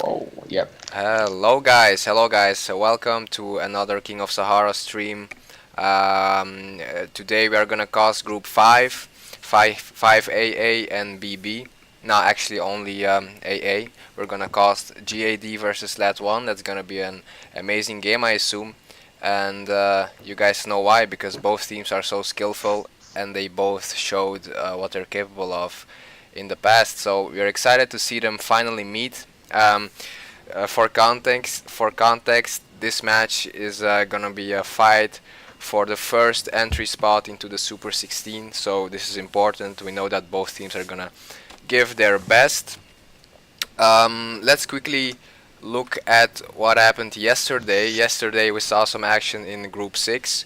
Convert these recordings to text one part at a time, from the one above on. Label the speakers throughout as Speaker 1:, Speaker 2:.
Speaker 1: Oh, yep.
Speaker 2: Hello guys. Welcome to another King of Sahara stream. Today we are gonna cast Group 5 AA and BB. No, actually only AA. We're gonna cast GAD versus Lat 1. That's gonna be an amazing game, I assume. And you guys know why, because both teams are so skillful and they both showed what they're capable of in the past. So we're excited to see them finally meet. For context, this match is gonna be a fight for the first entry spot into the Super 16. So this is important. We know that both teams are gonna give their best. Let's quickly look at what happened yesterday. Yesterday we saw some action in Group 6.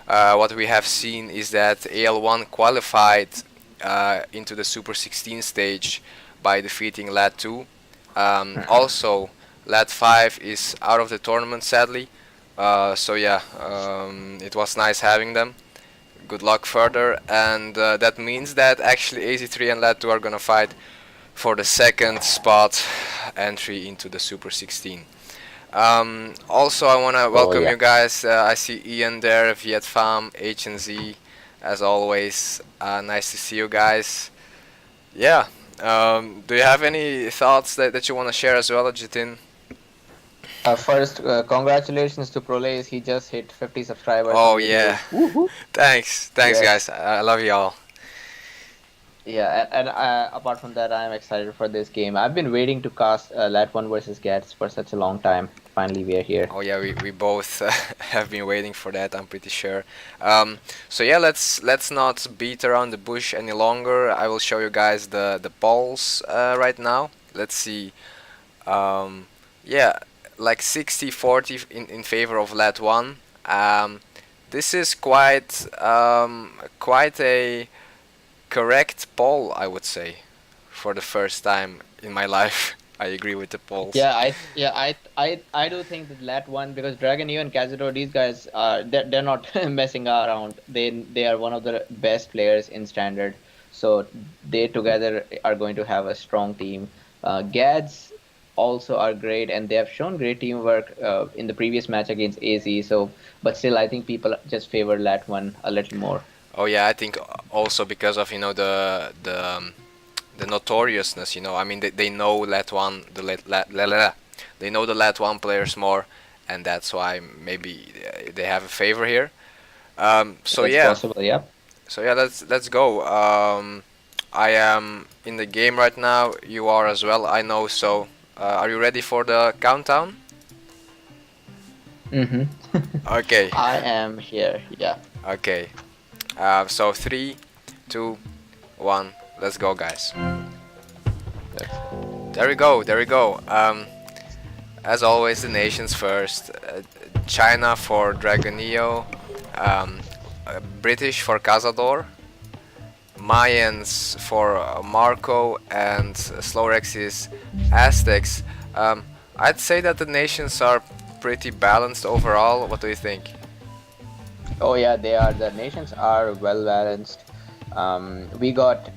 Speaker 2: What we have seen is that AL1 qualified into the Super 16 stage by defeating Lat 2. Also, Lat 5 is out of the tournament, sadly. So yeah, it was nice having them. Good luck further, and that means that actually AZ3 and Lat 2 are gonna fight for the second spot entry into the Super 16. Also, I wanna
Speaker 1: Oh,
Speaker 2: welcome
Speaker 1: yeah.
Speaker 2: you guys. I see Ian there, Viet Pham, H and Z, as always. Nice to see you guys. Yeah. Do you have any thoughts that you want to share as well, Jitin?
Speaker 1: First, congratulations to Prolaze. He just hit 50 subscribers
Speaker 2: Oh
Speaker 1: on
Speaker 2: yeah.
Speaker 1: YouTube. Woohoo!
Speaker 2: Thanks guys.
Speaker 1: Yes.
Speaker 2: I love y'all.
Speaker 1: Yeah, and apart from that, I'm excited for this game. I've been waiting to cast Lat 1 versus Gats for such a long time. Finally, we are here.
Speaker 2: Oh yeah, we both have been waiting for that. I'm pretty sure. So yeah, let's not beat around the bush any longer. I will show you guys the polls right now. Let's see. Yeah, like 60-40 in favor of Lat 1. This is quite a correct poll, I would say, for the first time in my life. I agree with the polls.
Speaker 1: I do think that Lat 1, because Dragon and Cazador, these guys are they're not messing around. They are one of the best players in standard. So they together are going to have a strong team. Gads also are great, and they have shown great teamwork in the previous match against AZ. So, but still, I think people just favor Lat 1 a little more.
Speaker 2: Oh yeah, I think also because of the notoriousness. I mean they know Lat one the they know the Lat one players more, and that's why maybe they have a favor here. So
Speaker 1: That's
Speaker 2: yeah,
Speaker 1: possible, yeah.
Speaker 2: let's go. I am in the game right now. You are as well. I know. So are you ready for the countdown?
Speaker 1: Mm-hmm.
Speaker 2: Okay.
Speaker 1: I am here, yeah.
Speaker 2: Okay. So 3, 2, 1. Let's go, guys.
Speaker 1: Let's go.
Speaker 2: There we go. There we go. As always, the nations first. China for Dragonio, British for Cazador, Mayans for Marco, and Slowrex's Aztecs. I'd say that the nations are pretty balanced overall. What do you think?
Speaker 1: Oh yeah, they are. The nations are well balanced. We got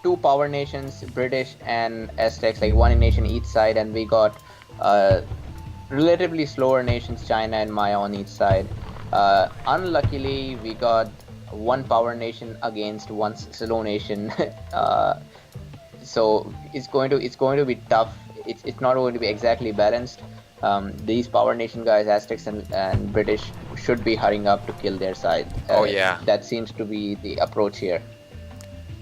Speaker 1: two power nations, British and Aztecs, like one nation each side, and we got relatively slower nations, China and Maya, on each side. Unluckily, we got one power nation against one slow nation. So it's going to be tough. It's not going to be exactly balanced. These power nation guys, Aztecs and British, should be hurrying up to kill their side.
Speaker 2: Oh yeah.
Speaker 1: That seems to be the approach here.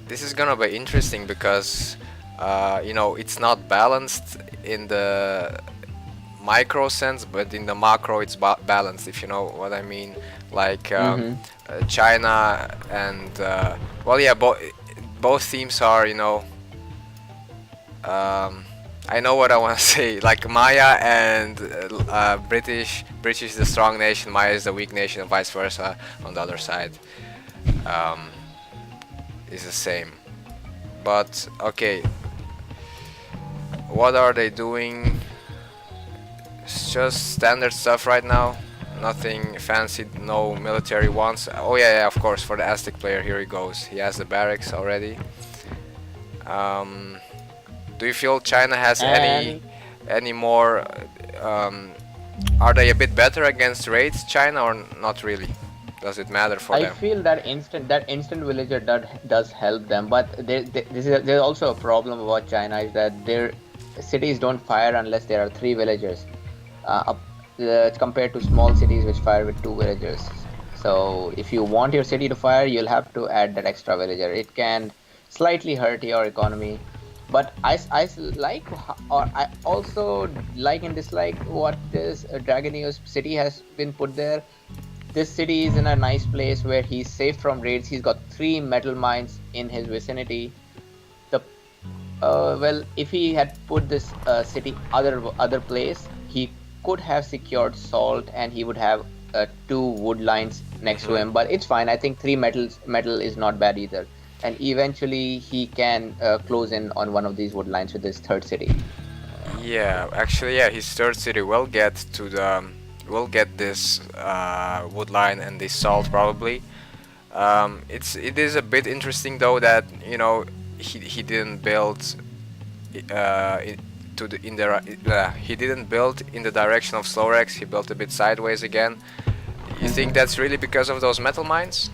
Speaker 2: This is gonna be interesting because it's not balanced in the micro sense, but in the macro it's balanced, if you know what I mean. Like
Speaker 1: Mm-hmm.
Speaker 2: China and well, yeah, both teams are, I know what I want to say. Like Maya and British is the strong nation, Maya is the weak nation, and vice versa on the other side. Um, is the same. But okay, what are they doing? It's just standard stuff right now. Nothing fancy, no military ones. Oh yeah, of course, for the Aztec player, here he goes. He has the barracks already. Do you feel China has any
Speaker 1: And
Speaker 2: anymore. Um, are they a bit better against raids, China, or not really? Does it matter for
Speaker 1: I
Speaker 2: them?
Speaker 1: feel that instant villager does help them, but there's also a problem about China is that their cities don't fire unless there are three villagers, compared to small cities which fire with two villagers. So if you want your city to fire, you'll have to add that extra villager. It can slightly hurt your economy, but or I also like and dislike what this Dragonio's city has been put there. This city is in a nice place where he's safe from raids. He's got three metal mines in his vicinity. The Well, if he had put this city other place, he could have secured salt, and he would have two wood lines next to
Speaker 2: Hmm.
Speaker 1: him. But it's fine. I think three metal is not bad either. And eventually, he can close in on one of these wood lines with his third city.
Speaker 2: Yeah, actually, yeah, his third city will get to the will get this wood line and this salt probably. It is a bit interesting though that he didn't build in, to the in the he didn't build in the direction of Slorex. He built a bit sideways again. You think
Speaker 1: Mhm.
Speaker 2: that's really because of those metal mines?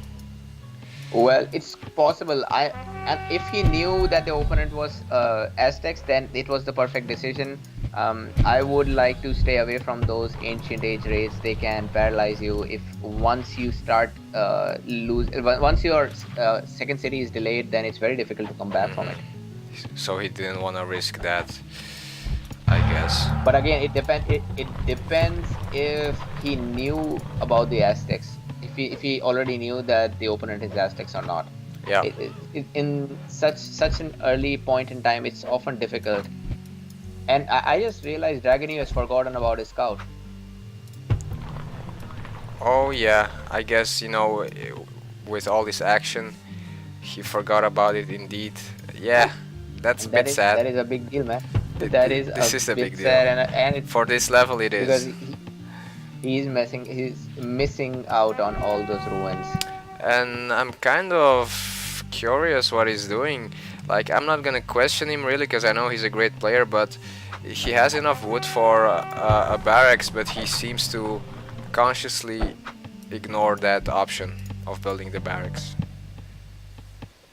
Speaker 1: Well, it's possible. And if he knew that the opponent was Aztecs, then it was the perfect decision. I would like to stay away from those ancient age raids. They can paralyze you if once you start once your second city is delayed, then it's very difficult to come back from it.
Speaker 2: So he didn't want to risk that, I guess.
Speaker 1: But again, it depends if he knew about the Aztecs. If he already knew that the opponent is Aztecs or not.
Speaker 2: Yeah.
Speaker 1: In such an early point in time, it's often difficult. And I just realized Dragony has forgotten about his scout.
Speaker 2: Oh yeah, I guess with all this action, he forgot about it indeed. Yeah, that's a
Speaker 1: And
Speaker 2: bit sad.
Speaker 1: that is a big deal, man. That is a
Speaker 2: This is a big
Speaker 1: bit
Speaker 2: deal.
Speaker 1: sad, and it
Speaker 2: For this level, it
Speaker 1: because
Speaker 2: is.
Speaker 1: he's missing out on all those ruins.
Speaker 2: And I'm kind of curious what he's doing. Like, I'm not gonna question him really because I know he's a great player, but he has enough wood for a barracks, but he seems to consciously ignore that option of building the barracks.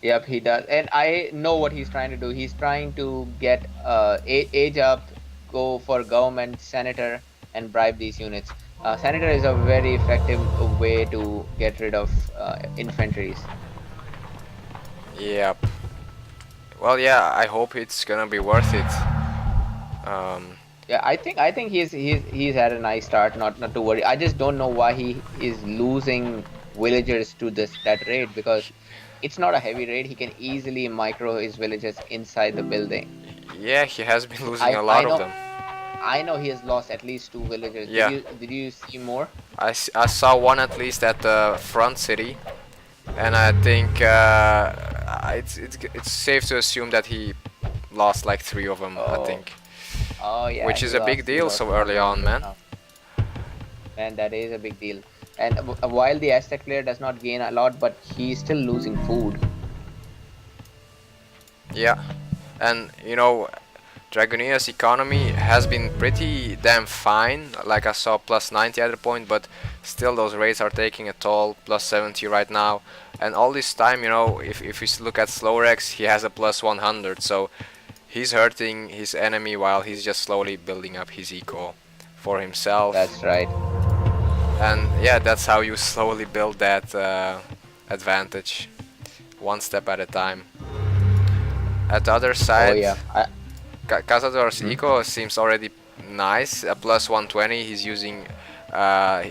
Speaker 1: Yep, he does, and I know what he's trying to do. He's trying to get age up, go for government senator, and bribe these units. Senator is a very effective way to get rid of infantries.
Speaker 2: Yep. Well, yeah, I hope it's gonna be worth it.
Speaker 1: Yeah, I think he's had a nice start. Not to worry. I just don't know why he is losing villagers to this that raid, because it's not a heavy raid. He can easily micro his villagers inside the building.
Speaker 2: Yeah, he has been losing
Speaker 1: I
Speaker 2: a
Speaker 1: I
Speaker 2: lot of
Speaker 1: know
Speaker 2: them.
Speaker 1: I know he has lost at least two villagers. Did
Speaker 2: Yeah,
Speaker 1: you see more?
Speaker 2: I saw one at least at the front city, and I think it's safe to assume that he lost like three of them. I
Speaker 1: Oh,
Speaker 2: think,
Speaker 1: oh yeah,
Speaker 2: which is a big
Speaker 1: he
Speaker 2: deal
Speaker 1: lost
Speaker 2: so
Speaker 1: two
Speaker 2: early on,
Speaker 1: villagers
Speaker 2: man.
Speaker 1: now, and that is a big deal. And while the Aztec player does not gain a lot, but he's still losing food.
Speaker 2: Yeah, and Dragonia's economy has been pretty damn fine. Like I saw plus 90 at a point, but still those rates are taking a toll. Plus 70 right now, and all this time, if we look at Slorex, he has a plus 100. So he's hurting his enemy while he's just slowly building up his eco for himself.
Speaker 1: That's right.
Speaker 2: And yeah, that's how you slowly build that advantage, one step at a time. At the other
Speaker 1: Oh
Speaker 2: side,
Speaker 1: yeah.
Speaker 2: Cazador's
Speaker 1: Hmm?
Speaker 2: eco seems already nice. A plus 120. He's using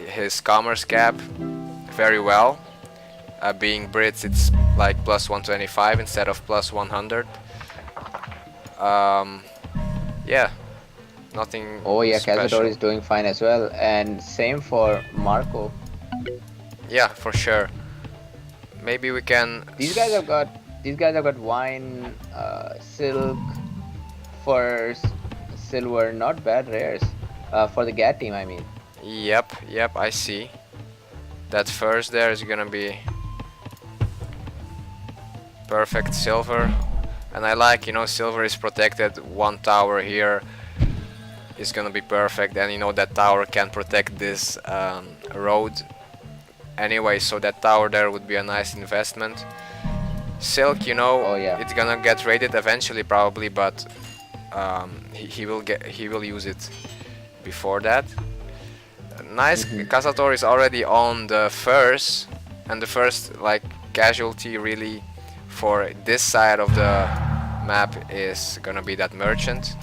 Speaker 2: his commerce cap very well. Being Brits, it's like plus 125 instead of plus 100. Um, yeah, nothing
Speaker 1: Oh yeah, Cazador
Speaker 2: special.
Speaker 1: is doing fine as well, and same for Marco.
Speaker 2: Yeah, for sure. Maybe we can.
Speaker 1: These guys have got wine, silk, furs, silver, not bad rares. For the GAT team, I mean.
Speaker 2: Yep, I see. That first there is gonna be perfect silver. And I like, silver is protected. One tower here. is gonna be perfect, and you know that tower can protect this road anyway, so that tower there would be a nice investment. Silk, you know,
Speaker 1: Oh yeah.
Speaker 2: it's gonna get raided eventually probably, but he will use it before that. Nice,
Speaker 1: Hmm.
Speaker 2: Casator is already on the first, and the first like casualty really for this side of the map is gonna be that merchant.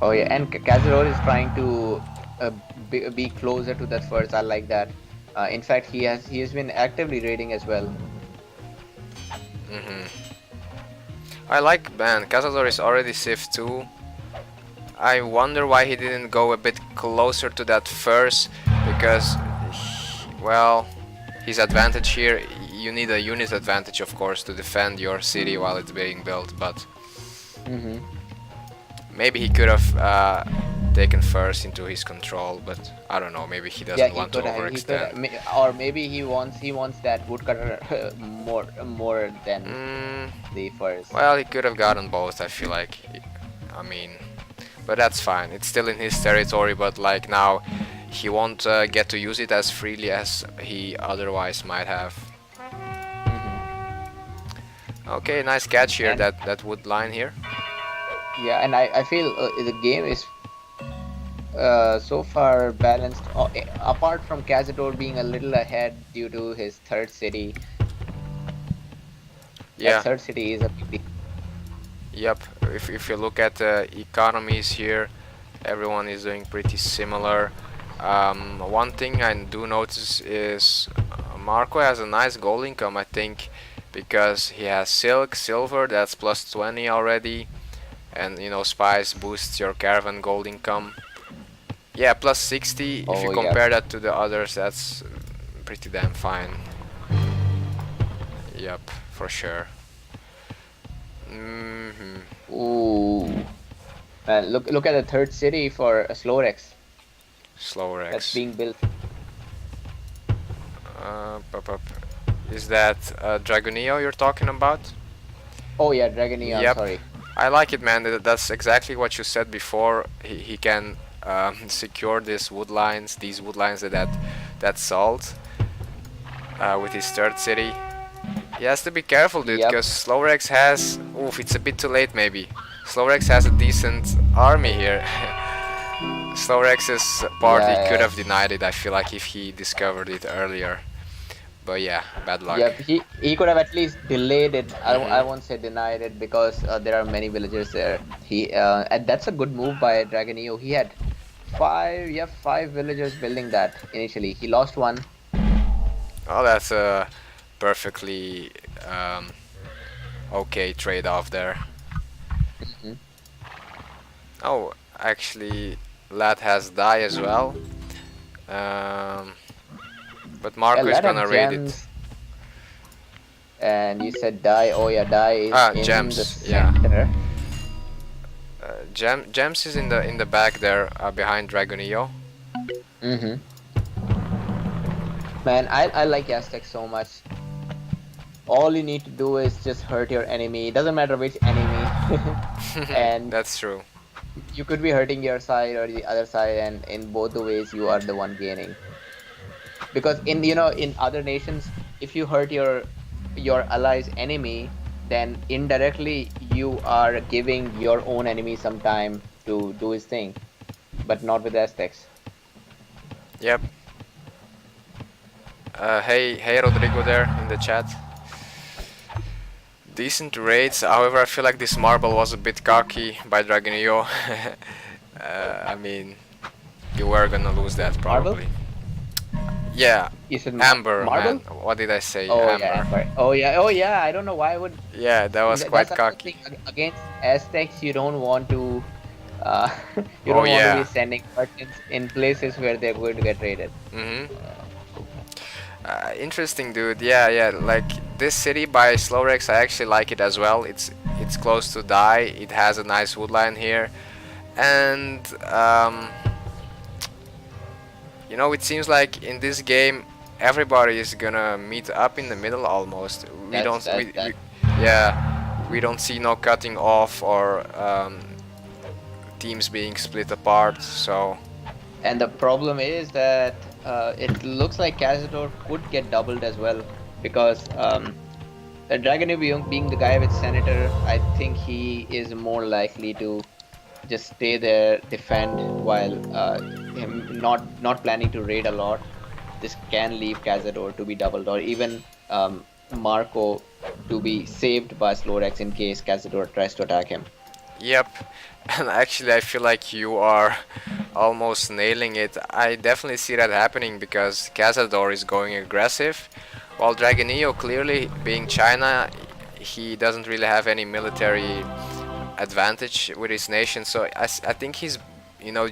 Speaker 1: Oh yeah, and Kazaror is trying to uh, be closer to that first. I like that. In fact, he has been actively raiding as well.
Speaker 2: Hmm. I like, man, Cazador is already Civ 2. I wonder why he didn't go a bit closer to that first, because, well, his advantage here, you need a unit advantage, of course, to defend your city while it's being built, but
Speaker 1: Hmm.
Speaker 2: maybe he could have taken first into his control, but I don't know, maybe he
Speaker 1: Yeah,
Speaker 2: doesn't
Speaker 1: he
Speaker 2: want to
Speaker 1: could have. He could,
Speaker 2: overextend.
Speaker 1: or maybe he wants that woodcutter more than
Speaker 2: Mm,
Speaker 1: the first.
Speaker 2: well, he could have gotten both, I feel like. I mean, but that's fine. It's still in his territory, but like now he won't get to use it as freely as he otherwise might have.
Speaker 1: Hmm.
Speaker 2: Okay, nice catch here,
Speaker 1: And
Speaker 2: that wood line here.
Speaker 1: yeah, and I feel the game is so far balanced. Apart from Cazador being a little ahead due to his third city, that
Speaker 2: Yeah,
Speaker 1: third city is a big deal.
Speaker 2: yep. If you look at the economies here, everyone is doing pretty similar. One thing I do notice is Marco has a nice gold income, I think, because he has silk, silver, that's plus 20 already, and you know spice boosts your caravan gold income. Yeah, plus 60. If you
Speaker 1: Oh yeah.
Speaker 2: compare that to the others, that's pretty damn fine. Yep, for sure. Hmm.
Speaker 1: Ooh. Man, look at the third city for a Slorex
Speaker 2: Slower
Speaker 1: that's
Speaker 2: X.
Speaker 1: being built.
Speaker 2: Pop up. Is that Dragonio you're talking about?
Speaker 1: Oh yeah, Dragonia, I'm
Speaker 2: Yep.
Speaker 1: sorry.
Speaker 2: I like it, man. That's exactly what you said before. He can secure these wood lines that salt with his third city. He has to be careful, dude,
Speaker 1: Yep.
Speaker 2: because Slorex has. Oof, it's a bit too late, maybe. Slorex has a decent army here. Slorex's party could
Speaker 1: Yeah,
Speaker 2: have denied it, I feel like, if he discovered it earlier. But yeah, bad luck.
Speaker 1: yep. He could have at least delayed it. I
Speaker 2: Hmm.
Speaker 1: won't say denied it because there are many villagers there. And that's a good move by Dragonio. He had five villagers building that initially. He lost one.
Speaker 2: Oh, that's a perfectly um, okay trade-off there.
Speaker 1: Mhm.
Speaker 2: Oh, actually, Lad has die as well. Um, but
Speaker 1: Yeah,
Speaker 2: Marco is
Speaker 1: lad
Speaker 2: gonna
Speaker 1: had
Speaker 2: raid it.
Speaker 1: gems, and you said die. Oh yeah, die is
Speaker 2: Ah,
Speaker 1: in the
Speaker 2: gems. Yeah.
Speaker 1: center.
Speaker 2: Gems is in the back there behind Dragonio.
Speaker 1: Mm-hmm. Man, I like Aztec so much. All you need to do is just hurt your enemy. It doesn't matter which enemy, and
Speaker 2: That's true.
Speaker 1: you could be hurting your side or the other side, and in both the ways, you are the one gaining. Because in other nations, if you hurt your ally's enemy, then indirectly you are giving your own enemy some time to do his thing. But not with Aztecs.
Speaker 2: Yep. Hey Rodrigo there in the chat. Decent raids, however I feel like this marble was a bit cocky by Dragonio. I mean, you were gonna lose that
Speaker 1: Marble?
Speaker 2: probably. Yeah,
Speaker 1: You said
Speaker 2: Amber, man.
Speaker 1: marble?
Speaker 2: What did I say?
Speaker 1: Oh yeah,
Speaker 2: Amber.
Speaker 1: Amber. Oh yeah. I don't know why would.
Speaker 2: Yeah, that was
Speaker 1: That's
Speaker 2: quite
Speaker 1: another
Speaker 2: cocky.
Speaker 1: thing against Aztecs. You don't want to. Uh, you
Speaker 2: Oh
Speaker 1: don't want to be
Speaker 2: yeah.
Speaker 1: sending merchants in places where they're going to get raided.
Speaker 2: Mhm. Interesting, dude. Yeah, yeah. Like this city by Slorex, I actually like it as well. It's close to die. It has a nice woodline here, and you know, it seems like in this game everybody is gonna meet up in the middle almost. We
Speaker 1: That's
Speaker 2: don't.
Speaker 1: that that.
Speaker 2: Yeah. We don't see no cutting off or teams being split apart. So
Speaker 1: And the problem is that it looks like Cazador could get doubled as well because Dragonir being the guy with Senator, I think he is more likely to just stay there, defend while him not planning to raid a lot. This can leave Cazador to be doubled, or even Marco to be saved by Slorex in case Cazador tries to attack him.
Speaker 2: yep, and actually I feel like you are almost nailing it. I definitely see that happening because Cazador is going aggressive, while Dragonio, clearly being China, he doesn't really have any military advantage with his nation. So I think he's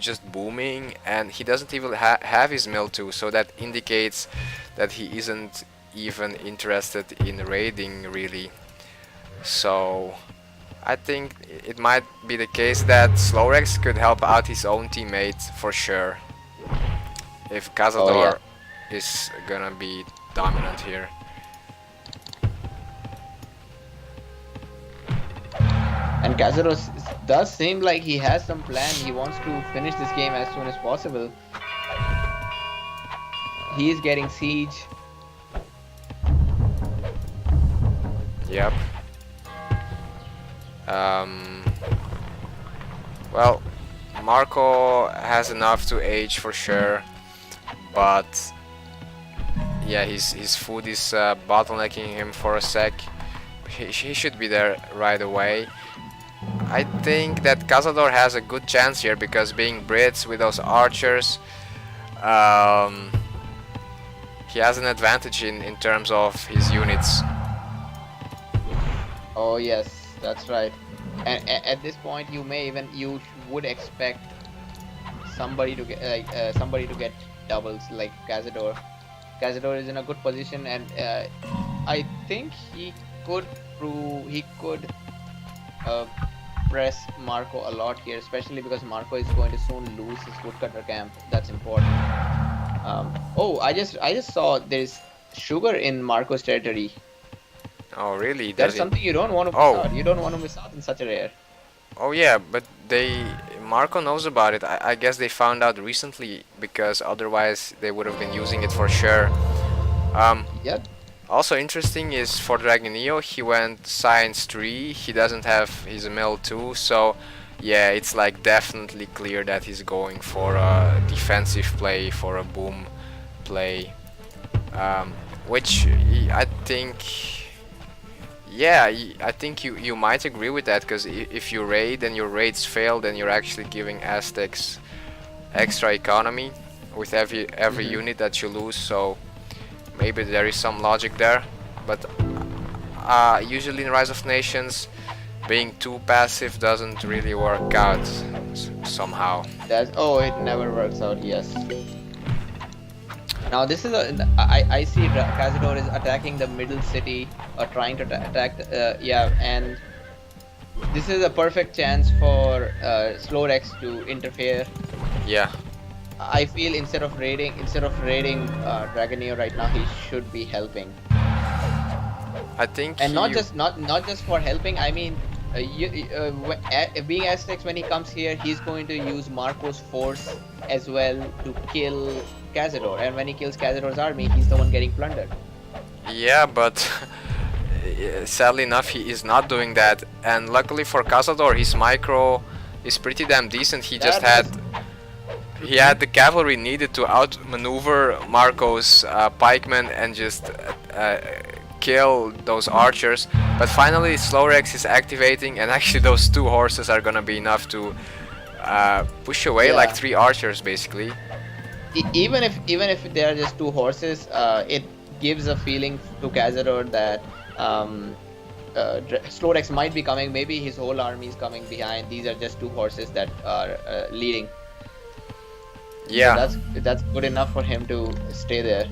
Speaker 2: just booming, and he doesn't even have his mill too. So that indicates that he isn't even interested in raiding really. So I think it might be the case that Slorex could help out his own teammate for sure if
Speaker 1: Oh yeah,
Speaker 2: Cazador is gonna be dominant here.
Speaker 1: and Cazador does seem like he has some plan. He wants to finish this game as soon as possible. He is getting siege.
Speaker 2: Yep. Um, well, Marco has enough to age for sure, but yeah, his food is bottlenecking him for a sec. He should be there right away. I think that Cazador has a good chance here because being Brits with those archers, um, he has an advantage in terms of his units.
Speaker 1: Oh yes, that's right. And at this point, you would expect somebody to get somebody to get doubles like Cazador. Cazador is in a good position, and I think he could uh, press Marco a lot here, especially because Marco is going to soon lose his woodcutter camp. That's important. Oh, I just saw there's sugar in Marco's territory.
Speaker 2: Oh, really?
Speaker 1: That's
Speaker 2: Does it?
Speaker 1: something you don't want to miss
Speaker 2: Oh,
Speaker 1: out. You don't want to miss out in such a rare.
Speaker 2: oh yeah, but Marco knows about it. I guess they found out recently because otherwise they would have been using it for sure. Um,
Speaker 1: Yeah,
Speaker 2: Also interesting is for Dragonio, he went Science 3, he doesn't have his mill 2, so yeah, it's like definitely clear that he's going for a defensive play, for a boom play, which I think, yeah, I think you might agree with that, because if you raid and your raids fail, then you're actually giving Aztecs extra economy with every
Speaker 1: hmm
Speaker 2: unit that you lose, so maybe there is some logic there, but usually in Rise of Nations, being too passive doesn't really work out somehow.
Speaker 1: that's oh, it never works out. Yes. Now this is I see Cazador is attacking the middle city or trying to attack. Yeah, and this is a perfect chance for Slorex to interfere.
Speaker 2: Yeah,
Speaker 1: I feel instead of raiding Dragonio right now, he should be helping,
Speaker 2: I think
Speaker 1: and
Speaker 2: he.
Speaker 1: not just for helping. I mean, being Aztecs, when he comes here, he's going to use Marco's force as well to kill Cazador, and when he kills Cazador's army, he's the one getting plundered.
Speaker 2: Yeah, but sadly enough, he is not doing that. And luckily for Cazador, his micro is pretty damn decent.
Speaker 1: That is.
Speaker 2: He
Speaker 1: Mhm.
Speaker 2: had the cavalry needed to outmaneuver Marco's pikemen and just kill those archers. But finally, Slorex is activating, and actually those two horses are gonna be enough to push away like
Speaker 1: Yeah.
Speaker 2: three archers, basically.
Speaker 1: Even if they are just two horses, it gives a feeling to Cazador that Slorex might be coming. Maybe his whole army is coming behind. These are just two horses that are leading. So
Speaker 2: Yeah.
Speaker 1: that's good enough for him to stay there.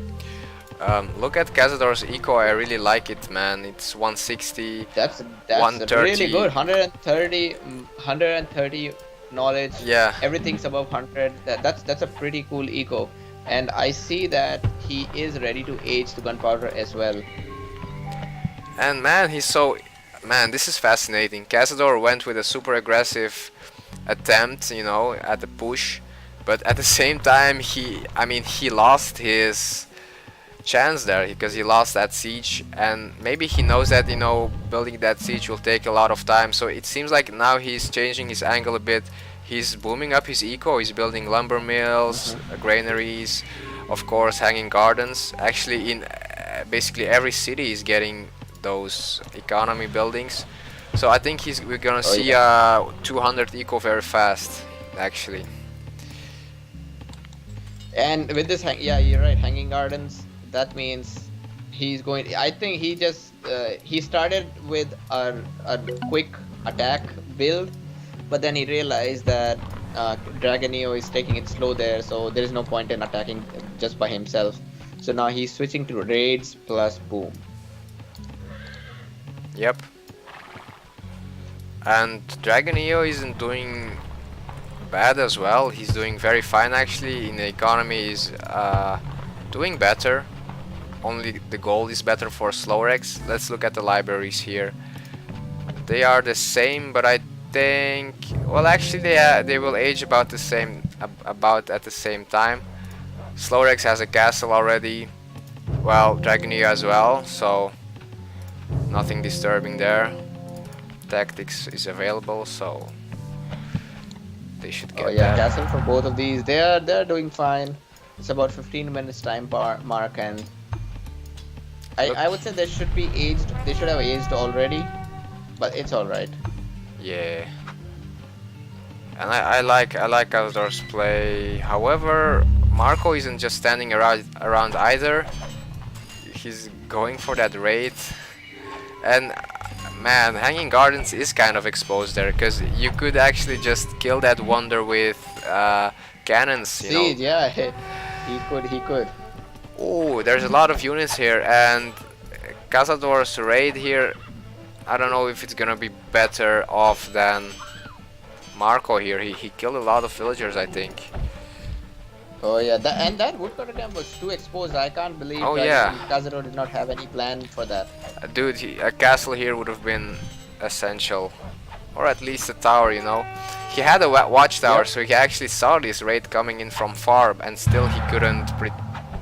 Speaker 2: Look at Cazador's eco. I really like it, man. It's 160,
Speaker 1: That's really
Speaker 2: 130.
Speaker 1: good. 130 knowledge.
Speaker 2: Yeah.
Speaker 1: Everything's above 100. That's a pretty cool eco. And I see that he is ready to age the gunpowder as well.
Speaker 2: And man, he's so Man, this is fascinating. Cazador went with a super aggressive attempt, you know, at the push, but at the same time, he lost his chance there because he lost that siege, and maybe he knows that, you know, building that siege will take a lot of time. So it seems like now he's changing his angle a bit. He's booming up his eco. He's building lumber mills,
Speaker 1: Hmm.
Speaker 2: granaries, of course, hanging gardens. Actually, in basically every city is getting those economy buildings. So I think we're gonna
Speaker 1: Oh
Speaker 2: see
Speaker 1: yeah.
Speaker 2: 200 eco very fast, actually.
Speaker 1: And with this, yeah, you're right. Hanging gardens. That means he's going. I think he started with a quick attack build, but then he realized that Dragonio is taking it slow there, so there is no point in attacking just by himself. So now he's switching to raids plus boom.
Speaker 2: Yep. And Dragonio isn't doing bad as well. He's doing very fine actually. In the economy, he's doing better. Only the gold is better for Slorex. Let's look at the libraries here. They are the same, but I think, well, actually they will age about the same, about at the same time. Slorex has a castle already. Well, Dragonio as well, so nothing disturbing there. Tactics is available, so they should
Speaker 1: Oh
Speaker 2: get
Speaker 1: yeah,
Speaker 2: that.
Speaker 1: castle for both of these. They're doing fine. It's about 15 minutes time mark, and
Speaker 2: Look,
Speaker 1: I would say they should be aged. They should have aged already, but it's all right.
Speaker 2: yeah. And I like outdoors play. However, Marco isn't just standing around either. He's going for that raid. And man, Hanging Gardens is kind of exposed there because you could actually just kill that wonder with cannons, you know.
Speaker 1: Siege, yeah, he could.
Speaker 2: Oh, there's a lot of units here, and Cazador's raid here. I don't know if it's gonna be better off than Marco here. He killed a lot of villagers, I think.
Speaker 1: Oh yeah, that woodcutter camp was too exposed. I can't believe
Speaker 2: Oh yeah,
Speaker 1: Kazuro did not have any plan for that.
Speaker 2: dude, a castle here would have been essential, or at least a tower, you know. He had a watchtower,
Speaker 1: Yep.
Speaker 2: so he actually saw this raid coming in from far, and still he couldn't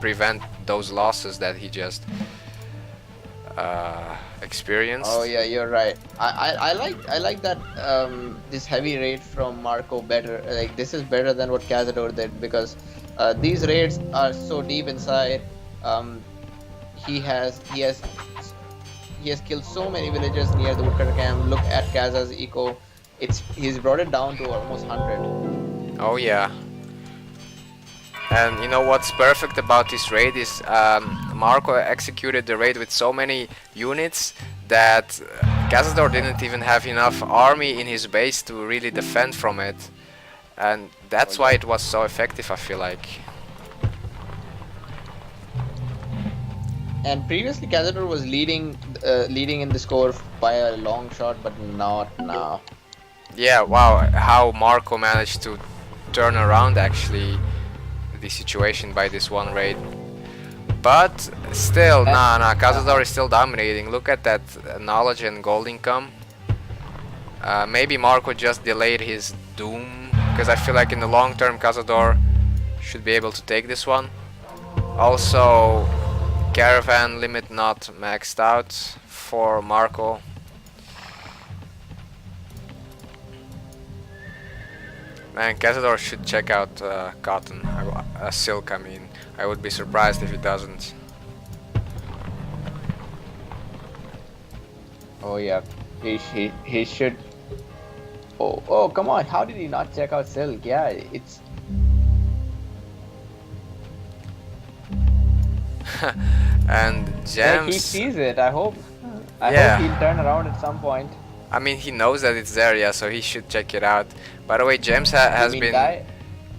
Speaker 2: prevent those losses that he just
Speaker 1: Oh
Speaker 2: experienced.
Speaker 1: yeah, you're right. I like that this heavy raid from Marco better. Like this is better than what Cazador did because these raids are so deep inside. Um, he has he has he has killed so many villagers near the woodcutter camp. Look at Kaza's eco. He's brought it down to almost 100.
Speaker 2: Oh yeah. And you know what's perfect about this raid is Marco executed the raid with so many units that Cazador didn't even have enough army in his base to really defend from it. And
Speaker 1: Oh
Speaker 2: that's why
Speaker 1: yeah.
Speaker 2: it was so effective, I feel like.
Speaker 1: And previously Cazador was leading in the score by a long shot, but not now.
Speaker 2: Yeah, wow, how Marco managed to turn around actually the situation by this one raid. But still,
Speaker 1: And,
Speaker 2: nah,
Speaker 1: uh-huh.
Speaker 2: Cazador is still dominating. Look at that knowledge and gold income. Maybe Marco just delayed his doom, because I feel like in the long term Cazador should be able to take this one. Also, caravan limit not maxed out for Marco. Man, Cazador should check out cotton, silk. I mean, I would be surprised if he doesn't.
Speaker 1: Oh yeah, he should. Oh come on! How did he not check out Silk? Yeah, it's
Speaker 2: And
Speaker 1: like he
Speaker 2: Gems,
Speaker 1: sees it. I hope
Speaker 2: yeah.
Speaker 1: he'll turn around at some point.
Speaker 2: I mean, he knows that it's there, yeah, so he should check it out. By the way, Gems
Speaker 1: You
Speaker 2: has
Speaker 1: mean
Speaker 2: been.
Speaker 1: Guy?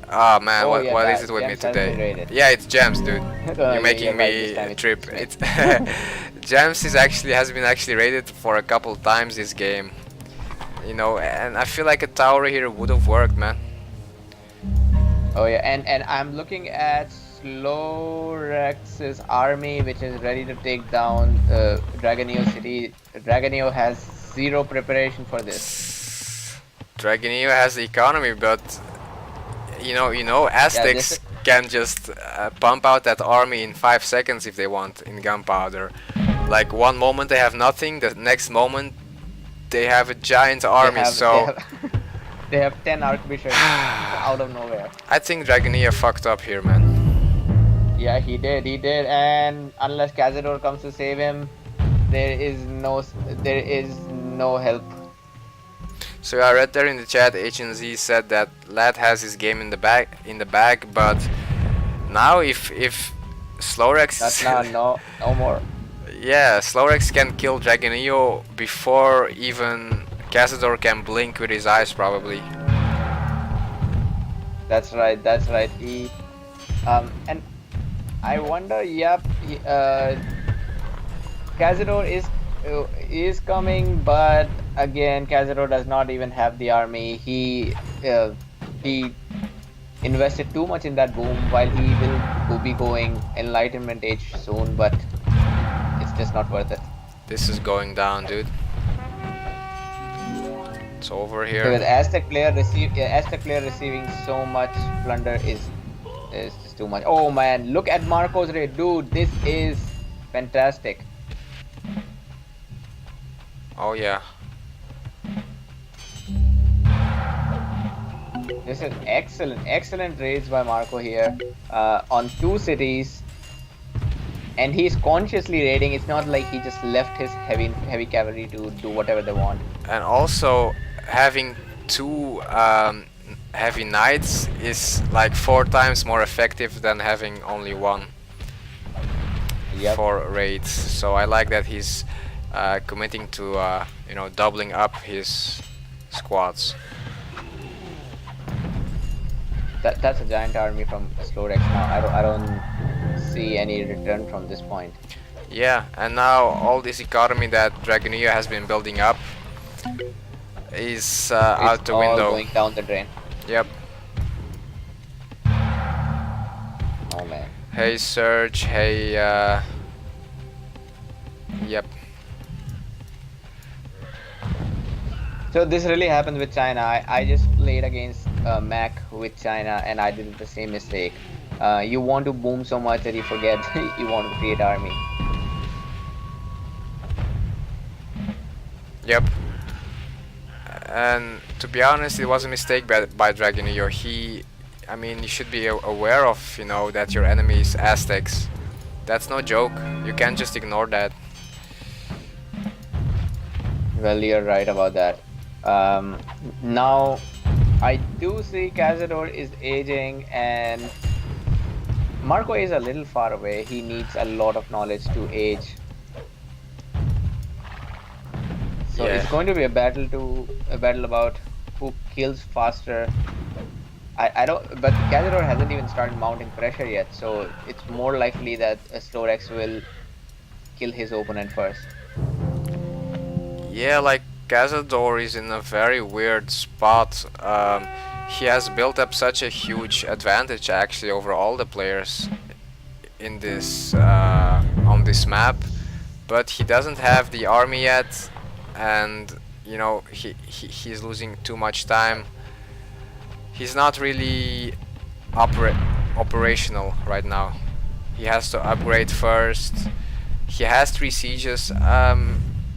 Speaker 2: Oh man,
Speaker 1: Oh
Speaker 2: what
Speaker 1: yeah,
Speaker 2: what is
Speaker 1: Guy.
Speaker 2: it with me
Speaker 1: Gems has been
Speaker 2: today?
Speaker 1: raided.
Speaker 2: Yeah, it's Gems, dude.
Speaker 1: Oh
Speaker 2: You're
Speaker 1: yeah, you're
Speaker 2: making
Speaker 1: right. This time
Speaker 2: me trip.
Speaker 1: it's me.
Speaker 2: It's Gems is actually has been actually raided for a couple times this game. You know, and I feel like a tower here would have worked, man.
Speaker 1: Oh yeah, and I'm looking at Slorex's army, which is ready to take down Dragonio city. Dragonio has zero preparation for this.
Speaker 2: Dragonio has the economy, but
Speaker 1: Yeah, this
Speaker 2: Aztecs
Speaker 1: is,
Speaker 2: can just pump out that army in 5 seconds if they want in gunpowder. Like one moment they have nothing, the next moment they have a giant
Speaker 1: they
Speaker 2: army.
Speaker 1: have they
Speaker 2: So
Speaker 1: have they have 10 archbishops out of nowhere.
Speaker 2: I think Dragonia fucked up here, man.
Speaker 1: Yeah, he did, and unless Cazador comes to save him, there is no help.
Speaker 2: So I read there in the chat, HNZ said that Lad has his game in the bag, but now if
Speaker 1: Not
Speaker 2: Slorex,
Speaker 1: now, no more.
Speaker 2: yeah, Slorex can kill Dragonio before even Cazador can blink with his eyes, probably.
Speaker 1: That's right, that's right. And I wonder, yep, Cazador is coming, but again, Cazador does not even have the army. He invested too much in that boom, while he will be going Enlightenment Age soon, but it's just not worth it.
Speaker 2: This is going down, dude. It's over here.
Speaker 1: Because Aztec player receiving so much plunder is just too much. Oh man, look at Marco's raid, dude. This is fantastic.
Speaker 2: Oh yeah.
Speaker 1: This is excellent raids by Marco here on 2 cities, and he's consciously raiding. It's not like he just left his heavy cavalry to do whatever they want.
Speaker 2: And also having two heavy knights is like 4 times more effective than having only one for raids. So I like that he's committing to doubling up his squads.
Speaker 1: That's a giant army from Slorex now. I don't see any return from this point.
Speaker 2: Yeah, and now all this economy that Dragonia has been building up is out the window.
Speaker 1: Going down the drain.
Speaker 2: Yep.
Speaker 1: Oh man.
Speaker 2: Hey Surge, hey yep.
Speaker 1: So this really happened with China. I just played against Mac with China, and I did the same mistake. You want to boom so much that you forget you want to create army.
Speaker 2: Yep. And to be honest, it was a mistake by Dragonio. You should be aware of, that your enemy is Aztecs. That's no joke. You can't just ignore that.
Speaker 1: Well, you're right about that. Now, I do see Cazador is aging, and Marco is a little far away. He needs a lot of knowledge to age. So
Speaker 2: Yeah.
Speaker 1: it's going to be a battle about who kills faster. I don't, but Cazador hasn't even started mounting pressure yet, so it's more likely that Slorex will kill his opponent first.
Speaker 2: Yeah, like Cazador is in a very weird spot. He has built up such a huge advantage actually over all the players in this on this map, but he doesn't have the army yet, and he's losing too much time. He's not really operational right now. He has to upgrade first. He has 3 sieges.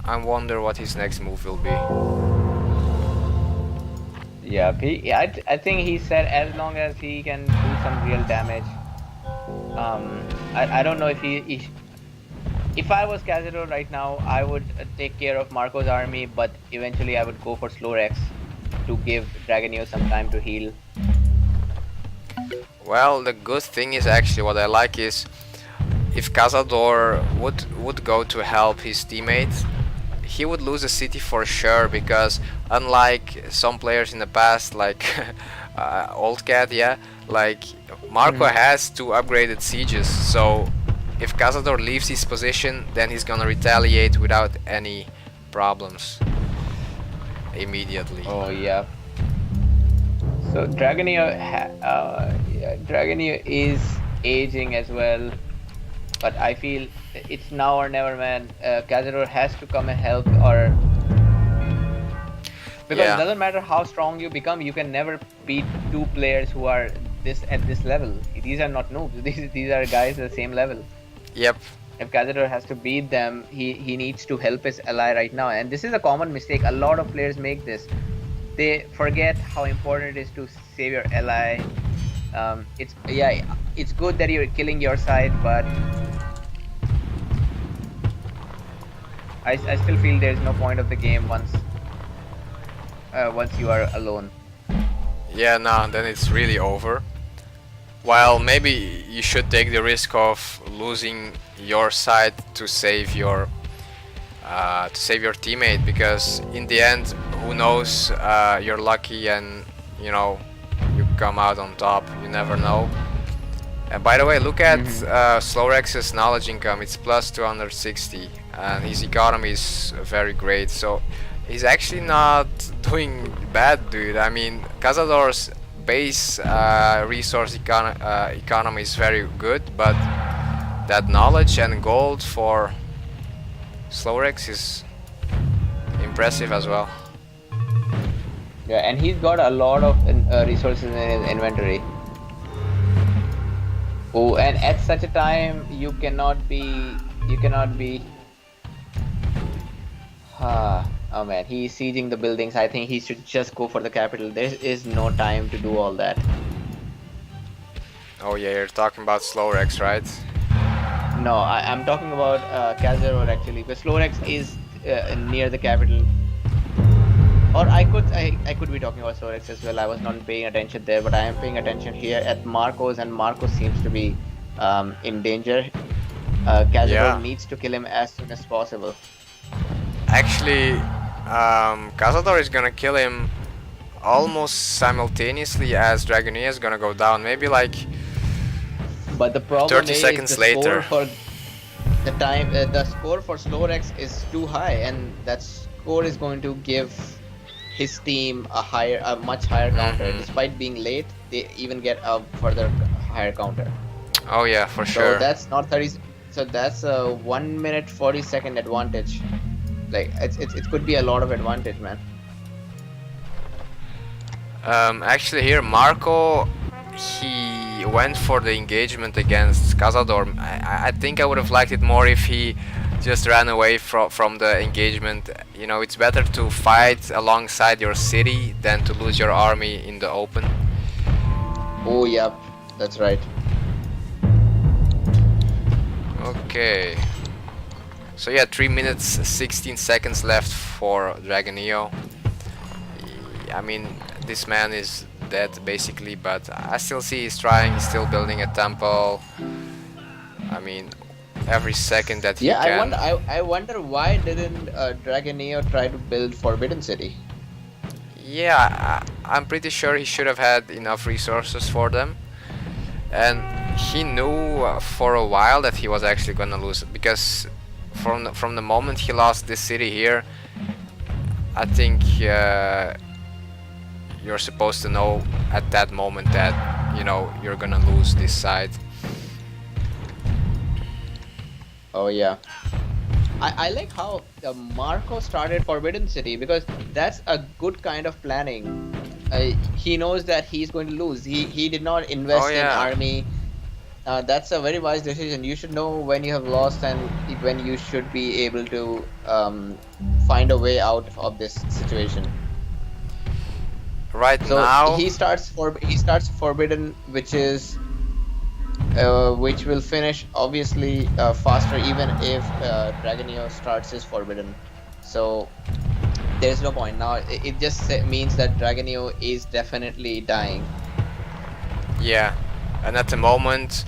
Speaker 2: I wonder what his next move will be.
Speaker 1: Yeah, I think he said as long as he can do some real damage. I don't know if I was Cazador right now, I would take care of Marco's army, but eventually I would go for Slorex to give Dragonio some time to heal.
Speaker 2: Well, the good thing is actually what I like is if Cazador would go to help his teammate, he would lose a city for sure, because unlike some players in the past, like Old Cat, yeah, like Marco has 2 upgraded sieges, so if Cazador leaves his position, then he's gonna retaliate without any problems immediately.
Speaker 1: Oh yeah. So Dragonio is aging as well, but I feel it's now or never, man. Cazador has to come and help, or Because it
Speaker 2: Yeah.
Speaker 1: doesn't matter how strong you become, you can never beat two players who are this at this level. These are not noobs. These are guys at the same level.
Speaker 2: Yep.
Speaker 1: If Cazador has to beat them, he needs to help his ally right now. And this is a common mistake. A lot of players make this. They forget how important it is to save your ally. It's yeah, it's good that you're killing your side, but I still feel there's no point of the game once you are alone.
Speaker 2: Yeah, no, then it's really over. While maybe you should take the risk of losing your side to save your teammate, because in the end, who knows? You're lucky, and you know you come out on top. You never know. By the way, look at
Speaker 1: Hmm.
Speaker 2: Slowrex's knowledge income. It's plus 260, and his economy is very great. So he's actually not doing bad, dude. I mean, Cazador's base resource economy is very good, but that knowledge and gold for Slowrex is impressive as well.
Speaker 1: Yeah, and he's got a lot of resources in his inventory. Oh, and at such a time, you cannot be. Oh man, he's sieging the buildings. I think he should just go for the capital. There is no time to do all that.
Speaker 2: Oh yeah, you're talking about Slowrex, right?
Speaker 1: No, I'm talking about Kazaror actually, because Slorex is near the capital. Or I could be talking about Slorex as well. I was not paying attention there, but I am paying attention here at Marcos, and Marcos seems to be in danger. Cazador
Speaker 2: Yeah.
Speaker 1: needs to kill him as soon as possible.
Speaker 2: Actually, Cazador is gonna kill him almost simultaneously as Dragonia is gonna go down. Maybe like
Speaker 1: But the problem
Speaker 2: 30
Speaker 1: is
Speaker 2: seconds
Speaker 1: the score
Speaker 2: later.
Speaker 1: for the score for Slorex is too high, and that score is going to give his team a much higher counter.
Speaker 2: Hmm.
Speaker 1: Despite being late, they even get a further higher counter.
Speaker 2: Oh yeah, for
Speaker 1: So
Speaker 2: sure.
Speaker 1: that's not 30. So that's a 1 minute 40 second advantage. Like it could be a lot of advantage, man.
Speaker 2: Actually, here Marco, he went for the engagement against Cazador. I think I would have liked it more if he just ran away from the engagement. You know, it's better to fight alongside your city than to lose your army in the open.
Speaker 1: Oh, yep, that's right.
Speaker 2: Okay. So yeah, 3 minutes 16 seconds left for Dragonio. I mean, this man is dead basically, but I still see he's trying, he's still building a temple. I mean, every second that he
Speaker 1: Yeah,
Speaker 2: can.
Speaker 1: I wonder why didn't Dragoneo try to build Forbidden City?
Speaker 2: Yeah, I'm pretty sure he should have had enough resources for them. And he knew for a while that he was actually gonna lose it, because from the moment he lost this city here, I think you're supposed to know at that moment that you're gonna lose this side.
Speaker 1: Oh yeah. I like how Marco started Forbidden City, because that's a good kind of planning. He knows that he's going to lose. He did not
Speaker 2: Oh
Speaker 1: invest in
Speaker 2: yeah.
Speaker 1: army. That's a very wise decision. You should know when you have lost and when you should be able to find a way out of this situation.
Speaker 2: Right
Speaker 1: So
Speaker 2: now,
Speaker 1: he starts Forbidden, which will finish obviously faster even if Dragonio starts his Forbidden. So there's no point now. It just means that Dragonio is definitely dying.
Speaker 2: yeah, and at the moment,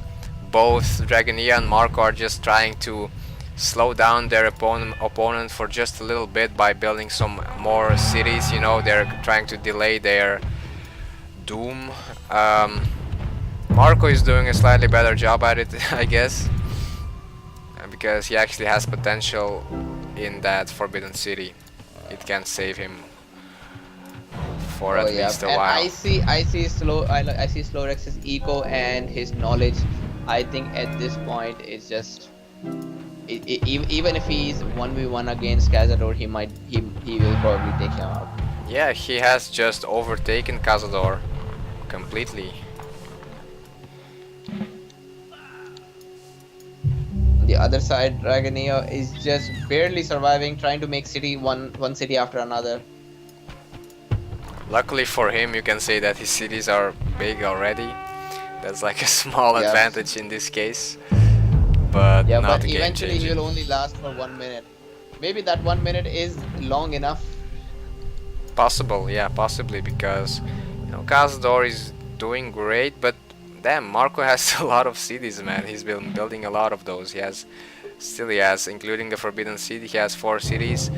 Speaker 2: both Dragonia and Marco are just trying to slow down their opponent for just a little bit by building some more cities. They're trying to delay their doom. Marco is doing a slightly better job at it, I guess, because he actually has potential in that Forbidden City. It can save him for
Speaker 1: Oh
Speaker 2: at
Speaker 1: yeah,
Speaker 2: least a
Speaker 1: and
Speaker 2: while.
Speaker 1: I see Slowrex's eco and his knowledge. I think at this point it's just even if he's 1v1 against Cazador, he will probably take him out.
Speaker 2: Yeah, he has just overtaken Cazador completely.
Speaker 1: On the other side, Dragonio is just barely surviving, trying to make city one city after another.
Speaker 2: Luckily for him, you can say that his cities are big already. That's like a small
Speaker 1: Yep.
Speaker 2: advantage in this case, but
Speaker 1: Yeah,
Speaker 2: not
Speaker 1: but
Speaker 2: game
Speaker 1: eventually he
Speaker 2: changing.
Speaker 1: will only last for 1 minute. Maybe that 1 minute is long enough.
Speaker 2: Possible, yeah, possibly because Cazador is doing great, but damn, Marco has a lot of cities, man. He's been building a lot of those. He has, including the Forbidden City. He has 4 cities,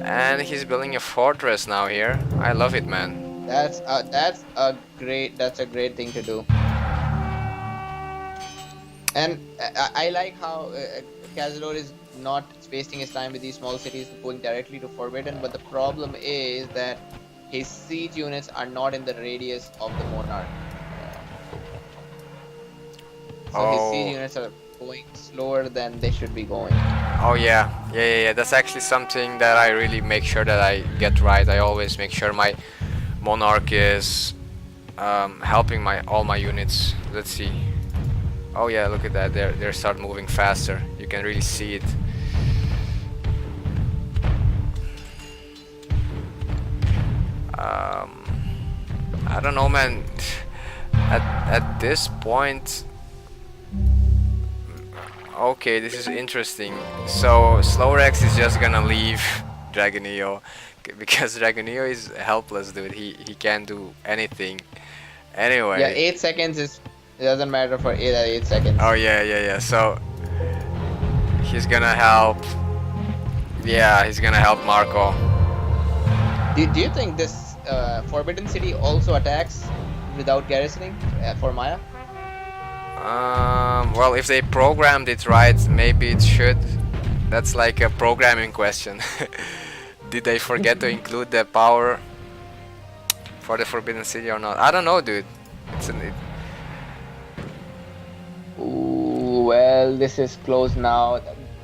Speaker 2: and he's building a fortress now here. I love it, man.
Speaker 1: That's a great thing to do. And I like how Cazador is not wasting his time with these small cities, going directly to Forbidden. But the problem is that his siege units are not in the radius of the Monarch. Uh, so his siege
Speaker 2: Oh,
Speaker 1: units are going slower than they should be going.
Speaker 2: oh yeah. That's actually something that I really make sure that I get right. I always make sure my monarch is helping my all my units. Let's see. Oh yeah, look at that. They start moving faster. You can really see it. Um, I don't know, man. At this point, okay, this is interesting. So Slowrex is just gonna leave Dragonio because Dragonio is helpless, dude. He can't do anything.
Speaker 1: Yeah,
Speaker 2: Anyway.
Speaker 1: 8 seconds is it doesn't matter for 8
Speaker 2: Oh
Speaker 1: seconds.
Speaker 2: yeah. So he's gonna help. Yeah, he's gonna help Marco.
Speaker 1: Do you think this Forbidden City also attacks without garrisoning for Maya?
Speaker 2: Well, if they programmed it right, maybe it should. That's like a programming question. Did they forget to include the power for the Forbidden City or not? I don't know, dude. It's an, it,
Speaker 1: Ooh, well, this is close now,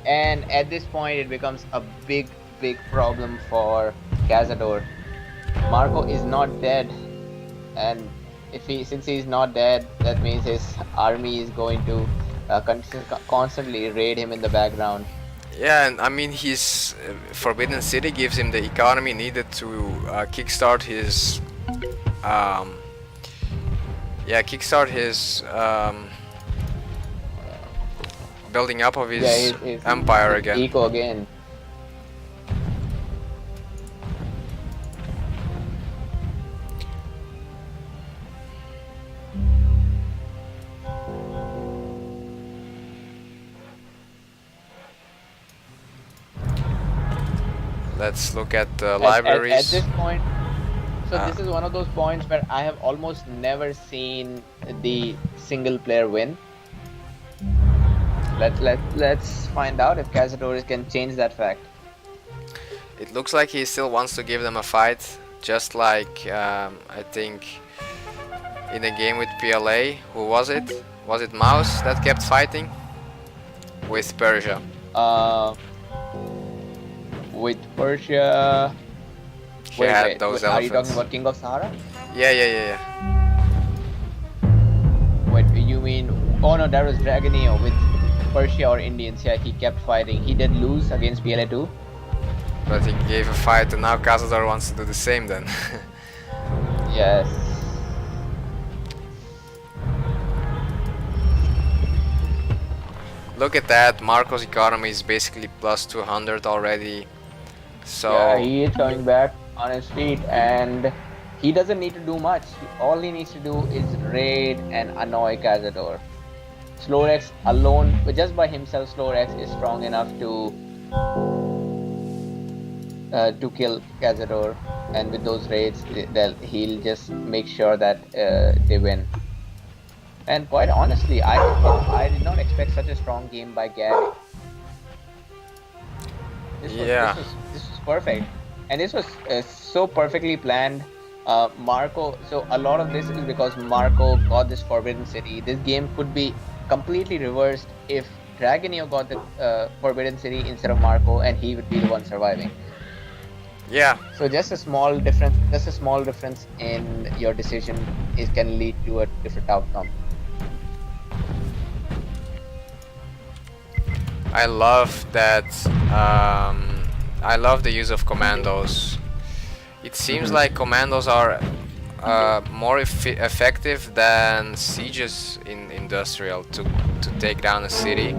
Speaker 1: and at this point, it becomes a big problem for Cazador. Marco is not dead, and if he since he's not dead, that means his army is going to constantly raid him in the background.
Speaker 2: yeah, and I mean, his Forbidden City gives him the economy needed to kickstart his. Um, yeah, kickstart his building up of
Speaker 1: Yeah,
Speaker 2: his
Speaker 1: his
Speaker 2: empire
Speaker 1: his
Speaker 2: again.
Speaker 1: eco again.
Speaker 2: Let's look at the
Speaker 1: At
Speaker 2: libraries.
Speaker 1: this point, so
Speaker 2: Uh,
Speaker 1: this is one of those points where I have almost never seen the single player win. Let's find out if Cazadores can change that fact.
Speaker 2: it looks like he still wants to give them a fight, just like I think in a game with PLA. Who was it? Was it Mouse that kept fighting with Persia?
Speaker 1: Uh, with Persia.
Speaker 2: He had
Speaker 1: Wait,
Speaker 2: those
Speaker 1: are you talking
Speaker 2: elephants.
Speaker 1: about King of Sahara?
Speaker 2: Yeah.
Speaker 1: Wait, you mean? Oh no, that was Dragonio with Persia or Indians. Yeah, he kept fighting. He did lose against PLA too.
Speaker 2: But he gave a fight, and now Cazador wants to do the same then.
Speaker 1: Yes.
Speaker 2: Look at that, Marco's economy is basically plus 200 already.
Speaker 1: Yeah,
Speaker 2: So,
Speaker 1: he is coming back on his feet, and he doesn't need to do much. All he needs to do is raid and annoy Cazador. Slorex alone, but just by himself, Slorex is strong enough to kill Cazador, and with those raids, he'll just make sure that they win. And quite honestly, I did not expect such a strong game by Gary. This was this
Speaker 2: yeah.
Speaker 1: was this was perfect, and this was so perfectly planned. Marco. So a lot of this is because Marco got this Forbidden City. This game could be completely reversed if Dragonio got the Forbidden City instead of Marco, and he would be the one surviving.
Speaker 2: Yeah,
Speaker 1: So just a small difference in your decision is can lead to a different outcome.
Speaker 2: I love that. I love the use of commandos. It seems
Speaker 1: Hmm.
Speaker 2: like commandos are more effective than sieges in industrial to take down a city,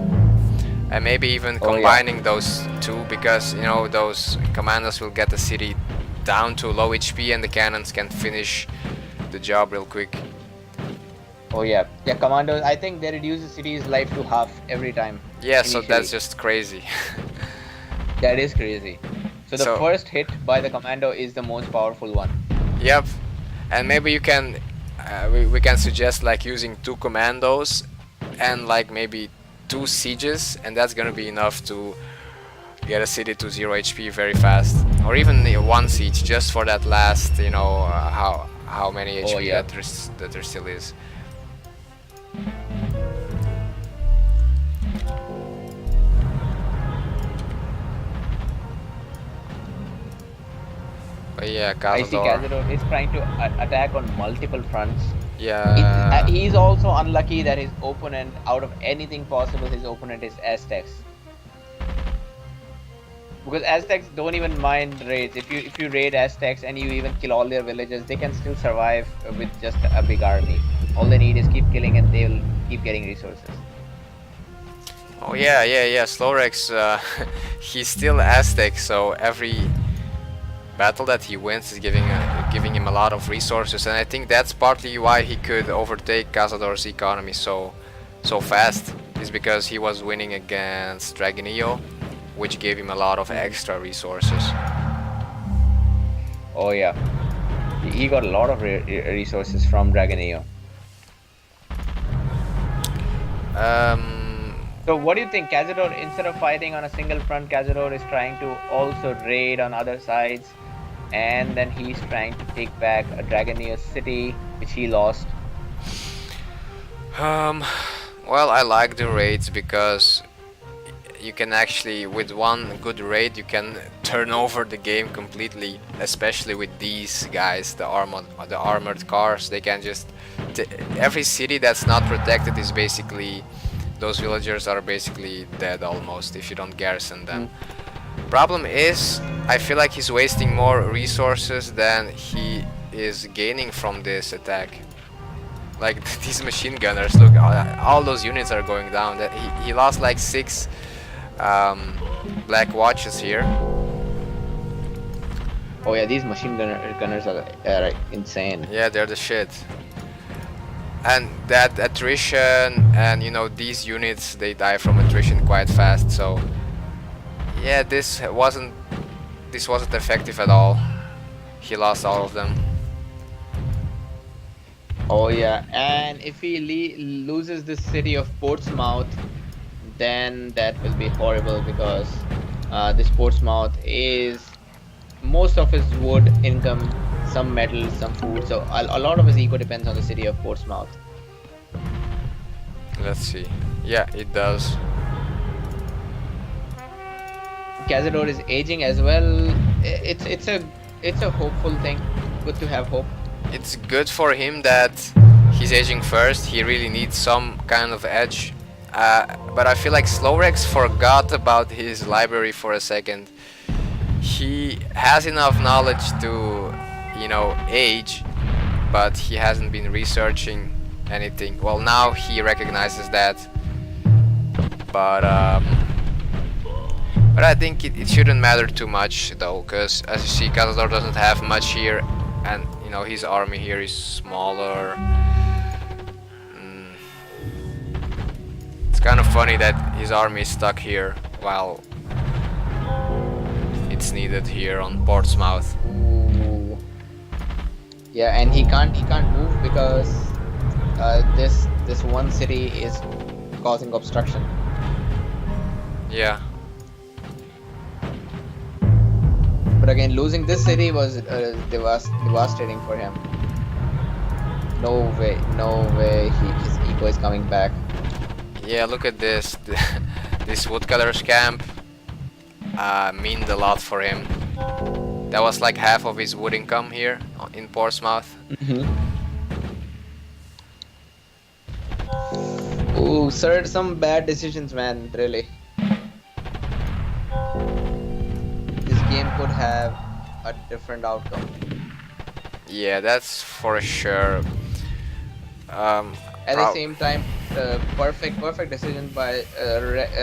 Speaker 2: and maybe even
Speaker 1: Oh yeah.
Speaker 2: combining those two, because those commandos will get the city down to low HP and the cannons can finish the job real quick.
Speaker 1: Oh yeah. Yeah, commandos. I think they reduce the city's life to half every time
Speaker 2: Yeah, so that's
Speaker 1: initially.
Speaker 2: just crazy.
Speaker 1: That is crazy. So the
Speaker 2: So,
Speaker 1: first hit by the commando is the most powerful one.
Speaker 2: yep, and maybe you can we can suggest like using two commandos and like maybe two sieges, and that's gonna be enough to get a city to 0 HP very fast, or even one siege just for that last, how many
Speaker 1: Oh
Speaker 2: HP
Speaker 1: yeah.
Speaker 2: that there still is. But yeah,
Speaker 1: I see
Speaker 2: Cazador.
Speaker 1: Cazador is trying to attack on multiple fronts.
Speaker 2: Yeah.
Speaker 1: He's also unlucky that his opponent, out of anything possible, his opponent is Aztecs. Because Aztecs don't even mind raids. If you raid Aztecs and you even kill all their villages, they can still survive with just a big army. All they need is keep killing and they'll keep getting resources.
Speaker 2: Oh yeah. Slorex, he's still Aztec, so every battle that he wins is giving him a lot of resources, and I think that's partly why he could overtake Cazador's economy so fast. Is because he was winning against Dragonio, which gave him a lot of
Speaker 1: Mhm.
Speaker 2: extra resources.
Speaker 1: Oh yeah, he got a lot of resources from Dragonio.
Speaker 2: Um,
Speaker 1: So what do you think, Cazador? Instead of fighting on a single front, Cazador is trying to also raid on other sides, and then he's trying to take back a Dragonio city which he lost.
Speaker 2: um, well, I like the raids because you can actually, with one good raid, you can turn over the game completely. Especially with these guys, the armored cars. They can just every city that's not protected is basically, those villagers are basically dead almost if you don't garrison them.
Speaker 1: Mm.
Speaker 2: Problem is, I feel like he's wasting more resources than he is gaining from this attack. Like these machine gunners, look, all those units are going down. That he lost like 6 um, black watches here.
Speaker 1: Oh yeah, these gunners are insane.
Speaker 2: Yeah, they're the shit. And that attrition, and these units, they die from attrition quite fast. So yeah, this wasn't effective at all. He lost all of them.
Speaker 1: Oh yeah, and if he loses the city of Portsmouth, then that will be horrible because this Portsmouth is most of his wood income, some metal, some food. So a lot of his eco depends on the city of Portsmouth.
Speaker 2: Let's see. Yeah, it does.
Speaker 1: Cazador is aging as well. It's a hopeful thing. Good to have hope.
Speaker 2: It's good for him that he's aging first. He really needs some kind of edge. But I feel like Slowrex forgot about his library for a second. He has enough knowledge to, age, but he hasn't been researching anything. Well, now he recognizes that, but I think it shouldn't matter too much though, because as you see, Cazador doesn't have much here, and his army here is smaller. Mm, it's kind of funny that his army is stuck here while it's needed here on Portsmouth.
Speaker 1: Ooh. Yeah, and he can't move because this one city is causing obstruction.
Speaker 2: Yeah.
Speaker 1: But again, losing this city was devastating for him. No way his ego is coming back.
Speaker 2: Yeah, look at this. This woodcutter's camp meant a lot for him. That was like half of his wood income here in Portsmouth.
Speaker 1: Ooh, sir, some bad decisions, man. Really, this game could have a different outcome.
Speaker 2: Yeah, that's for sure. Um,
Speaker 1: At the same time, perfect decision by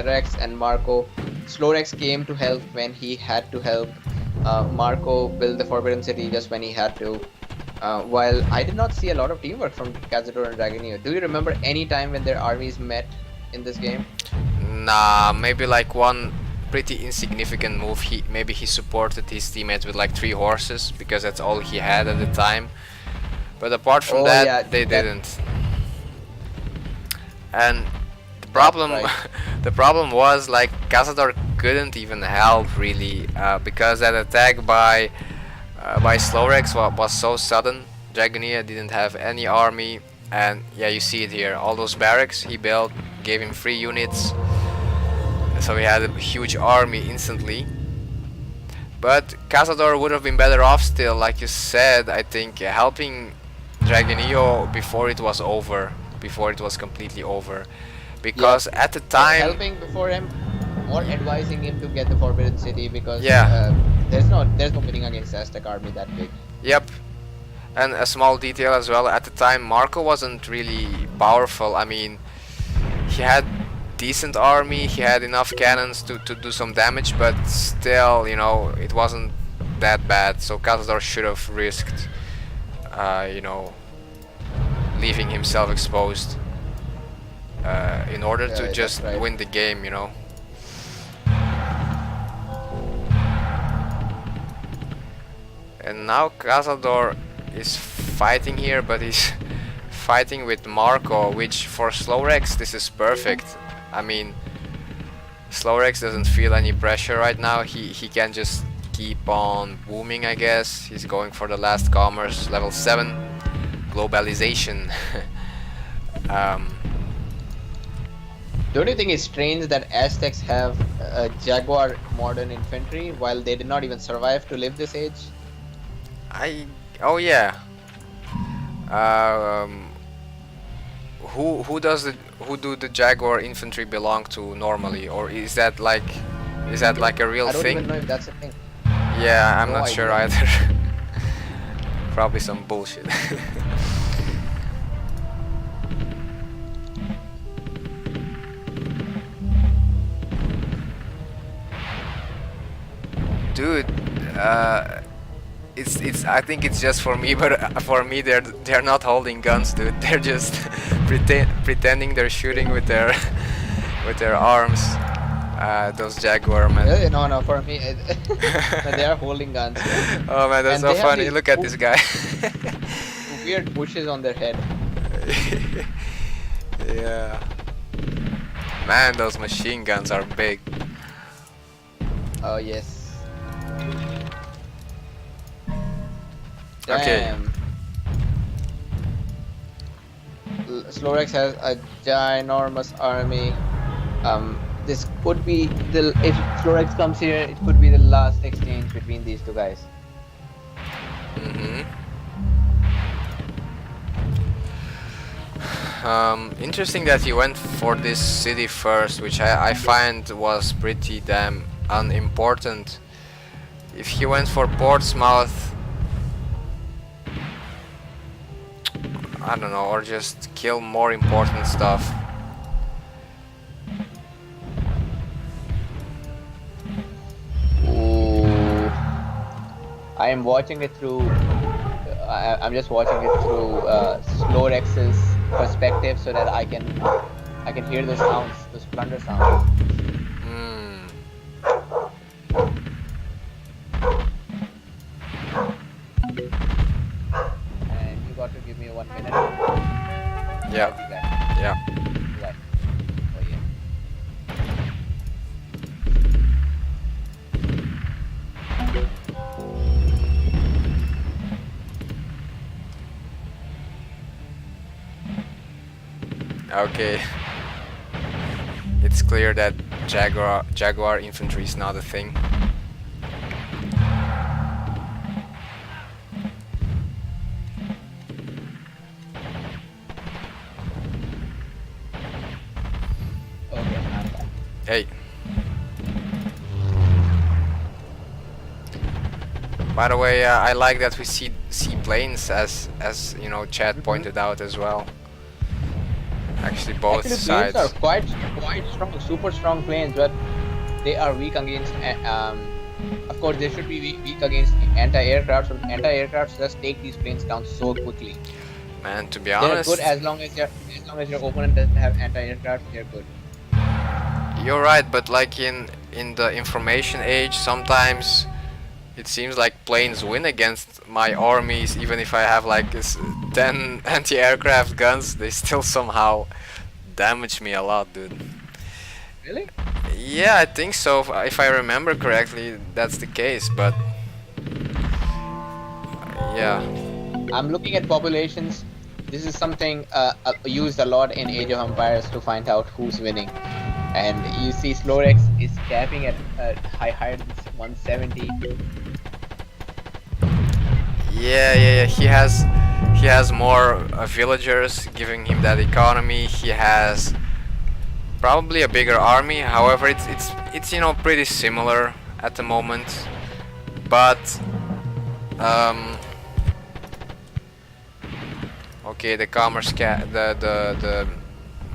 Speaker 1: Rex and Marco. Slow Rex came to help when he had to help. Marco built the Forbidden City just when he had to. While I did not see a lot of teamwork from Cazador and Dragonio. Do you remember any time when their armies met in this game?
Speaker 2: Nah, maybe like one pretty insignificant move. Maybe he supported his teammates with like 3 horses because that's all he had at the time. But apart from
Speaker 1: Oh yeah,
Speaker 2: that, they
Speaker 1: that,
Speaker 2: didn't. And the
Speaker 1: that's
Speaker 2: problem,
Speaker 1: right.
Speaker 2: the problem was like Cazador couldn't even help really because that attack by Slorex was so sudden. Dragonia didn't have any army, and yeah, you see it here. All those barracks he built gave him 3 units, so he had a huge army instantly. But Cazador would have been better off still, like you said, I think, helping Dragonio before it was over, before it was completely over.
Speaker 1: Yep.
Speaker 2: Because at the time,
Speaker 1: Helping before him or advising him to get the Forbidden City because
Speaker 2: yeah,
Speaker 1: there's no winning against Aztec army that big.
Speaker 2: yep. And a small detail as well, at the time Marco wasn't really powerful. I mean, he had decent army, he had enough cannons to do some damage, but still, you know, it wasn't that bad. So Cazador should have risked, you know, leaving himself exposed in order to
Speaker 1: That's
Speaker 2: just
Speaker 1: right.
Speaker 2: win the game, you know. And now Cazador is fighting here, but he's fighting with Marco, which for Slowrex this is perfect. I mean, Slowrex doesn't feel any pressure right now. He can just keep on booming, I guess. He's going for the last commerce, level 7, globalization. um,
Speaker 1: Don't you think it's strange that Aztecs have Jaguar modern infantry while they did not even survive to live this age?
Speaker 2: oh yeah. Um, who do the Jaguar infantry belong to normally, or is that like a real
Speaker 1: I don't
Speaker 2: thing?
Speaker 1: even know if that's a thing.
Speaker 2: Yeah, I'm
Speaker 1: No
Speaker 2: not sure
Speaker 1: idea.
Speaker 2: either. Probably some bullshit. Dude, it's I think it's just for me, but for me they're not holding guns, dude. They're just pretending they're shooting with their with their arms. Those Jaguar man.
Speaker 1: No, for me, they are holding guns,
Speaker 2: Oh man, that's
Speaker 1: and
Speaker 2: so
Speaker 1: they have
Speaker 2: funny.
Speaker 1: these
Speaker 2: Look at this guy.
Speaker 1: weird bushes on their head.
Speaker 2: Yeah. Man, those machine guns are big.
Speaker 1: Oh yes.
Speaker 2: Okay.
Speaker 1: Damn. Slorex has a ginormous army. This could be if Slorex comes here, it could be the last exchange between these two guys.
Speaker 2: Mm-hmm. Interesting that he went for this city first, which I find was pretty damn unimportant. If he went for Portsmouth, I don't know, or just kill more important stuff.
Speaker 1: Ooh. I am watching it through. I'm just watching it through Slorex's perspective, so that I can hear those sounds, those plunder sounds.
Speaker 2: Hmm.
Speaker 1: And you got to give me 1 minute.
Speaker 2: Yeah.
Speaker 1: I'll be back.
Speaker 2: Yeah.
Speaker 1: Right. Oh yeah.
Speaker 2: Okay. It's clear that Jaguar infantry is not a thing. Hey, by the way, I like that we see seaplanes as you know, Chad
Speaker 1: Hmm.
Speaker 2: pointed out as well. Actually, both
Speaker 1: Actually, planes are
Speaker 2: sides.
Speaker 1: quite strong, super strong planes, but they are weak against. Of course, they should be weak against anti-aircrafts, but anti-aircrafts just take these planes down so quickly.
Speaker 2: Man, to be
Speaker 1: They're good
Speaker 2: honest,
Speaker 1: as long as your opponent doesn't have anti-aircrafts. They're good.
Speaker 2: you're right, but like in the information age, sometimes it seems like planes win against my armies, even if I have like 10 anti-aircraft guns, they still somehow damage me a lot, dude.
Speaker 1: Really?
Speaker 2: Yeah, I think so. If I remember correctly, that's the case, but yeah.
Speaker 1: I'm looking at populations. This is something used a lot in Age of Empires to find out who's winning. And you see, Slorex is capping at higher than 170.
Speaker 2: Yeah. He has more villagers giving him that economy. He has probably a bigger army. However, it's you know, pretty similar at the moment. But um, okay, the commerce the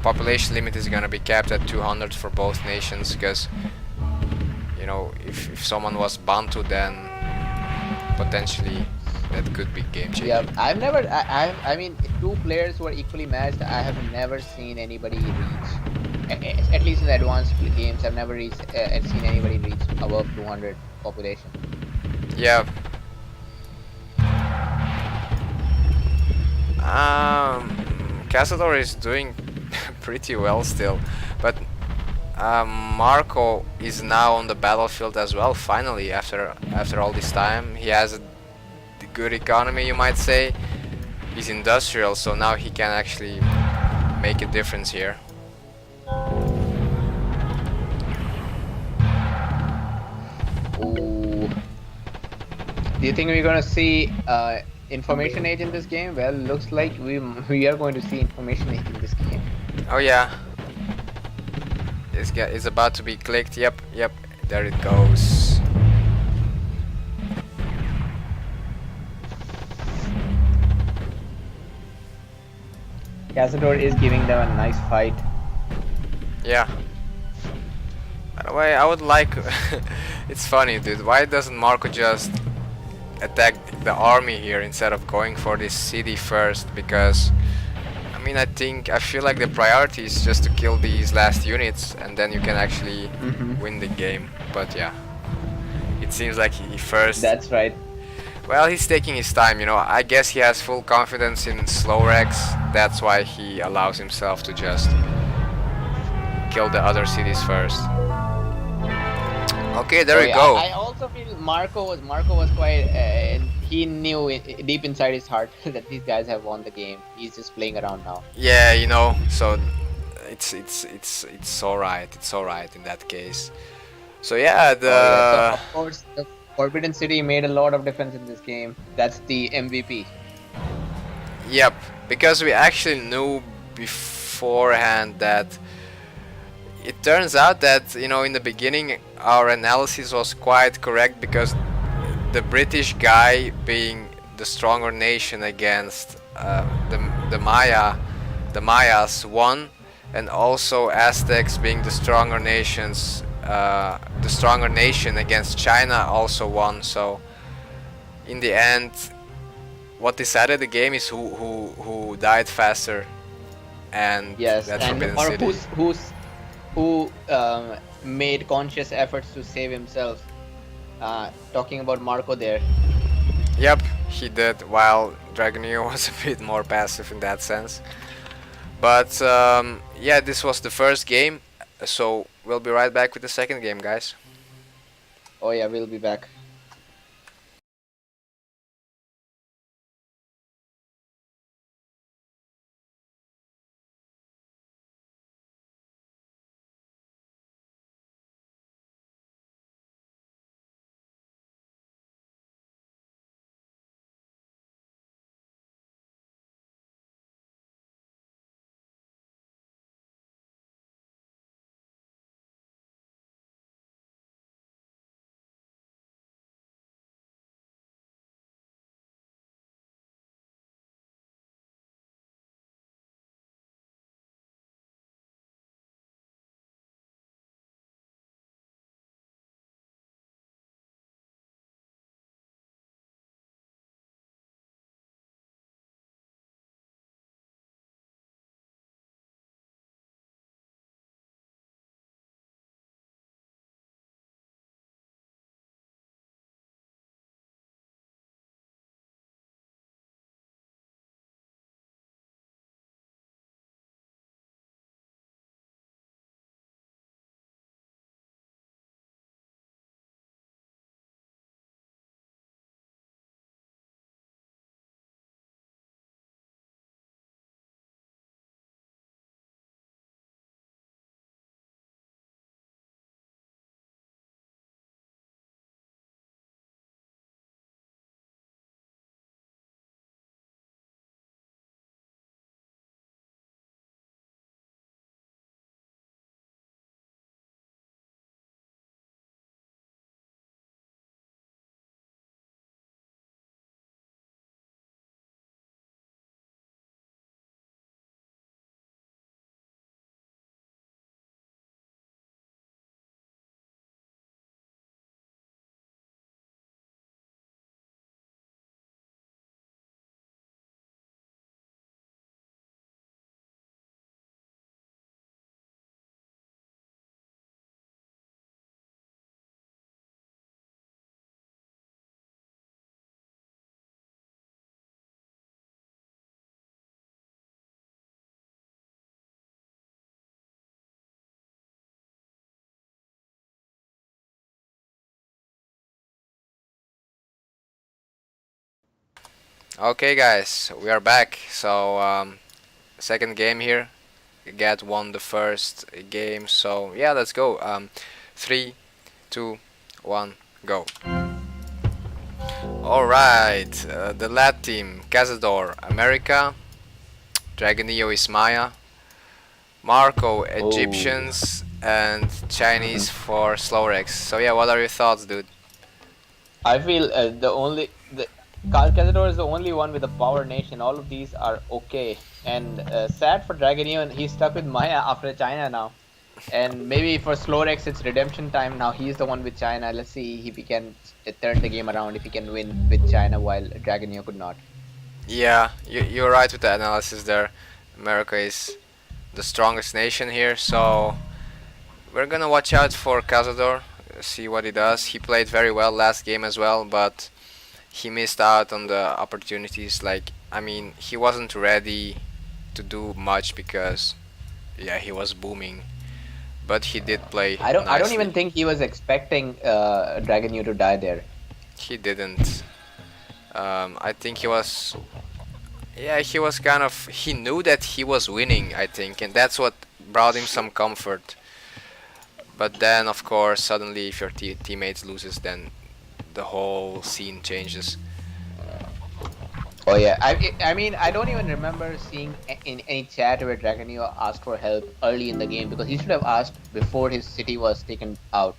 Speaker 2: population limit is gonna be capped at 200 for both nations, because you know, if someone was Bantu, then potentially that could be game
Speaker 1: Yeah,
Speaker 2: changing.
Speaker 1: I've never. I mean, two players who are equally matched. I have never seen anybody reach. At least in the advanced games, I've never seen anybody reach above 200 population.
Speaker 2: Yeah. Castador is doing pretty well still, but Marco is now on the battlefield as well. Finally, after all this time, he has a good economy, you might say. He's industrial, so now he can actually make a difference here.
Speaker 1: Ooh. Do you think we're gonna see information age in this game? Well, looks like we are going to see information age in this game.
Speaker 2: Oh yeah, it's about to be clicked. Yep, there it goes.
Speaker 1: Cazador is giving them a nice fight.
Speaker 2: Yeah. By the way, I would like. It's funny, dude. Why doesn't Marco just attack the army here instead of going for this city first? Because I mean, I feel like the priority is just to kill these last units, and then you can actually
Speaker 1: Hmm.
Speaker 2: win the game. But yeah, it seems like he first.
Speaker 1: That's right.
Speaker 2: Well, he's taking his time, you know. I guess he has full confidence in slow Rex. That's why he allows himself to just kill the other cities first. Okay, there
Speaker 1: Oh
Speaker 2: we
Speaker 1: yeah,
Speaker 2: go.
Speaker 1: I also feel Marco was quite. He knew deep inside his heart that these guys have won the game. He's just playing around now.
Speaker 2: Yeah, you know. So it's all right. It's all right in that case. So yeah,
Speaker 1: Oh yeah. So
Speaker 2: the
Speaker 1: of course the Forbidden City made a lot of difference in this game. That's the MVP.
Speaker 2: yep, because we actually knew beforehand that it turns out that, you know, in the beginning our analysis was quite correct, because the British guy being the stronger nation against the Mayas won, and also Aztecs being the stronger nation against China also won. So in the end, what decided the game is who died faster, and
Speaker 1: Yes,
Speaker 2: that's
Speaker 1: and
Speaker 2: Forbidden
Speaker 1: or
Speaker 2: City.
Speaker 1: who made conscious efforts to save himself. Talking about Marco there.
Speaker 2: Yep, he did. While Dragonio was a bit more passive in that sense. But yeah, this was the first game, so we'll be right back with the second game, guys.
Speaker 1: Oh yeah, we'll be back.
Speaker 2: Okay, guys, we are back. So, second game here. Get won the first game. So, yeah, let's go. Three, two, one, go. All right. The lad team: Cazador, America; Dragonio is Maya; Marco,
Speaker 1: Oh,
Speaker 2: Egyptians; and Chinese for Slorex. So, yeah, what are your thoughts, dude?
Speaker 1: I feel the Cazador is the only one with a power nation. All of these are okay, and sad for Dragon, he's stuck with Maya after China now. And maybe for Slorex, it's redemption time now. He's the one with China. Let's see if he can turn the game around. If he can win with China while Dragon could not.
Speaker 2: Yeah, you're right with the analysis there. America is the strongest nation here, so we're gonna watch out for Cazador, see what he does. He played very well last game as well, but he missed out on the opportunities. Like, I mean, he wasn't ready to do much because, yeah, he was booming, but he did play
Speaker 1: I don't
Speaker 2: nicely.
Speaker 1: even think he was expecting Dragon to die there.
Speaker 2: He didn't. I think he was. Yeah, he was kind of. He knew that he was winning, I think, and that's what brought him some comfort. But then, of course, suddenly, if your teammates loses, then the whole scene changes.
Speaker 1: Oh yeah, I mean I don't even remember seeing in any chat where Dragon asked for help early in the game because he should have asked before his city was taken out.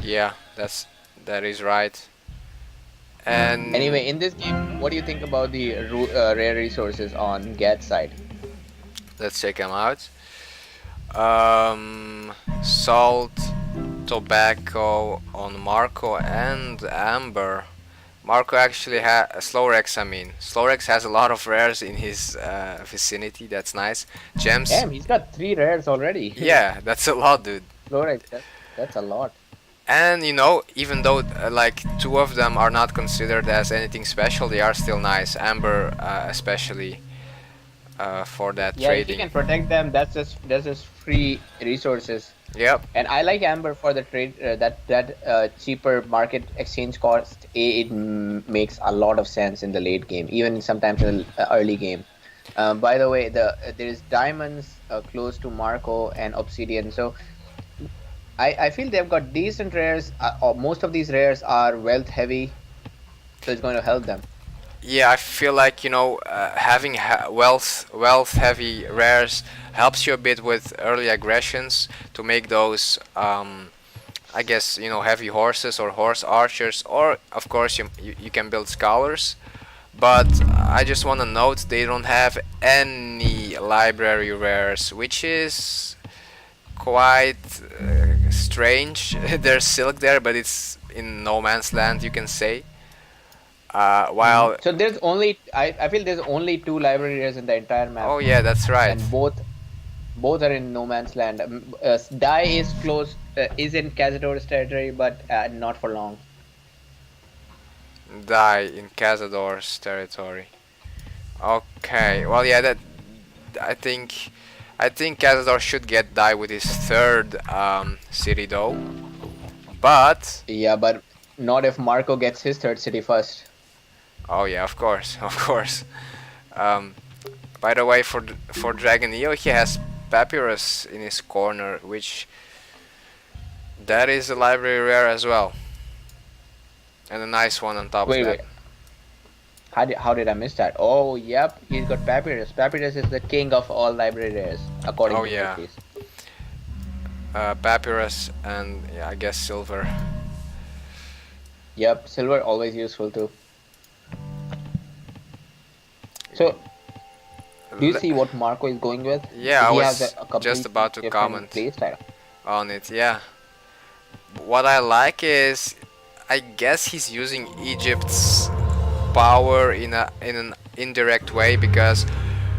Speaker 2: Yeah, that is right. And
Speaker 1: Anyway, in this game, what do you think about the rare resources on Gad's side?
Speaker 2: let's check them out. Salt, tobacco on Marco and Amber. Marco actually has Slorex. I mean, Slorex has a lot of rares in his vicinity. That's nice. Gems.
Speaker 1: Damn, he's got three rares already.
Speaker 2: Yeah, that's a lot, dude.
Speaker 1: Florex, that's a lot.
Speaker 2: And even though like two of them are not considered as anything special, they are still nice. Amber, especially for that
Speaker 1: Yeah, if you
Speaker 2: trading.
Speaker 1: can protect them, that's just free resources.
Speaker 2: Yep.
Speaker 1: And I like Amber for the trade that cheaper market exchange cost. Makes a lot of sense in the late game, even sometimes in the early game. By the way, there is diamonds close to Marco and Obsidian, so I feel they've got decent rares. Most of these rares are wealth heavy, so it's going to help them.
Speaker 2: Yeah, I feel like having wealth heavy rares helps you a bit with early aggressions to make those I guess heavy horses or horse archers, or of course you can build scholars. But I just want to note they don't have any library rares, which is quite strange. There's silk there, but it's in no man's land, you can say. While
Speaker 1: So there's only I feel there's only two library rares in the entire map,
Speaker 2: Oh yeah, that's right.
Speaker 1: and both are in no man's land. Dai is close, is in Cazador's territory, but not for long.
Speaker 2: Die in Cazador's territory. Okay. Well, yeah, that I think I think Cazador should get die with his third city though. But
Speaker 1: Yeah, but not if Marco gets his third city first.
Speaker 2: oh yeah, of course, of course. Um, by the way, for Dragon Neo, he has Papyrus in his corner, which that is a library rare as well, and a nice one on top of
Speaker 1: Wait,
Speaker 2: that.
Speaker 1: wait. How did I miss that? Oh, yep, he's got Papyrus. Papyrus is the king of all library rares, according
Speaker 2: Oh
Speaker 1: to me at
Speaker 2: yeah,
Speaker 1: least.
Speaker 2: Papyrus and yeah, I guess silver.
Speaker 1: Yep, silver always useful too. So, do you
Speaker 2: Le-
Speaker 1: see what Marco is going with?
Speaker 2: yeah, I
Speaker 1: He has a,
Speaker 2: was
Speaker 1: a
Speaker 2: just
Speaker 1: completely
Speaker 2: about to
Speaker 1: different
Speaker 2: comment
Speaker 1: playstyle.
Speaker 2: on it. Yeah, what I like is, I guess he's using Egypt's power in an indirect way because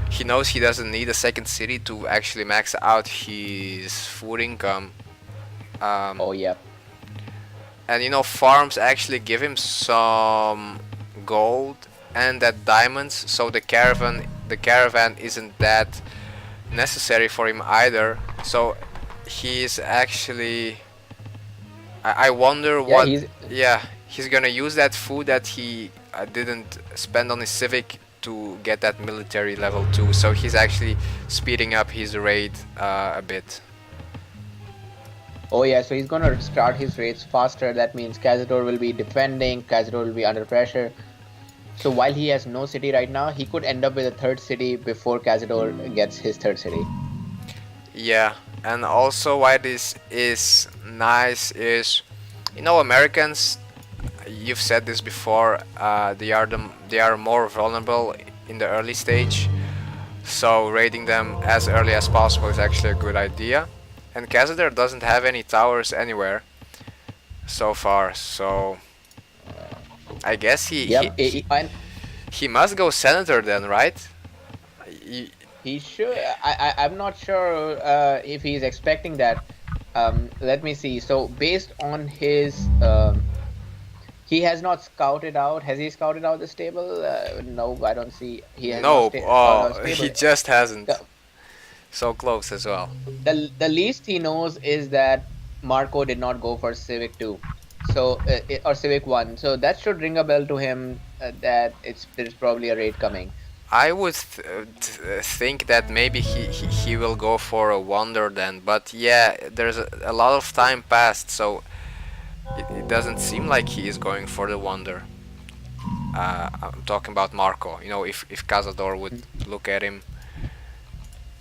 Speaker 2: he knows he doesn't need a second city to actually max out his food income. Um,
Speaker 1: Oh, yep.
Speaker 2: and farms actually give him some gold and that diamonds, so the caravan isn't that necessary for him either. So he's actually, I wonder
Speaker 1: Yeah,
Speaker 2: what. Yeah, he's gonna use that food that he didn't spend on his civic to get that military level 2, so he's actually speeding up his raid a bit.
Speaker 1: Oh yeah, so he's gonna start his raids faster. That means Cazador will be defending, Cazador will be under pressure. So while he has no city right now, he could end up with a third city before Cazador gets his third city.
Speaker 2: Yeah, and also why this is nice is, Americans, you've said this before, they are more vulnerable in the early stage, so raiding them as early as possible is actually a good idea. And Cazador doesn't have any towers anywhere so far, so I guess
Speaker 1: Yep, and
Speaker 2: he must go senator then, right?
Speaker 1: he should. I'm not sure if he's expecting that. Let me see. So based on his, he has not scouted out. Has he scouted out the stable? No, I don't see. He has not
Speaker 2: Nope.
Speaker 1: scouted out
Speaker 2: Oh, he
Speaker 1: stable.
Speaker 2: just hasn't.
Speaker 1: The,
Speaker 2: So close as well.
Speaker 1: the least he knows is that Marco did not go for Civic 2. So or Civic 1. So that should ring a bell to him that there's probably a raid coming.
Speaker 2: I would think that maybe he will go for a wonder then, but yeah, there's a lot of time passed, so it doesn't seem like he is going for the wonder. I'm talking about Marco. If Cazador would look at him.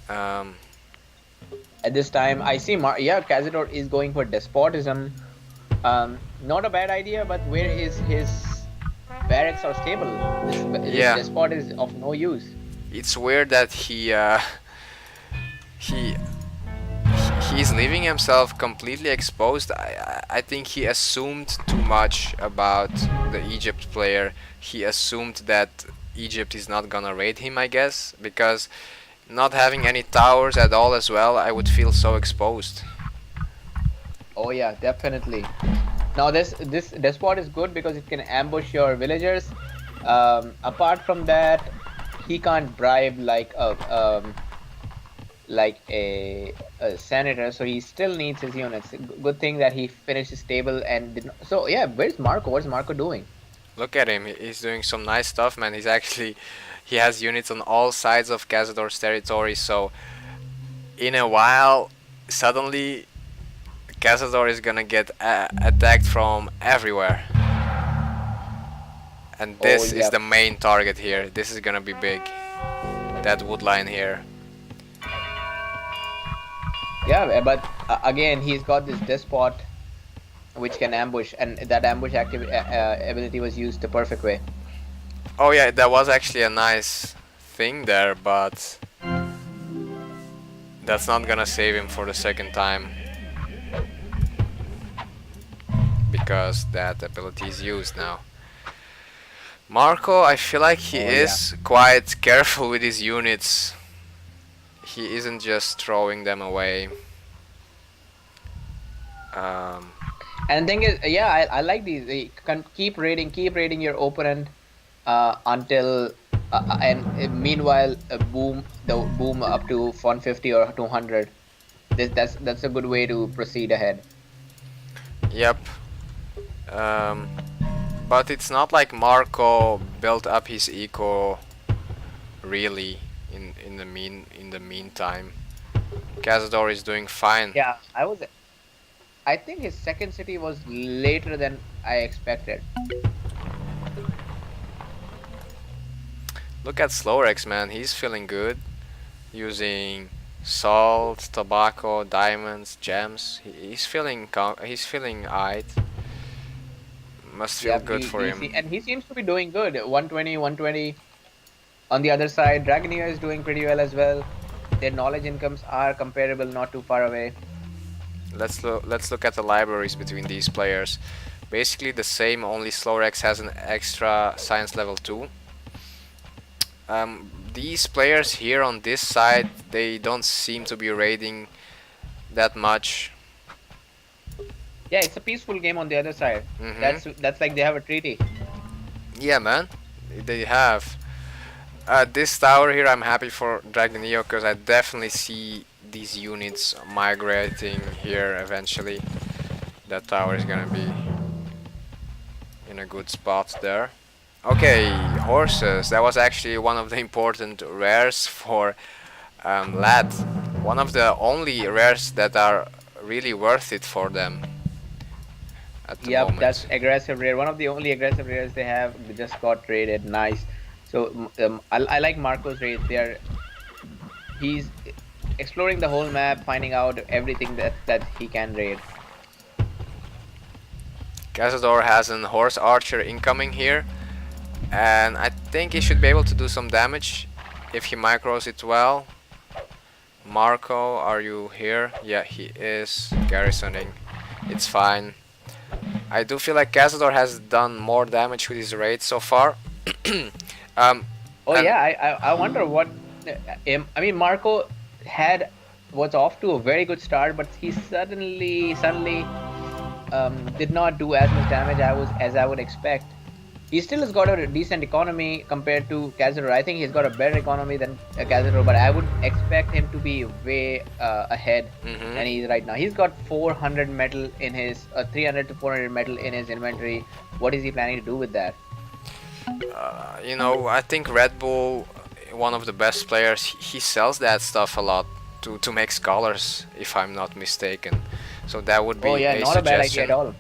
Speaker 2: Um,
Speaker 1: At this time, I see. Yeah, Cazador is going for despotism. Not a bad idea, but where is his barracks or stable? This
Speaker 2: yeah,
Speaker 1: despot is of no use.
Speaker 2: it's weird that he he's leaving himself completely exposed. I think he assumed too much about the Egypt player. He assumed that Egypt is not gonna raid him, I guess, because not having any towers at all as well, I would feel so exposed.
Speaker 1: Oh yeah, definitely. Now this despot is good because it can ambush your villagers. Apart from that, he can't bribe like a senator, so he still needs his units. Good thing that he finished his stable and did not. So yeah, where's Marco? What's Marco doing?
Speaker 2: Look at him, he's doing some nice stuff, man. He has units on all sides of Cazador's territory, so in a while, suddenly Cazador is gonna get attacked from everywhere. And
Speaker 1: Oh
Speaker 2: this is
Speaker 1: yeah,
Speaker 2: the main target here. This is gonna be big. That wood line here.
Speaker 1: yeah. But again, he's got this despot which can ambush, and that ambush ability was used the perfect way.
Speaker 2: Oh yeah, that was actually a nice thing there, but that's not gonna save him for the second time. Because that ability is used now. Marco, I feel like he
Speaker 1: Oh yeah.
Speaker 2: is quite careful with his units. He isn't just throwing them away. Um,
Speaker 1: And the thing is, yeah, I like these. You can keep raiding your opponent until and meanwhile, the boom up to 150 or 200. That's a good way to proceed ahead.
Speaker 2: yep. Um, but it's not like Marco built up his eco really in the meantime. Cazador is doing fine.
Speaker 1: Yeah, I think his second city was later than I expected.
Speaker 2: Look at Slorex, man. He's feeling good. Using salt, tobacco, diamonds, gems. He's feeling alright. Must feel
Speaker 1: Yep,
Speaker 2: good for him.
Speaker 1: and he seems to be doing good. 120, 120. On the other side, Dragoneer is doing pretty well as well. Their knowledge incomes are comparable, not too far away.
Speaker 2: Let's look at the libraries between these players. Basically the same, only Slorex has an extra science level 2. These players here on this side, they don't seem to be raiding that much.
Speaker 1: Yeah, it's a peaceful game on the other side.
Speaker 2: Mm-hmm.
Speaker 1: That's like they have a treaty.
Speaker 2: Yeah, man, they have. This tower here, I'm happy for Dragonio because I definitely see these units migrating here eventually. That tower is gonna be in a good spot there. Okay, horses. That was actually one of the important rares for Lad. One of the only rares that are really worth it for them at the
Speaker 1: Yep, that's
Speaker 2: moment.
Speaker 1: aggressive rare. One of the only aggressive rares they have just got traded. Nice. So I like Marco's raids. He's exploring the whole map, finding out everything that he can raid.
Speaker 2: Cazador has an horse archer incoming here, and I think he should be able to do some damage if he micros it well. Marco, are you here? Yeah, he is garrisoning. It's fine. I do feel like Cazador has done more damage with his raid so far. um,
Speaker 1: Oh
Speaker 2: and
Speaker 1: yeah, I wonder what. I mean, Marco had was off to a very good start, but he suddenly did not do as much damage as I would expect. He still has got a decent economy compared to Cazador. I think he's got a better economy than Cazador, but I would expect him to be way ahead
Speaker 2: mhm.
Speaker 1: than he is right now. He's got 400 metal in his 300 to 400 metal in his inventory. What is he planning to do with that?
Speaker 2: You know, I think Red Bull, one of the best players, he sells that stuff a lot to make scholars, if I'm not mistaken. So that would
Speaker 1: Oh
Speaker 2: be
Speaker 1: yeah,
Speaker 2: a
Speaker 1: not a bad idea at
Speaker 2: suggestion.
Speaker 1: all.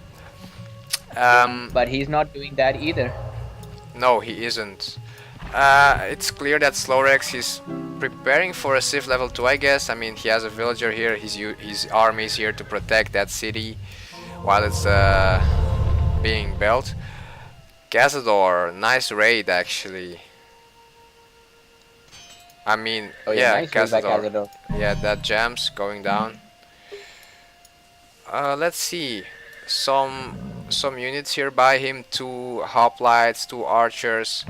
Speaker 2: Um,
Speaker 1: But he's not doing that either.
Speaker 2: no, he isn't. It's clear that Slorex is preparing for a Civ level 2, I guess. I mean, he has a villager here, his army is here to protect that city while it's being built. Cazador, nice raid actually. I mean,
Speaker 1: Oh yeah,
Speaker 2: yeah,
Speaker 1: nice raid by
Speaker 2: Cazador.
Speaker 1: Cazador.
Speaker 2: Yeah, that jams going down. Let's see. Some units here by him. Two hoplites, two archers.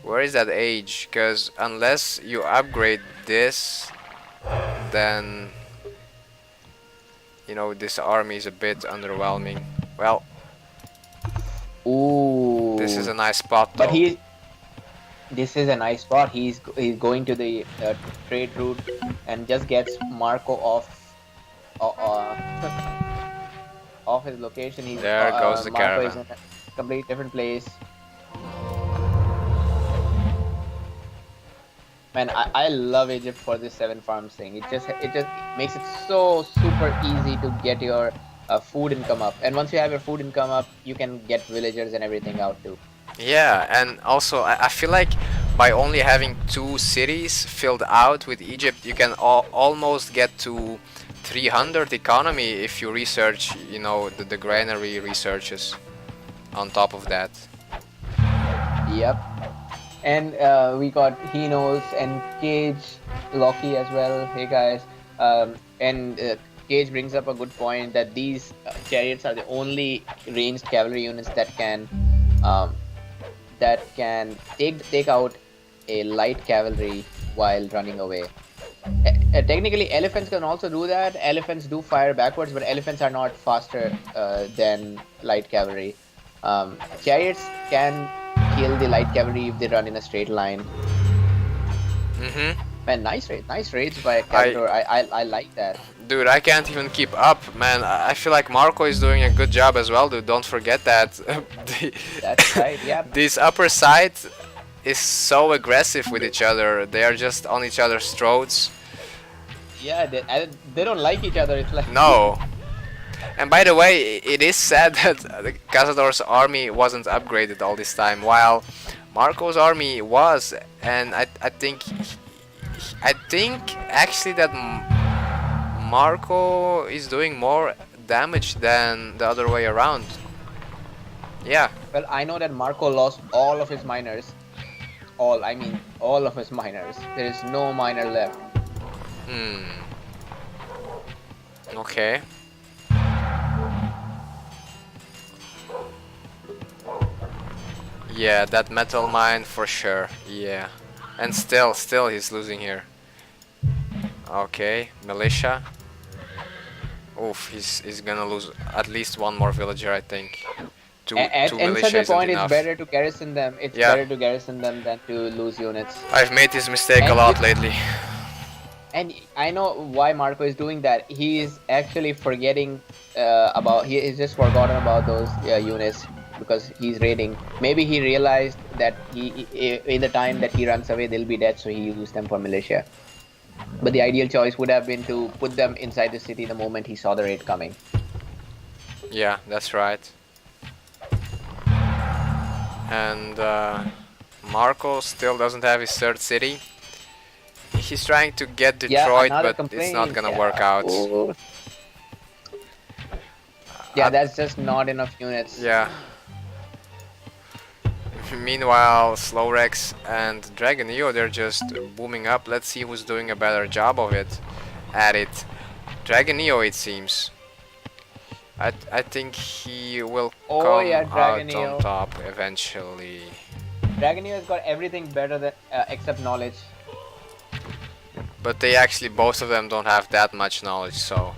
Speaker 2: Where is that age? Because unless you upgrade this, then you know this army is a bit underwhelming. Well, this is
Speaker 1: Ooh,
Speaker 2: a nice spot
Speaker 1: but
Speaker 2: though.
Speaker 1: this is a nice spot. He's going to the trade route and just gets Marco uh, off his location.
Speaker 2: There goes the
Speaker 1: Marco is
Speaker 2: caravan.
Speaker 1: in a complete different place. Man, I love Egypt for this seven farms thing. It just makes it so super easy to get your food income up. And once you have your food income up, you can get villagers and everything out too.
Speaker 2: Yeah, and also I feel like by only having two cities filled out with Egypt, you can almost get to 300 economy if you research, you know, the granary researches on top of that.
Speaker 1: Yep. And we got Hinos and Cage, Loki as well. Hey guys. And Cage brings up a good point that these chariots are the only ranged cavalry units um, that can take out a light cavalry while running away. Technically, elephants can also do that. Elephants do fire backwards, but elephants are not faster than light cavalry. Chariots can kill the light cavalry if they run in a straight line.
Speaker 2: Mm-hmm.
Speaker 1: Man, nice raids by
Speaker 2: I,
Speaker 1: Cazador. I like that.
Speaker 2: dude, I can't even keep up, man. I feel like Marco is doing a good job as well, dude. Don't forget that.
Speaker 1: That's right. Yeah,
Speaker 2: This upper side is so aggressive with each other. They are just on each other's throats.
Speaker 1: yeah. They don't like each other. It's like
Speaker 2: No. And by the way, it is sad that Cazador's army wasn't upgraded all this time, while Marco's army was, and I think actually that Marco is doing more damage than the other way around. Yeah.
Speaker 1: well, I know that Marco lost all of his miners. I mean, all of his miners. There is no miner left.
Speaker 2: Hmm. Okay. Yeah, that metal mine for sure. Yeah. And still he's losing here. Okay, militia. Oof, he's gonna lose at least one more villager, I think. Two
Speaker 1: At such
Speaker 2: militia
Speaker 1: a
Speaker 2: isn't
Speaker 1: point, it's
Speaker 2: enough.
Speaker 1: better to garrison them. It's
Speaker 2: Yeah,
Speaker 1: better to garrison them than to lose units.
Speaker 2: I've made this mistake a
Speaker 1: And
Speaker 2: lot
Speaker 1: if
Speaker 2: lately.
Speaker 1: and I know why Marco is doing that. He is actually forgetting he's just forgotten about those units. because he's raiding. Maybe he realized that in the time that he runs away, they'll be dead, so he used them for militia. But the ideal choice would have been to put them inside the city the moment he saw the raid coming.
Speaker 2: Yeah, that's right. And Marco still doesn't have his third city. He's trying to get
Speaker 1: Yeah,
Speaker 2: Detroit,
Speaker 1: another
Speaker 2: but it's not
Speaker 1: complaint.
Speaker 2: gonna work
Speaker 1: Yeah.
Speaker 2: out.
Speaker 1: Oh. Yeah, that's just not enough units.
Speaker 2: Yeah. Meanwhile, Slowrex and Dragonio, they're just booming up. Let's see who's doing a better job of it. At it. Dragonio, it seems. I think he will
Speaker 1: Oh
Speaker 2: come
Speaker 1: yeah,
Speaker 2: out on
Speaker 1: Dragonio.
Speaker 2: top eventually.
Speaker 1: Dragonio has got everything better than except knowledge.
Speaker 2: But they actually, both of them don't have that much knowledge, so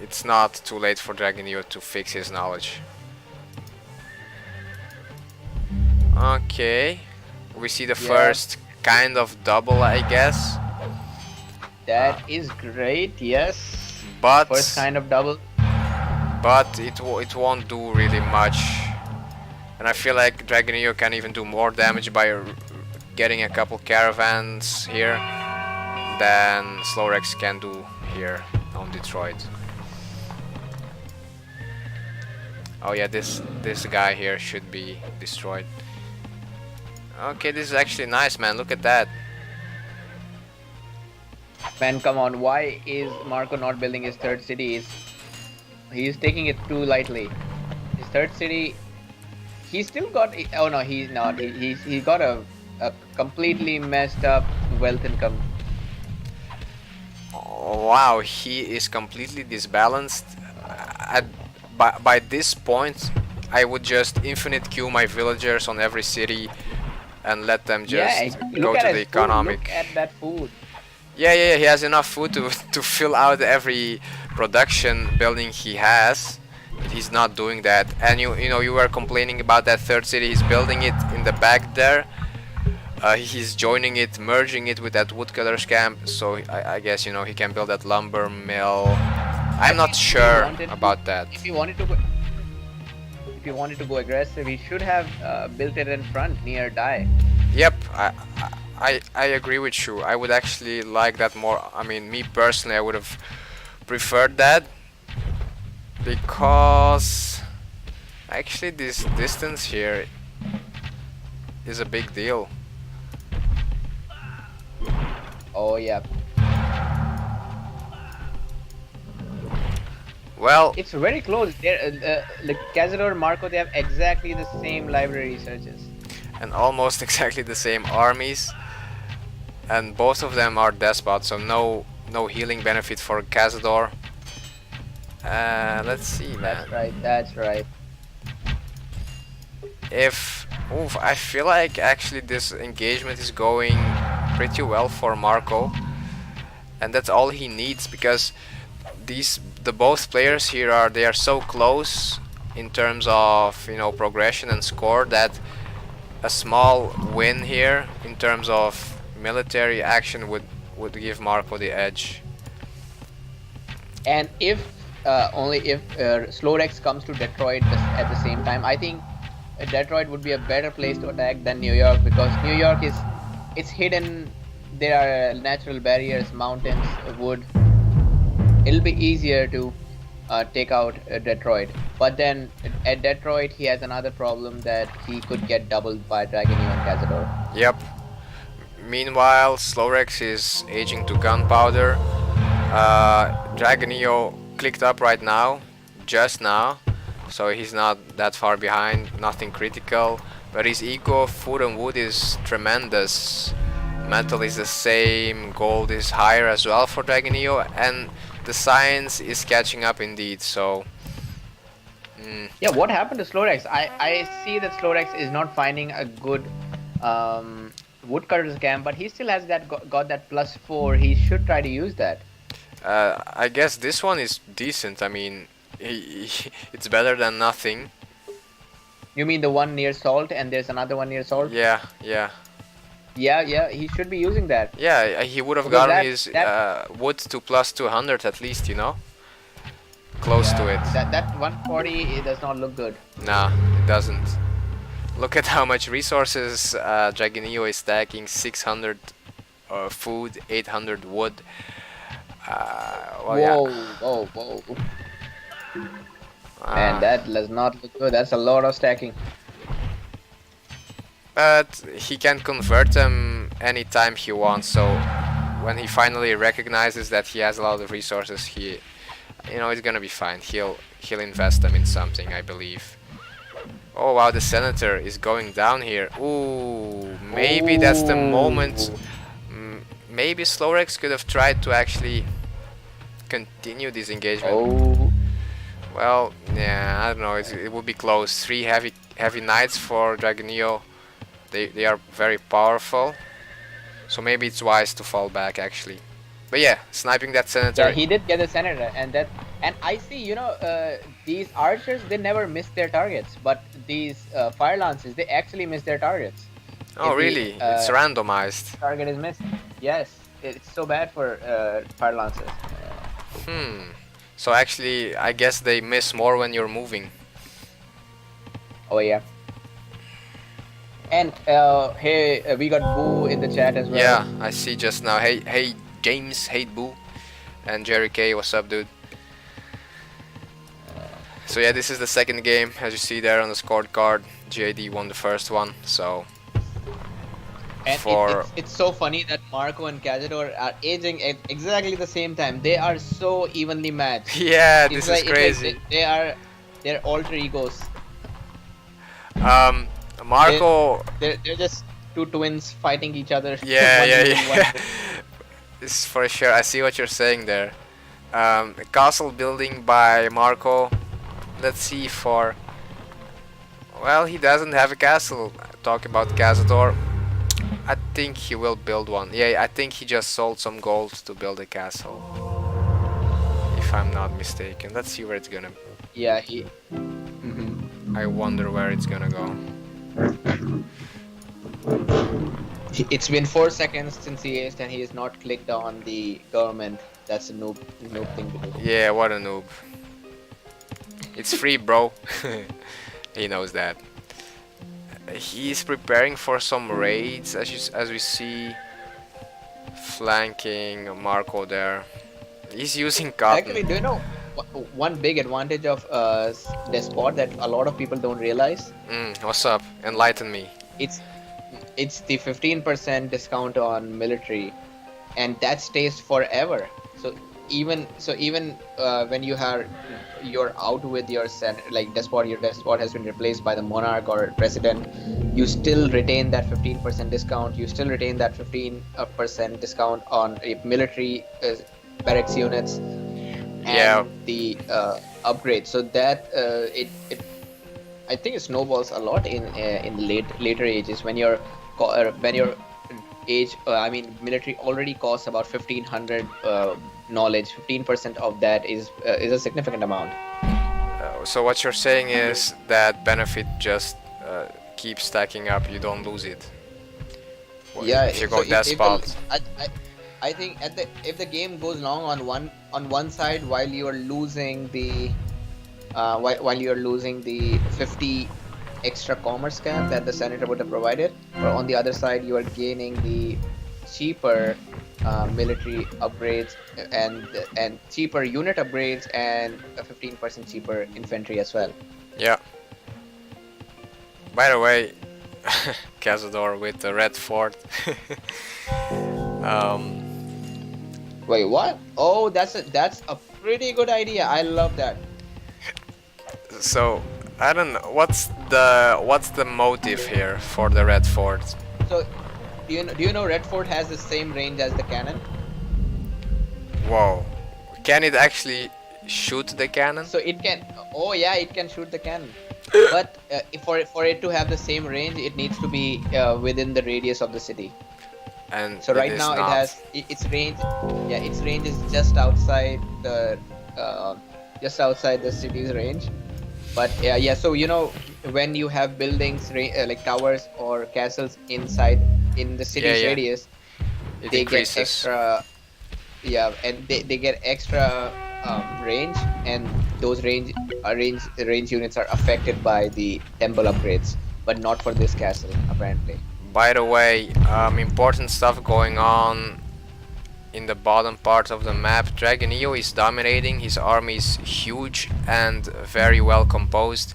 Speaker 2: it's not too late for Dragonio to fix his knowledge. Okay, we see the first kind of double, I guess.
Speaker 1: That is great. Yes.
Speaker 2: But
Speaker 1: First kind of double.
Speaker 2: but it won't do really much, and I feel like Dragonio can even do more damage by getting a couple caravans here than Slowrex can do here on Detroit. Oh yeah, this guy here should be destroyed. Okay, this is actually nice, man. Look at that.
Speaker 1: Man, come on. Why is Marco not building his third city? He's taking it too lightly. His third city, he's still got. Oh no, he's not. He got a completely messed up wealth income.
Speaker 2: Oh, wow, he is completely disbalanced. By this point, I would just infinite queue my villagers on every city and let them just go to the economic.
Speaker 1: Look at that food.
Speaker 2: Yeah, he has enough food to fill out every production building he has. But he's not doing that. And you know, you were complaining about that third city. He's building it in the back there. He's joining it, merging it with that woodcutter's camp. So I guess, you know, he can build that lumber mill. I'm not sure about that.
Speaker 1: If he wanted to go aggressive, he should have built it in front near Die.
Speaker 2: Yep, I agree with you. I would actually like that more. I mean, me personally, I would have preferred that, because actually this distance here is a big deal.
Speaker 1: Oh yeah.
Speaker 2: Well,
Speaker 1: It's very close. Like Cazador, Marco, they have exactly the same library researches.
Speaker 2: and almost exactly the same armies, and both of them are despots, so no healing benefit for Cazador. Let's see, man.
Speaker 1: That's right.
Speaker 2: Oof, I feel like actually this engagement is going pretty well for Marco, and that's all he needs, because the both players here are so close in terms of, you know, progression and score, that a small win here in terms of military action would give Marco the edge.
Speaker 1: And if only if Slowrex comes to Detroit at the same time, I think Detroit would be a better place to attack than New York, because New York it's hidden. There are natural barriers, mountains, wood. It'll be easier to take out Detroit. But then at Detroit, he has another problem, that he could get doubled by Dragonio and Cazador.
Speaker 2: Yep. Meanwhile, Slowrex is aging to gunpowder. Dragonio clicked up right now, just now, so he's not that far behind, nothing critical. But his eco of food and wood is tremendous. Metal is the same, gold is higher as well for Dragonio, and the science is catching up indeed, so...
Speaker 1: Yeah, what happened to Slowrex? I see that Slowrex is not finding a good woodcutter's camp, but he still has got that +4. He should try to use that.
Speaker 2: I guess this one is decent. I mean, it's better than nothing.
Speaker 1: You mean the one near Salt, and there's another one near Salt?
Speaker 2: Yeah.
Speaker 1: Yeah, he should be using that.
Speaker 2: Yeah, he would have gotten his wood to +200 at least, you know? close to it.
Speaker 1: Yeah, that 140 it does not look good.
Speaker 2: Nah, it doesn't. Look at how much resources Dragonio is stacking. 600 food, 800 wood. Well, yeah.
Speaker 1: Whoa, whoa, whoa. Man,
Speaker 2: Uh,
Speaker 1: that does not look good. That's a lot of stacking.
Speaker 2: but he can convert them anytime he wants. So when he finally recognizes that he has a lot of resources, he's gonna be fine. He'll invest them in something, I believe. Oh wow, the senator is going down here. Ooh, maybe that's the moment.
Speaker 1: Ooh.
Speaker 2: Maybe Slorex could have tried to actually continue this engagement.
Speaker 1: Oh.
Speaker 2: Well, yeah, I don't know. It would be close. 3 heavy knights for Dragonio. They are very powerful. So maybe it's wise to fall back actually. But yeah, sniping that
Speaker 1: Yeah,
Speaker 2: senator.
Speaker 1: he did get a senator, and I see, these archers, they never miss their targets, but these fire lances, they actually miss their targets.
Speaker 2: Oh
Speaker 1: If the
Speaker 2: really? It's randomized.
Speaker 1: target is missing. Yes, it's so bad for fire lances.
Speaker 2: Hmm. So actually, I guess they miss more when you're moving.
Speaker 1: Oh yeah. And hey, we got Boo in the chat as well.
Speaker 2: Yeah, I see just now. Hey James, hey Boo, and Jerry K. What's up, dude? So yeah, this is the second game, as you see there on the scorecard. GAD won the first one, so
Speaker 1: And
Speaker 2: for
Speaker 1: it's so funny that Marco and Cazador are aging at exactly the same time. They are so evenly matched.
Speaker 2: yeah,
Speaker 1: It's
Speaker 2: this
Speaker 1: like
Speaker 2: is crazy.
Speaker 1: they're alter egos.
Speaker 2: Marco,
Speaker 1: They're just two twins fighting each other.
Speaker 2: yeah,
Speaker 1: One
Speaker 2: yeah,
Speaker 1: blue, one
Speaker 2: yeah.
Speaker 1: red.
Speaker 2: This is for sure. I see what you're saying there. Castle building by Marco. Let's see for. Well, he doesn't have a castle. Talk about Cazador. I think he will build one. Yeah, I think he just sold some gold to build a castle. If I'm not mistaken. Let's see where it's gonna.
Speaker 1: Yeah, he. Mhm.
Speaker 2: I wonder where it's gonna go.
Speaker 1: It's been 4 seconds since he aced, and he has not clicked on the government. That's a noob thing to do.
Speaker 2: Yeah, what a noob. It's free, bro. He knows that. He's preparing for some raids, as we see. Flanking Marco there. He's using cotton.
Speaker 1: Actually, do you know one big advantage of Despot that a lot of people don't realize?
Speaker 2: What's up? Enlighten me.
Speaker 1: It's the 15% discount on military, and that stays forever. Even when you're out with your like despot, your despot has been replaced by the monarch or president, you still retain that 15% discount. You still retain that 15% discount on military barracks units and the upgrade. So that it I think it snowballs a lot in later ages when your age. I mean, military already costs about 1500 knowledge. 15% of that is a significant amount.
Speaker 2: So what you're saying is that benefit just keeps stacking up. You don't lose it.
Speaker 1: Yeah,
Speaker 2: If you go despot.
Speaker 1: I think if the game goes long on one side while you are losing the while you're losing the 50 extra commerce cap that the senator would have provided, or on the other side you are gaining the cheaper military upgrades and cheaper unit upgrades and a 15% cheaper infantry as well.
Speaker 2: Yeah. By the way, Cazador with the red fort.
Speaker 1: Wait, what? Oh, that's a pretty good idea. I love that.
Speaker 2: So I don't know what's the motive here for the red fort.
Speaker 1: So do you know red fort has the same range as the cannon?
Speaker 2: Whoa, can it actually shoot the cannon?
Speaker 1: So it can. Oh yeah, it can shoot the cannon. But for it to have the same range, it needs to be within the radius of the city.
Speaker 2: And
Speaker 1: so right now
Speaker 2: not.
Speaker 1: it has its range. Yeah, its range is just outside the city's range. But yeah. So when you have buildings like towers or castles inside in the city's radius,
Speaker 2: it
Speaker 1: they
Speaker 2: increases.
Speaker 1: get extra. Yeah, and they get extra range, and those range units are affected by the temple upgrades, but not for this castle apparently.
Speaker 2: By the way, important stuff going on in the bottom part of the map. Dragonio is dominating. His army is huge and very well composed.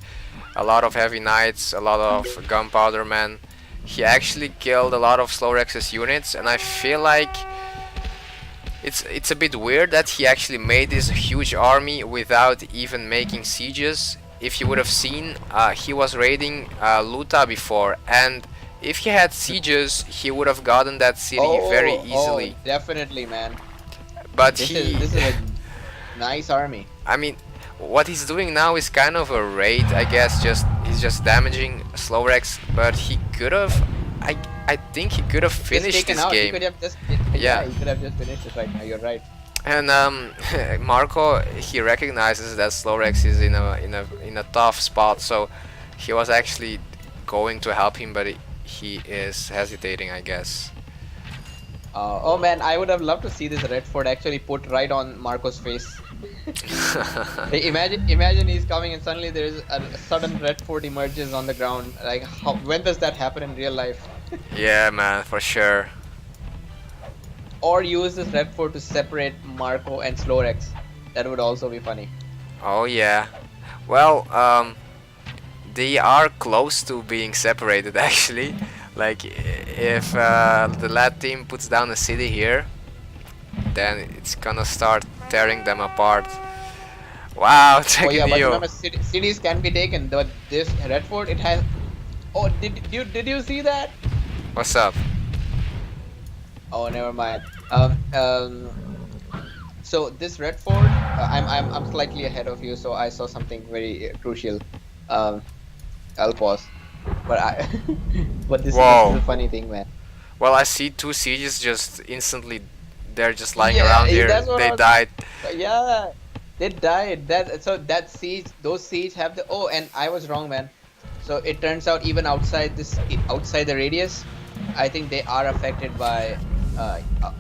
Speaker 2: A lot of heavy knights, a lot of gunpowder men. He actually killed a lot of Slowrex's units, and I feel like it's a bit weird that he actually made this huge army without even making sieges. If you would have seen, he was raiding Luta before, and if he had sieges, he would have gotten that city very easily.
Speaker 1: Definitely, man.
Speaker 2: But
Speaker 1: This is a nice army.
Speaker 2: I mean, what he's doing now is kind of a raid, I guess. He's just damaging Slowrex, but he could have. I think he could have finished this
Speaker 1: He
Speaker 2: game.
Speaker 1: could have just,
Speaker 2: Yeah.
Speaker 1: he could have just finished it right now. You're right.
Speaker 2: And Marco, he recognizes that Slowrex is in a tough spot, so he was actually going to help him, but he is hesitating, I guess.
Speaker 1: Oh man, I would have loved to see this red fort actually put right on Marco's face. Hey, imagine he's coming and suddenly there's a sudden red fort emerges on the ground. Like, when does that happen in real life?
Speaker 2: Yeah, man, for sure.
Speaker 1: Or use this red fort to separate Marco and Slorex. That would also be funny.
Speaker 2: Oh yeah. Well, they are close to being separated actually. Like, if the lad team puts down a city here, then it's gonna start tearing them apart. Wow,
Speaker 1: Oh yeah, but
Speaker 2: Dragonio.
Speaker 1: remember, cities can be taken. But this red fort, it has. Oh, did you see that?
Speaker 2: What's up?
Speaker 1: Oh, never mind. So this red fort, I'm slightly ahead of you, so I saw something very crucial. Um, I'll pause. But but this
Speaker 2: Whoa.
Speaker 1: is a funny thing, man.
Speaker 2: Well, I see two sieges just instantly. They're just lying
Speaker 1: Yeah,
Speaker 2: around here.
Speaker 1: that's what I
Speaker 2: They
Speaker 1: was.
Speaker 2: died.
Speaker 1: Yeah, they died. That siege, those siege have the. Oh, and I was wrong, man. So it turns out even outside the radius, I think they are affected by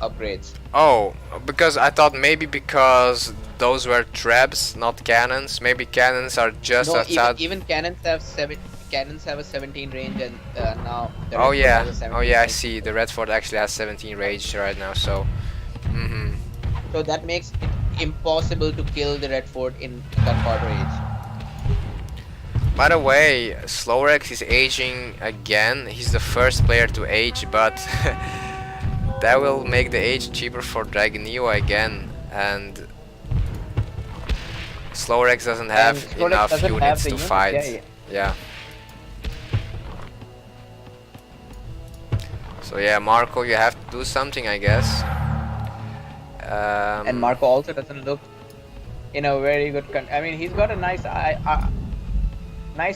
Speaker 1: upgrades.
Speaker 2: Oh, because I thought maybe because those were traps, not cannons. Maybe cannons are just
Speaker 1: No,
Speaker 2: outside.
Speaker 1: even cannons have a 17 range, and now the
Speaker 2: Oh
Speaker 1: red fort
Speaker 2: yeah,
Speaker 1: has a 17
Speaker 2: oh yeah, I
Speaker 1: range.
Speaker 2: see. The Redford actually has 17 rage right now, so. Mhm.
Speaker 1: So that makes it impossible to kill the red fort in gunpowder age.
Speaker 2: By the way, Slowrex is aging again. He's the first player to age, but that will make the age cheaper for Dragonio again. And Slowrex doesn't have
Speaker 1: And Skrillex
Speaker 2: enough
Speaker 1: doesn't have
Speaker 2: units
Speaker 1: the
Speaker 2: to
Speaker 1: units.
Speaker 2: fight.
Speaker 1: Yeah,
Speaker 2: Yeah. So yeah, Marco, you have to do something, I guess.
Speaker 1: and Marco also doesn't look in a very good I mean, he's got a nice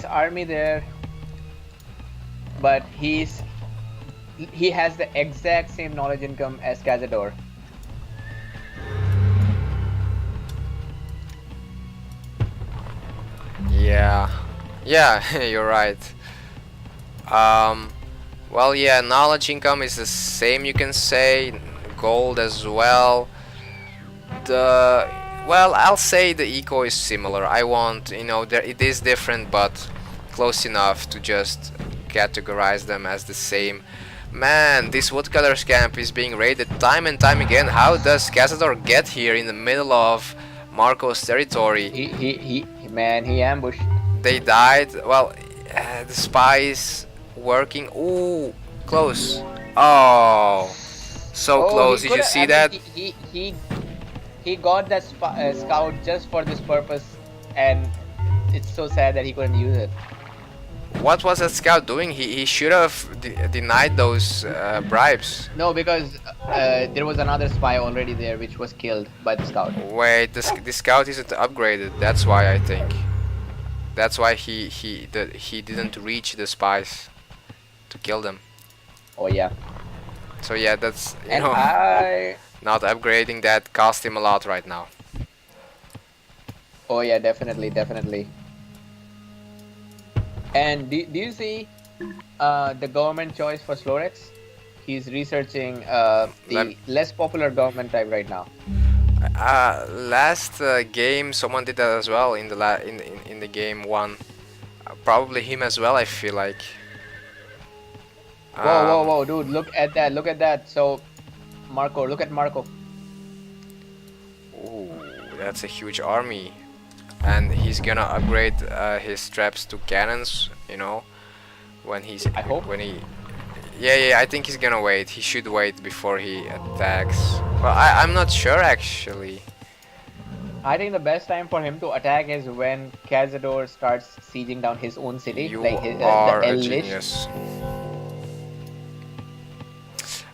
Speaker 1: army there, but he has the exact same knowledge income as Cazador.
Speaker 2: Yeah, yeah, you're right. Um, well, yeah, knowledge income is the same, you can say. Gold as well. The well, I'll say the eco is similar. I want, there it is different, but close enough to just categorize them as the same. Man, this woodcutter's camp is being raided time and time again. How does Cazador get here in the middle of Marco's territory?
Speaker 1: Man, he ambushed.
Speaker 2: They died. Well, the spies working. Ooh, close. Oh, so
Speaker 1: Oh,
Speaker 2: close. Did you see that?
Speaker 1: He got that scout just for this purpose, and it's so sad that he couldn't use it.
Speaker 2: What was that scout doing? He should have denied those bribes.
Speaker 1: No, because there was another spy already there, which was killed by the scout.
Speaker 2: Wait, the scout isn't upgraded. That's why I think. That's why he didn't reach the spies to kill them.
Speaker 1: Oh yeah.
Speaker 2: So yeah, that's
Speaker 1: And I.
Speaker 2: not upgrading that cost him a lot right now.
Speaker 1: Oh yeah, definitely. And do you see the government choice for Slorex? He's researching the less popular government type right now.
Speaker 2: Last game, someone did that as well in the in the game one. Probably him as well. I feel like.
Speaker 1: Whoa, whoa,
Speaker 2: Um,
Speaker 1: whoa, dude, look at that, look at that. So, Marco, look at Marco.
Speaker 2: ooh, that's a huge army, and he's gonna upgrade his traps to cannons. You know, when he's
Speaker 1: I hope.
Speaker 2: when he. Yeah, yeah. I think he's gonna wait. He should wait before he attacks. Well, I'm not sure actually.
Speaker 1: I think the best time for him to attack is when Cazador starts sieging down his own city,
Speaker 2: You
Speaker 1: like the
Speaker 2: are a
Speaker 1: Elish.
Speaker 2: genius.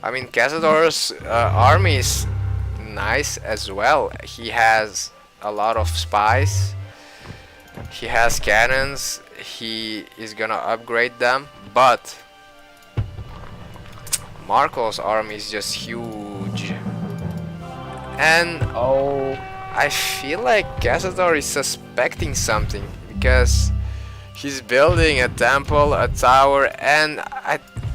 Speaker 2: I mean, Cazador's army is nice as well. He has a lot of spies. He has cannons. He is gonna upgrade them, but Marco's army is just huge. And
Speaker 1: Oh,
Speaker 2: I feel like Cazador is suspecting something because he's building a temple, a tower, and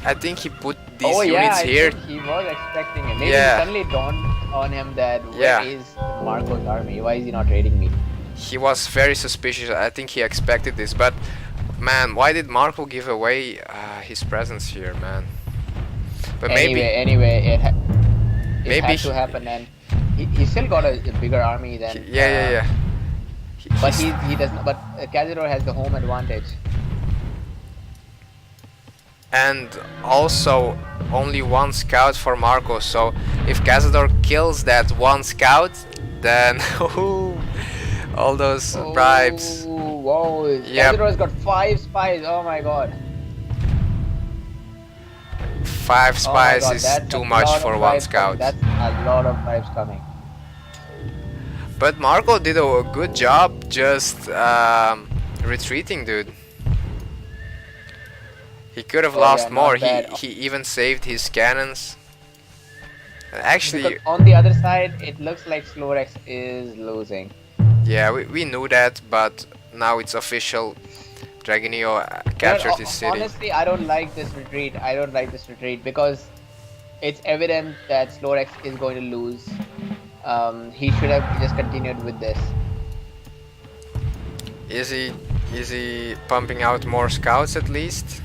Speaker 2: I think he put
Speaker 1: oh
Speaker 2: these
Speaker 1: yeah,
Speaker 2: units
Speaker 1: I
Speaker 2: here.
Speaker 1: think he was expecting it. Maybe it
Speaker 2: Yeah,
Speaker 1: suddenly dawned on him that where
Speaker 2: yeah.
Speaker 1: is Marco's army? Why is he not raiding me?
Speaker 2: He was very suspicious. I think he expected this, but man, why did Marco give away his presence here, man? But
Speaker 1: Anyway, it
Speaker 2: maybe
Speaker 1: had to happen, and he still got a bigger army than.
Speaker 2: yeah, yeah, yeah.
Speaker 1: But he doesn't. But Cazador has the home advantage.
Speaker 2: And also only one scout for Marco. So if Cazador kills that one scout, then all those bribes.
Speaker 1: Oh, whoa!
Speaker 2: Yep.
Speaker 1: Cazador has got 5 spies. Oh my god!
Speaker 2: 5
Speaker 1: Oh my
Speaker 2: spies
Speaker 1: god!
Speaker 2: is
Speaker 1: That's
Speaker 2: too
Speaker 1: a
Speaker 2: much
Speaker 1: lot
Speaker 2: for
Speaker 1: of
Speaker 2: one
Speaker 1: bribes
Speaker 2: scout.
Speaker 1: coming. That's a lot of bribes coming.
Speaker 2: But Marco did a good job just retreating, dude. He could have
Speaker 1: Oh yeah,
Speaker 2: lost more.
Speaker 1: not bad.
Speaker 2: He even saved his cannons. Actually,
Speaker 1: Because on the other side, it looks like Slorex is losing.
Speaker 2: yeah, we knew that, but now it's official. Dragonio captured his city.
Speaker 1: Honestly, I don't like this retreat. I don't like this retreat because it's evident that Slorex is going to lose. He should have just continued with this.
Speaker 2: Is he pumping out more scouts at least?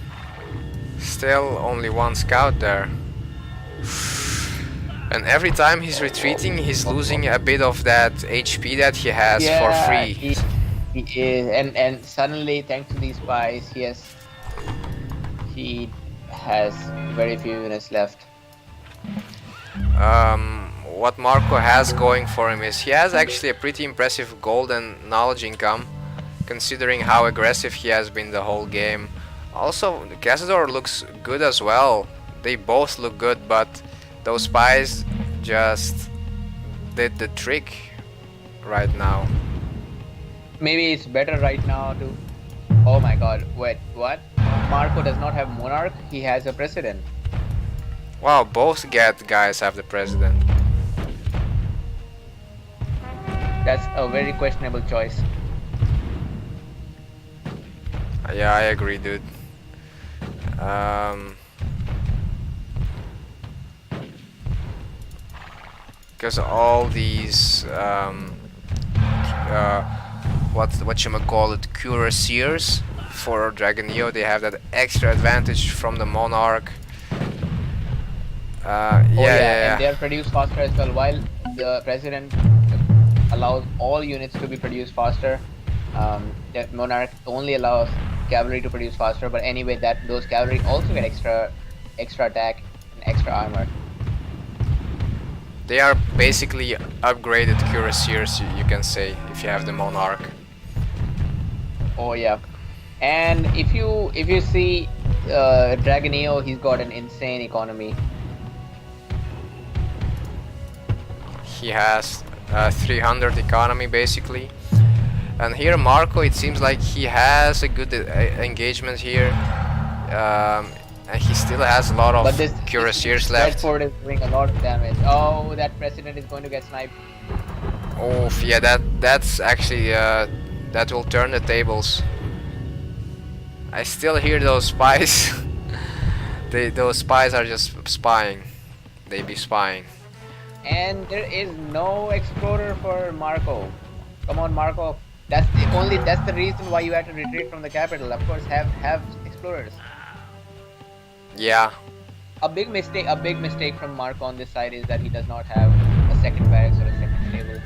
Speaker 2: Still only one scout there. And every time he's retreating, he's losing a bit of that HP that he has for free.
Speaker 1: He is, and suddenly, thanks to these spies, he has very few units left.
Speaker 2: What Marco has going for him is he has actually a pretty impressive gold and knowledge income, considering how aggressive he has been the whole game. Also, Cazador looks good as well. They both look good, but those spies just did the trick right now.
Speaker 1: Maybe it's better right now to. Oh my god, wait, what? Marco does not have monarch, he has a president.
Speaker 2: Wow, both guys have the president.
Speaker 1: That's a very questionable choice.
Speaker 2: Yeah, I agree, dude. Because all these what you call it, cuirassiers for Dragonio, they have that extra advantage from the monarch.
Speaker 1: And they're produced faster as well. While the president allows all units to be produced faster, the monarch only allows cavalry to produce faster. But anyway, those cavalry also get extra attack and extra armor.
Speaker 2: They are basically upgraded cuirassiers, you can say, if you have the monarch.
Speaker 1: Oh yeah, and if you see Dragonio, he's got an insane economy.
Speaker 2: He has 300 economy basically, and here Marco, it seems like he has a good engagement here, and he still has a lot of cuirassiers left.
Speaker 1: Bedford is doing a lot of damage. Oh, that president is going to get sniped.
Speaker 2: Oh yeah, that's actually that will turn the tables. I still hear those spies. Those spies are just spying. They be spying.
Speaker 1: And there is no explorer for Marco. Come on, Marco. That's the reason why you had to retreat from the capital. Of course, have explorers.
Speaker 2: Yeah.
Speaker 1: A big mistake from Marco on this side is that he does not have a second barracks or a second stable.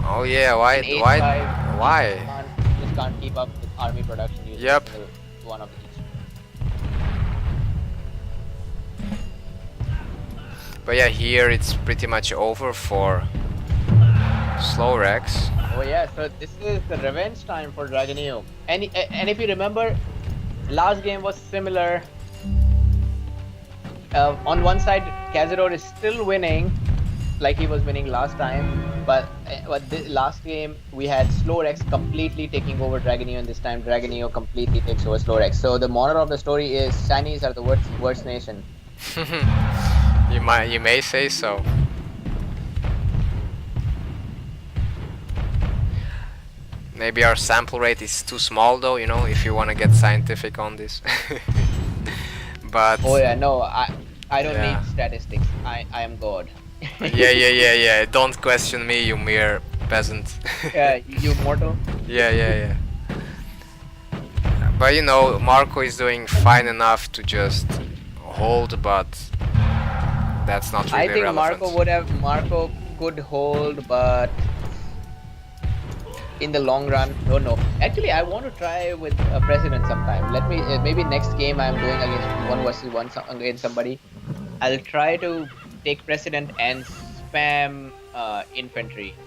Speaker 2: Oh yeah. Why?
Speaker 1: In Age 5,
Speaker 2: Why?
Speaker 1: he just can't keep up with army production using a
Speaker 2: Yep.
Speaker 1: single one of each.
Speaker 2: But yeah, here it's pretty much over for Slow Rex.
Speaker 1: Oh yeah, so this is the revenge time for Dragonio. And if you remember, last game was similar. On one side, Cazador is still winning, like he was winning last time. But the last game we had Slow Rex completely taking over Dragonio, and this time Dragonio completely takes over Slow Rex. So the moral of the story is Chinese are the worst nation.
Speaker 2: You may say so. Maybe our sample rate is too small though, if you want to get scientific on this. But
Speaker 1: Oh yeah, no, I don't
Speaker 2: yeah.
Speaker 1: need statistics. I am God.
Speaker 2: Yeah. Don't question me, you mere peasant.
Speaker 1: Yeah, you mortal.
Speaker 2: Yeah. But Marco is doing fine enough to just hold, but that's not
Speaker 1: I
Speaker 2: really
Speaker 1: think
Speaker 2: relevant.
Speaker 1: Marco could hold, but in the long run, don't know. Actually, I want to try with a president sometime. Let me maybe next game I'm doing against one versus one against somebody. I'll try to take president and spam infantry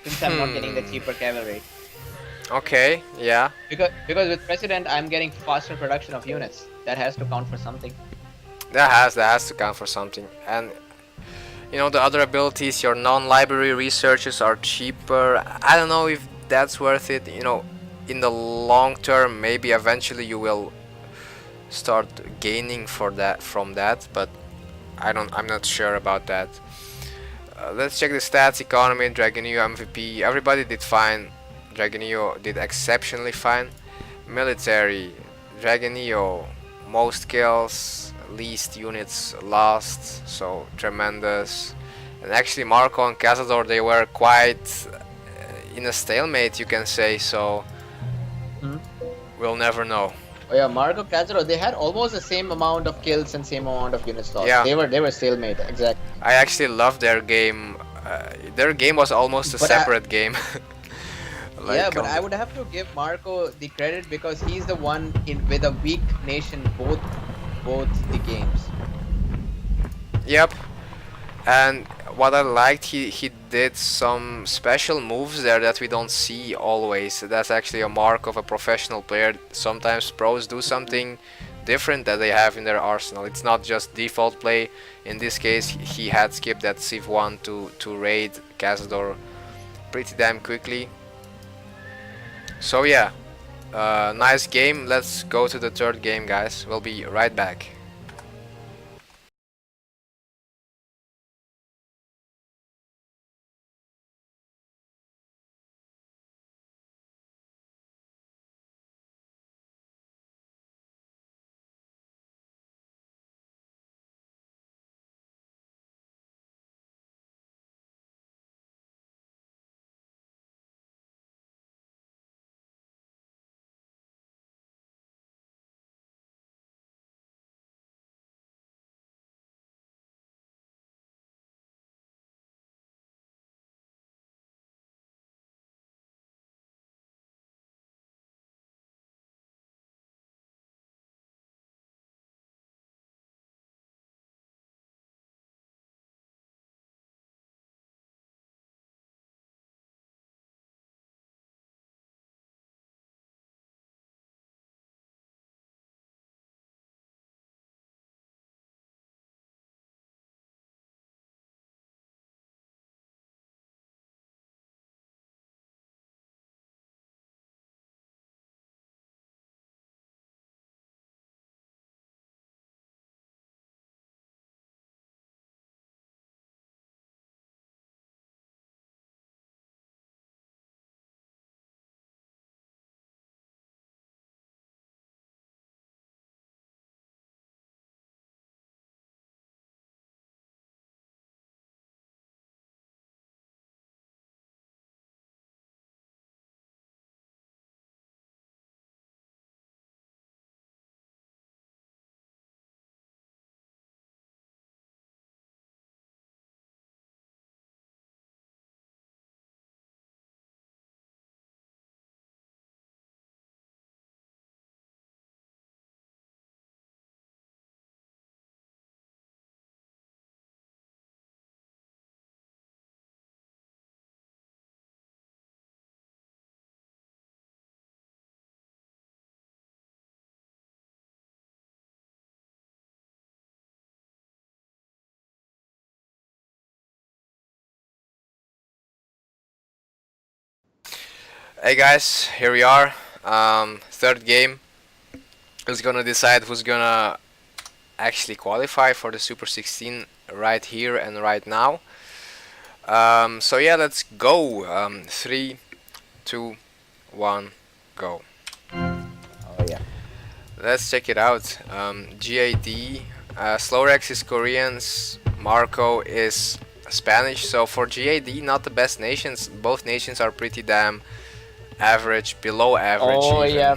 Speaker 1: since I'm not getting the
Speaker 2: Hmm.
Speaker 1: cheaper cavalry.
Speaker 2: Okay, yeah.
Speaker 1: Because with president I'm getting faster production of units. That has to count for something.
Speaker 2: That has to count for something. And the other abilities, your non-library researches are cheaper. I don't know if that's worth it. In the long term, maybe eventually you will start gaining from that, but I'm not sure about that. Let's check the stats. Economy, Dragonio MVP. Everybody did fine. Dragonio did exceptionally fine. Military, Dragonio, most kills, least units lost, so tremendous. And actually, Marco and Cazador, they were quite in a stalemate, you can say. So
Speaker 1: Hmm?
Speaker 2: we'll never know.
Speaker 1: Oh yeah, Marco Cazaro, they had almost the same amount of kills and same amount of units lost.
Speaker 2: Yeah,
Speaker 1: They were stalemate, exactly.
Speaker 2: I actually love their game. Their game was almost a
Speaker 1: But I
Speaker 2: separate game.
Speaker 1: Yeah,
Speaker 2: like
Speaker 1: but
Speaker 2: on
Speaker 1: I
Speaker 2: the.
Speaker 1: would have to give Marco the credit because he's the one in with a weak nation both the games.
Speaker 2: Yep. And what I liked, he did some special moves there that we don't see always. That's actually a mark of a professional player. Sometimes pros do something different that they have in their arsenal. It's not just default play. In this case, he had skipped that Civ 1 to raid Cazador pretty damn quickly. So yeah, nice game. Let's go to the third game, guys. We'll be right back. Hey guys, here we are. Third game is gonna decide who's gonna actually qualify for the Super 16 right here and right now. So yeah, let's go. 3, 2, 1, go.
Speaker 1: Oh yeah.
Speaker 2: Let's check it out. GAD, Slorex is Korean, Marco is Spanish. So for GAD, not the best nations. Both nations are pretty damn average, below average
Speaker 1: Oh
Speaker 2: even.
Speaker 1: yeah.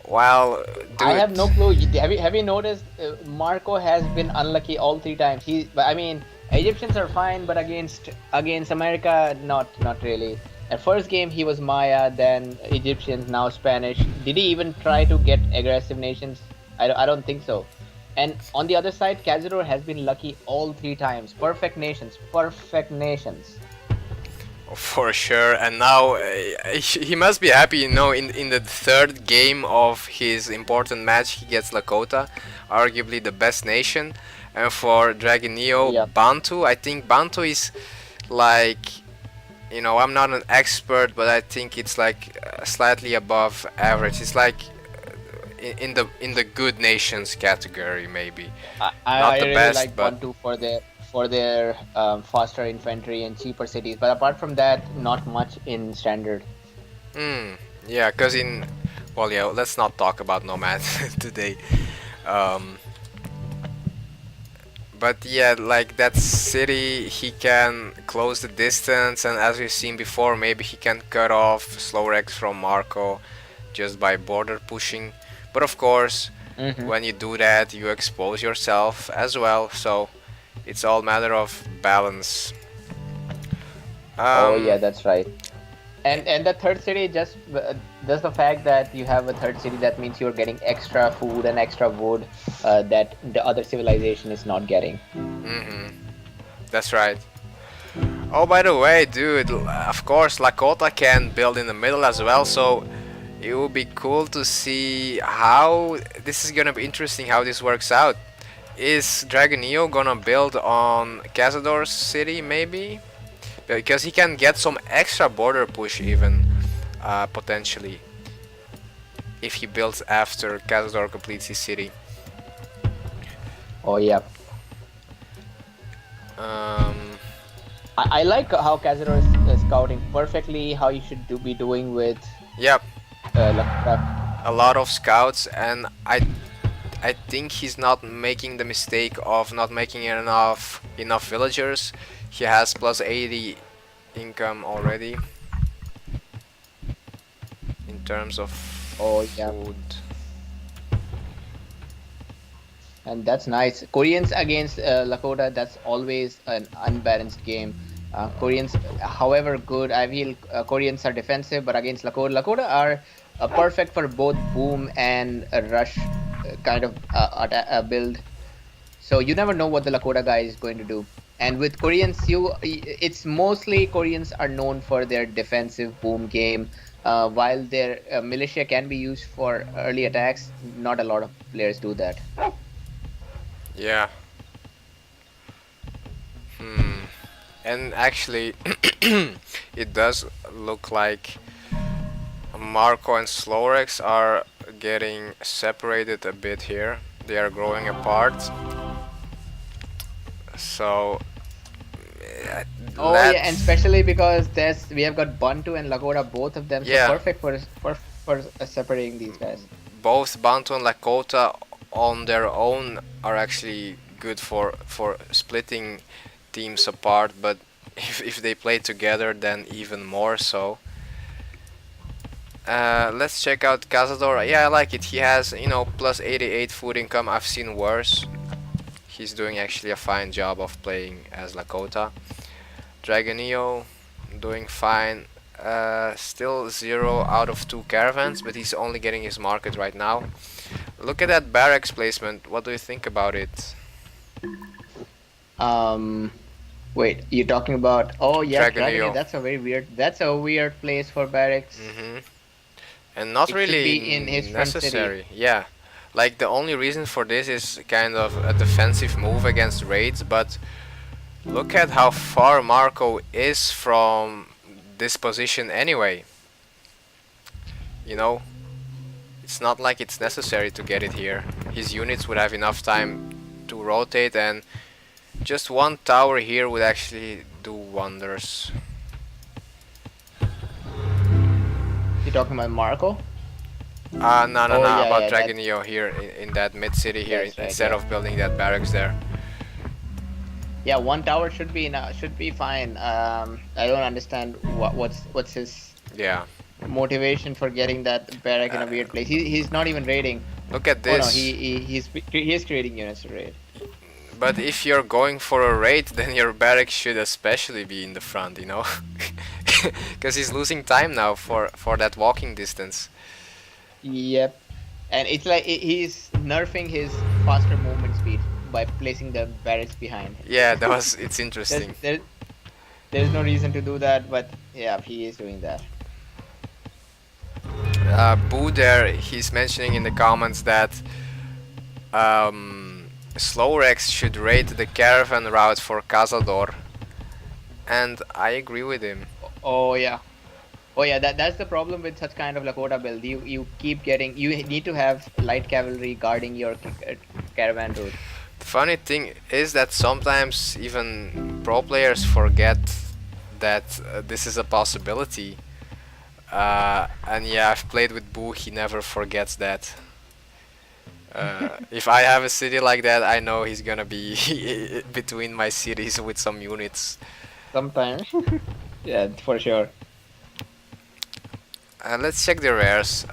Speaker 2: Well,
Speaker 1: I
Speaker 2: dude,
Speaker 1: have no clue. Have you noticed Marco has been unlucky all three times. I mean, Egyptians are fine, but against America, not really. At first game he was Maya, then Egyptians, now Spanish. Did he even try to get aggressive nations? I don't think so. And on the other side, Cazador has been lucky all three times. Perfect nations, perfect nations.
Speaker 2: for sure. And now he must be happy, in the third game of his important match, he gets Lakota, arguably the best nation. And for Dragon Neo,
Speaker 1: Yeah.
Speaker 2: Bantu, I think Bantu is like, I'm not an expert, but I think it's like slightly above average. It's like in the good nations category, maybe.
Speaker 1: I
Speaker 2: Not the
Speaker 1: really
Speaker 2: best,
Speaker 1: like
Speaker 2: but
Speaker 1: Bantu for their faster infantry and cheaper cities, but apart from that, not much in standard.
Speaker 2: yeah, cause well, yeah, let's not talk about Nomad today. Um, but yeah, like that city, he can close the distance, and as we've seen before, maybe he can cut off Slorex from Marco just by border pushing. But of course,
Speaker 1: Hmm.
Speaker 2: when you do that, you expose yourself as well. So it's all matter of balance.
Speaker 1: Oh yeah,
Speaker 2: Um,
Speaker 1: that's right. And the third city just the fact that you have a third city, that means you're getting extra food and extra wood that the other civilization is not getting.
Speaker 2: that's right. Oh, by the way, dude, of course, Lakota can build in the middle as well, so it will be cool to see how this is gonna be interesting how this works out. Is Dragon Neo gonna build on Cazador's city, maybe? Because he can get some extra border push, even potentially, if he builds after Cazador completes his city.
Speaker 1: Oh yeah.
Speaker 2: Um,
Speaker 1: I like how Cazador is scouting perfectly how you should be doing with
Speaker 2: yep,
Speaker 1: Lakota.
Speaker 2: a lot of scouts, and I think he's not making the mistake of not making enough villagers. He has plus 80 income already in terms of
Speaker 1: Oh yeah.
Speaker 2: food.
Speaker 1: And that's nice. Koreans against Lakota, that's always an unbalanced game. Koreans, however good, I feel Koreans are defensive, but against Lakota are perfect for both boom and a rush kind of build. So you never know what the Lakota guy is going to do. And with Koreans, it's mostly Koreans are known for their defensive boom game. While their militia can be used for early attacks, not a lot of players do that.
Speaker 2: Yeah. Hmm. And actually, it does look like Marco and Slorex are getting separated a bit here. They are growing apart. So
Speaker 1: Oh yeah, and
Speaker 2: let's
Speaker 1: especially because we have got Bantu and Lakota, both of them, so
Speaker 2: yeah,
Speaker 1: perfect for separating these guys.
Speaker 2: both Bantu and Lakota on their own are actually good for splitting teams apart, but if they play together, then even more so. Let's check out Cazador. Yeah, I like it. He has, plus 88 food income. I've seen worse. He's doing actually a fine job of playing as Lakota. Dragonio doing fine. Still 0 out of 2 caravans, but he's only getting his market right now. Look at that barracks placement. What do you think about it?
Speaker 1: Um, Wait, you're talking about? Oh yeah, Dragonia.
Speaker 2: Dragonio.
Speaker 1: That's a very weird. That's a weird place for barracks.
Speaker 2: hmm And not
Speaker 1: It should
Speaker 2: really
Speaker 1: be in his front city.
Speaker 2: necessary. Yeah. Like the only reason for this is kind of a defensive move against raids, but look at how far Marco is from this position anyway. you know, it's not like it's necessary to get it here. His units would have enough time to rotate, and just one tower here would actually do wonders.
Speaker 1: You talking about Marco?
Speaker 2: No, no,
Speaker 1: Oh
Speaker 2: no,
Speaker 1: yeah,
Speaker 2: about
Speaker 1: yeah, that
Speaker 2: Dragonio here in that mid city here,
Speaker 1: that's right.
Speaker 2: instead
Speaker 1: Yeah,
Speaker 2: of building that barracks there.
Speaker 1: yeah. One tower should be enough, should be fine. I don't understand what's his
Speaker 2: Yeah.
Speaker 1: motivation for getting that barrack in a weird place. He's not even raiding.
Speaker 2: Look at
Speaker 1: Oh no,
Speaker 2: this.
Speaker 1: he's creating units to raid.
Speaker 2: But if you're going for a raid, then your barracks should especially be in the front, you know? Because he's losing time now for that walking distance.
Speaker 1: Yep. And it's like he's nerfing his faster movement speed by placing the barracks behind.
Speaker 2: Yeah, that was, it's
Speaker 1: There's
Speaker 2: interesting.
Speaker 1: there there's no reason to do that, but yeah, he is doing that.
Speaker 2: Boo there, he's mentioning in the comments that Slowrex should raid the caravan route for Cazador, and I agree with him.
Speaker 1: Oh yeah. Oh yeah, that's the problem with such kind of Lakota build. You keep getting, you need to have light cavalry guarding your caravan route.
Speaker 2: The funny thing is that sometimes even pro players forget that this is a possibility. And yeah, I've played with Boo, he never forgets that. If I have a city like that, I know he's gonna be between my cities with some units.
Speaker 1: Sometimes. Yeah, for sure.
Speaker 2: Let's check the rares.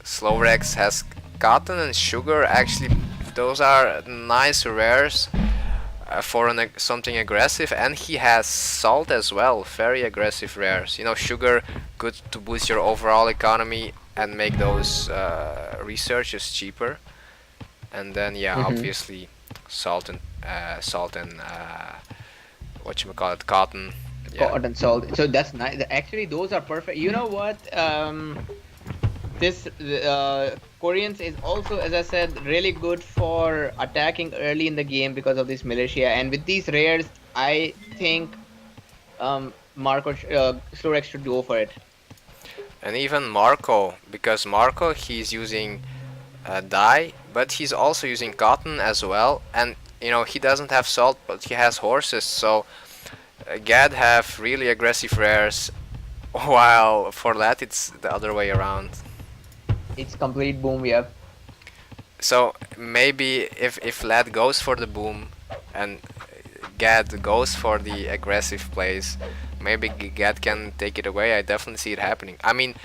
Speaker 2: Slowrex has cotton and sugar. Actually, those are nice rares for something aggressive, and he has salt as well. Very aggressive rares. You know, sugar good to boost your overall economy and make those researches cheaper. And then yeah,
Speaker 1: Mm-hmm.
Speaker 2: obviously salt and what you call it, cotton. Yeah.
Speaker 1: Cotton salt. So that's nice. Actually, those are perfect. You know what? This Koreans is also, as I said, really good for attacking early in the game because of this militia. And with these rares, I think Slorex should go for it.
Speaker 2: And even Marco, because Marco he's using dye, but he's also using cotton as well. And you know he doesn't have salt, but he has horses. So Gad have really aggressive rares, while for that it's the other way around.
Speaker 1: It's complete boom. Yep.
Speaker 2: So maybe if Lad goes for the boom and Gad goes for the aggressive plays, maybe Gad can take it away. I definitely see it happening. I mean,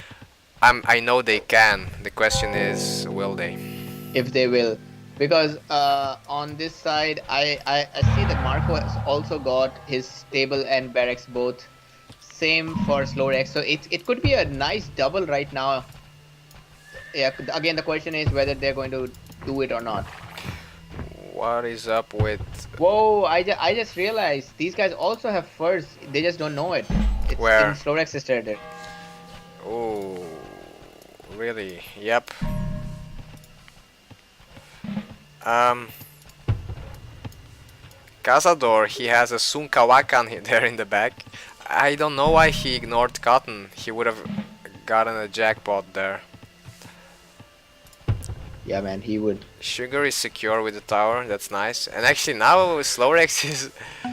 Speaker 2: I know they can. The question is, will they?
Speaker 1: If they will, because on this side I see that Marco has also got his stable and barracks both. Same for Slorex, so it could be a nice double right now. Yeah, again the question is whether they're going to do it or not.
Speaker 2: What is up with
Speaker 1: Whoa, I just realized these guys also have furs, they just don't know it. It's in
Speaker 2: where?
Speaker 1: Slorex's territory.
Speaker 2: Oh, really? Yep. Um, Cazador, he has a Sunkawakan there in the back. I don't know why he ignored Cotton. He would have gotten a jackpot there.
Speaker 1: Yeah man, he would.
Speaker 2: Sugar is secure with the tower, that's nice. And actually now Slowrex is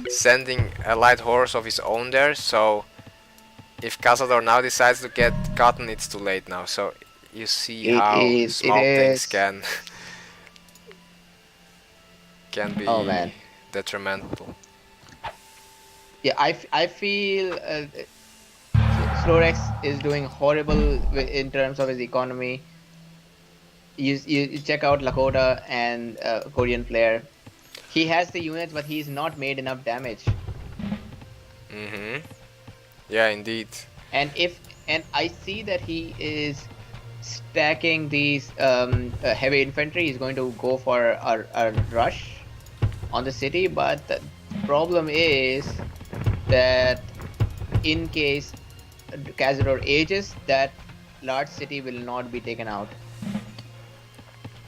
Speaker 2: sending a light horse of his own there, so if Cazador now decides to get Cotton, it's too late now. So you see how
Speaker 1: It
Speaker 2: small things
Speaker 1: is.
Speaker 2: can
Speaker 1: Oh
Speaker 2: be
Speaker 1: man.
Speaker 2: detrimental.
Speaker 1: Yeah, I feel Slorex is doing horrible in terms of his economy. You check out Lakota and Korean player. He has the units, but he's not made enough damage.
Speaker 2: Mm-hmm. Yeah, indeed.
Speaker 1: And I see that he is stacking these heavy infantry. He's going to go for a rush on the city, but the problem is that in case Cazador ages, that large city will not be taken out.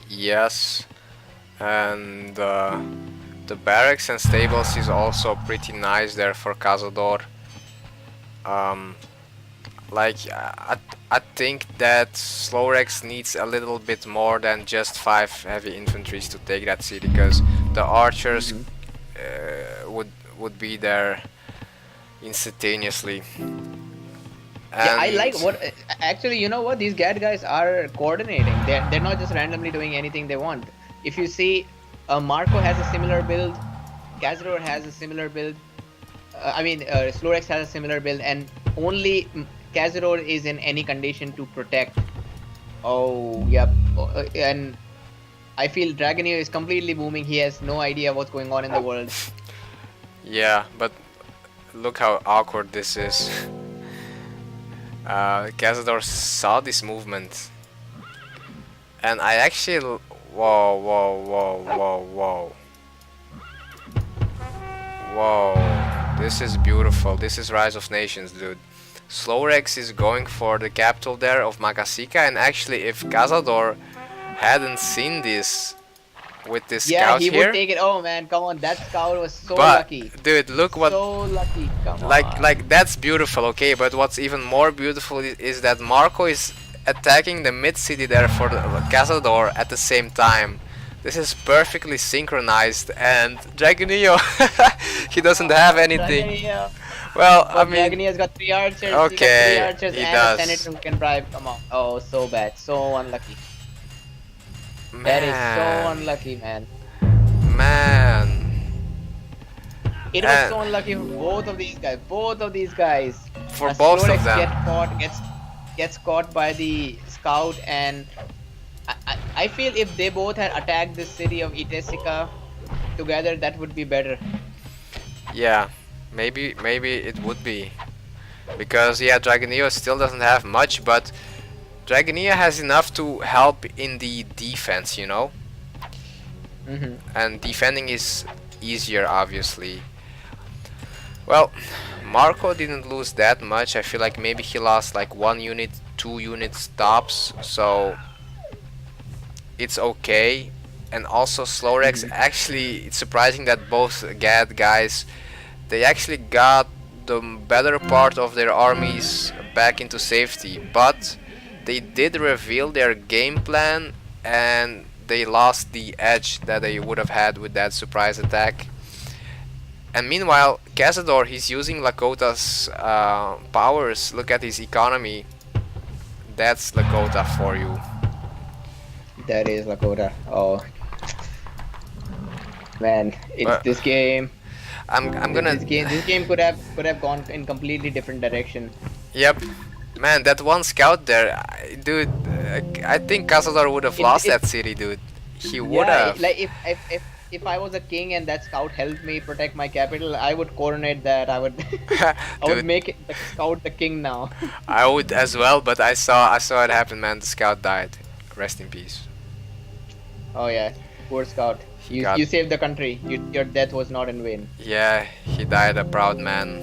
Speaker 2: Yes, and the barracks and stables is also pretty nice there for Cazador. Um, like I think that Slorex needs a little bit more than just 5 heavy infantries to take that city, because the archers
Speaker 1: Hmm.
Speaker 2: would be there instantaneously.
Speaker 1: Yeah, I like
Speaker 2: And
Speaker 1: what actually, you know what? These GAD guys are coordinating. They're not just randomly doing anything they want. If you see, Marco has a similar build, Cazador has a similar build. Slorex has a similar build, and only Cazador is in any condition to protect. Oh, yep. And I feel Dragoneer is completely booming. He has no idea what's going on in the world.
Speaker 2: yeah, but look how awkward this is. Cazador saw this movement, and I actually. Whoa, whoa, whoa, whoa, whoa. Whoa. This is beautiful. This is Rise of Nations, dude. Slorex is going for the capital there of Magasika, and actually, if Cazador hadn't seen this with this
Speaker 1: Yeah,
Speaker 2: scout
Speaker 1: he would
Speaker 2: here,
Speaker 1: take it. Oh man, come on. That scout was so
Speaker 2: but
Speaker 1: lucky.
Speaker 2: dude, look what
Speaker 1: So lucky. Come on.
Speaker 2: like that's beautiful, okay, but what's even more beautiful is that Marco is attacking the mid city there for the Cazador at the same time. This is perfectly synchronized, and Dragonio he doesn't have anything.
Speaker 1: Dragoneer.
Speaker 2: Well, I
Speaker 1: But
Speaker 2: mean,
Speaker 1: Dragoneer's got three archers. He got three
Speaker 2: okay,
Speaker 1: archers
Speaker 2: he
Speaker 1: and a
Speaker 2: does.
Speaker 1: senator who can bribe. Come on. Oh, so bad. So unlucky. That is so
Speaker 2: Man,
Speaker 1: unlucky, man.
Speaker 2: man.
Speaker 1: It was
Speaker 2: And
Speaker 1: so unlucky for both of these guys. Both of these guys.
Speaker 2: for both of
Speaker 1: Slorex
Speaker 2: them.
Speaker 1: gets caught by the scout, and I feel if they both had attacked the city of Itesica together, that would be better.
Speaker 2: Yeah, maybe it would be. Because yeah, Dragonio still doesn't have much, but Dragonia has enough to help in the defense, you know?
Speaker 1: Hmm.
Speaker 2: And defending is easier, obviously. Well, Marco didn't lose that much. I feel like maybe he lost like 1 unit, 2 units tops, so it's okay. And also Slorex,
Speaker 1: Hmm.
Speaker 2: actually, it's surprising that both GAD guys, they actually got the better part of their armies back into safety, but they did reveal their game plan, and they lost the edge that they would have had with that surprise attack. And meanwhile, Cazador, he's using Lakota's powers. Look at his economy. That's Lakota for you.
Speaker 1: That is Lakota. Oh man, it's
Speaker 2: But
Speaker 1: this game.
Speaker 2: I'm
Speaker 1: Th-
Speaker 2: gonna.
Speaker 1: This game could have gone in completely different direction.
Speaker 2: Yep. Man, that one scout there, dude. I think Cazador would have lost
Speaker 1: It
Speaker 2: that city, dude. He would
Speaker 1: Yeah,
Speaker 2: have.
Speaker 1: like if I was a king and that scout helped me protect my capital, I would coronate that. I would I would
Speaker 2: Dude,
Speaker 1: make it the scout the king now.
Speaker 2: I would as well, but I saw it happen, man. The scout died. Rest in peace.
Speaker 1: Oh yeah, poor scout.
Speaker 2: He got.
Speaker 1: You saved the country. Your death was not in vain.
Speaker 2: Yeah, he died a proud man.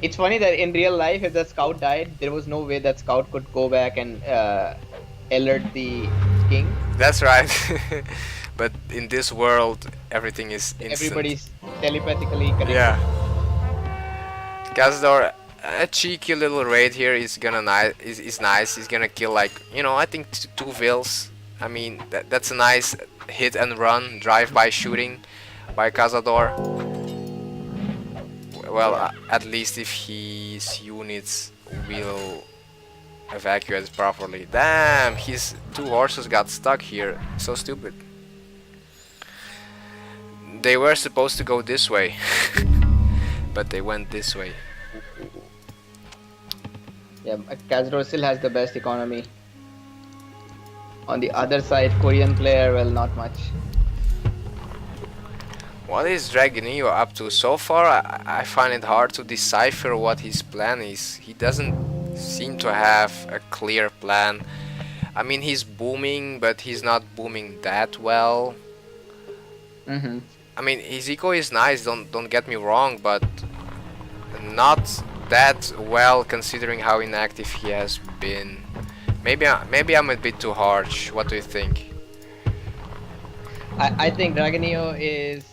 Speaker 1: It's funny that in real life, if the scout died, there was no way that scout could go back and alert the king.
Speaker 2: That's right. But in this world, everything is instant.
Speaker 1: Everybody's telepathically
Speaker 2: Yeah.
Speaker 1: connected.
Speaker 2: Cazador, a cheeky little raid here is gonna is nice. He's gonna kill like I think two vills. I mean that's a nice hit and run drive-by shooting by Cazador. Well,
Speaker 1: Yeah.
Speaker 2: at least if his units will evacuate properly. Damn, his two horses got stuck here. So stupid. They were supposed to go this way, but they went this way.
Speaker 1: Yeah, Kazro still has the best economy. On the other side, Korean player, well, not much.
Speaker 2: What is Dragonio up to? So far, I find it hard to decipher what his plan is. He doesn't seem to have a clear plan. I mean, he's booming, but he's not booming that well.
Speaker 1: Mm-hmm.
Speaker 2: I mean, his eco is nice. Don't get me wrong, but not that well considering how inactive he has been. Maybe I'm a bit too harsh. What do you think?
Speaker 1: I think Dragonio is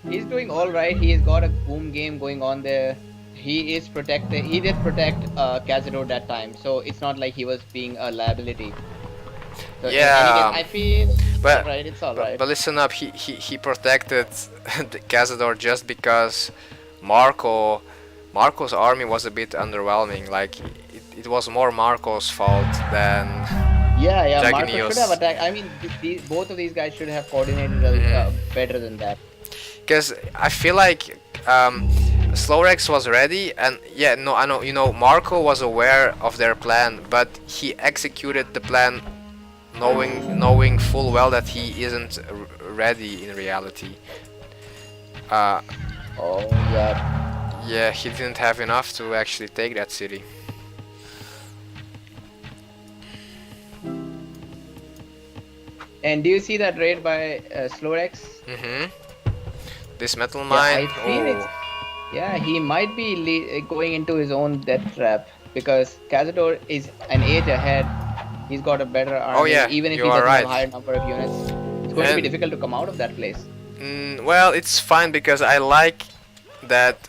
Speaker 1: he's doing all right. He's got a boom game going on there. he is protected. He did protect Cazador that time, so it's not like he was being a liability. So in any case,
Speaker 2: Yeah,
Speaker 1: I feel it's all
Speaker 2: but
Speaker 1: right. It's all
Speaker 2: but
Speaker 1: right.
Speaker 2: listen up. He protected the Cazador just because Marco Marco's army was a bit underwhelming. Like it was more Marco's fault than
Speaker 1: Yeah, yeah. Marco should have
Speaker 2: Dragonio's.
Speaker 1: attacked. I mean, both of these guys should have coordinated better than that.
Speaker 2: Because I feel like Slorex was ready, and yeah, no, I know, Marco was aware of their plan, but he executed the plan knowing full well that he isn't ready in reality. Uh,
Speaker 1: Oh yeah.
Speaker 2: yeah, he didn't have enough to actually take that city.
Speaker 1: And do you see that raid by Slorex?
Speaker 2: Mm-hmm. This metal
Speaker 1: Yeah,
Speaker 2: mine.
Speaker 1: I feel
Speaker 2: Oh,
Speaker 1: it's. Yeah, he might be going into his own death trap because Cazador is an age ahead. He's got a better
Speaker 2: oh
Speaker 1: army.
Speaker 2: yeah,
Speaker 1: Even if
Speaker 2: you
Speaker 1: he
Speaker 2: are
Speaker 1: doesn't have a
Speaker 2: right.
Speaker 1: higher number of units, it's going to be
Speaker 2: And
Speaker 1: difficult to come out of that place.
Speaker 2: well, it's fine because I like that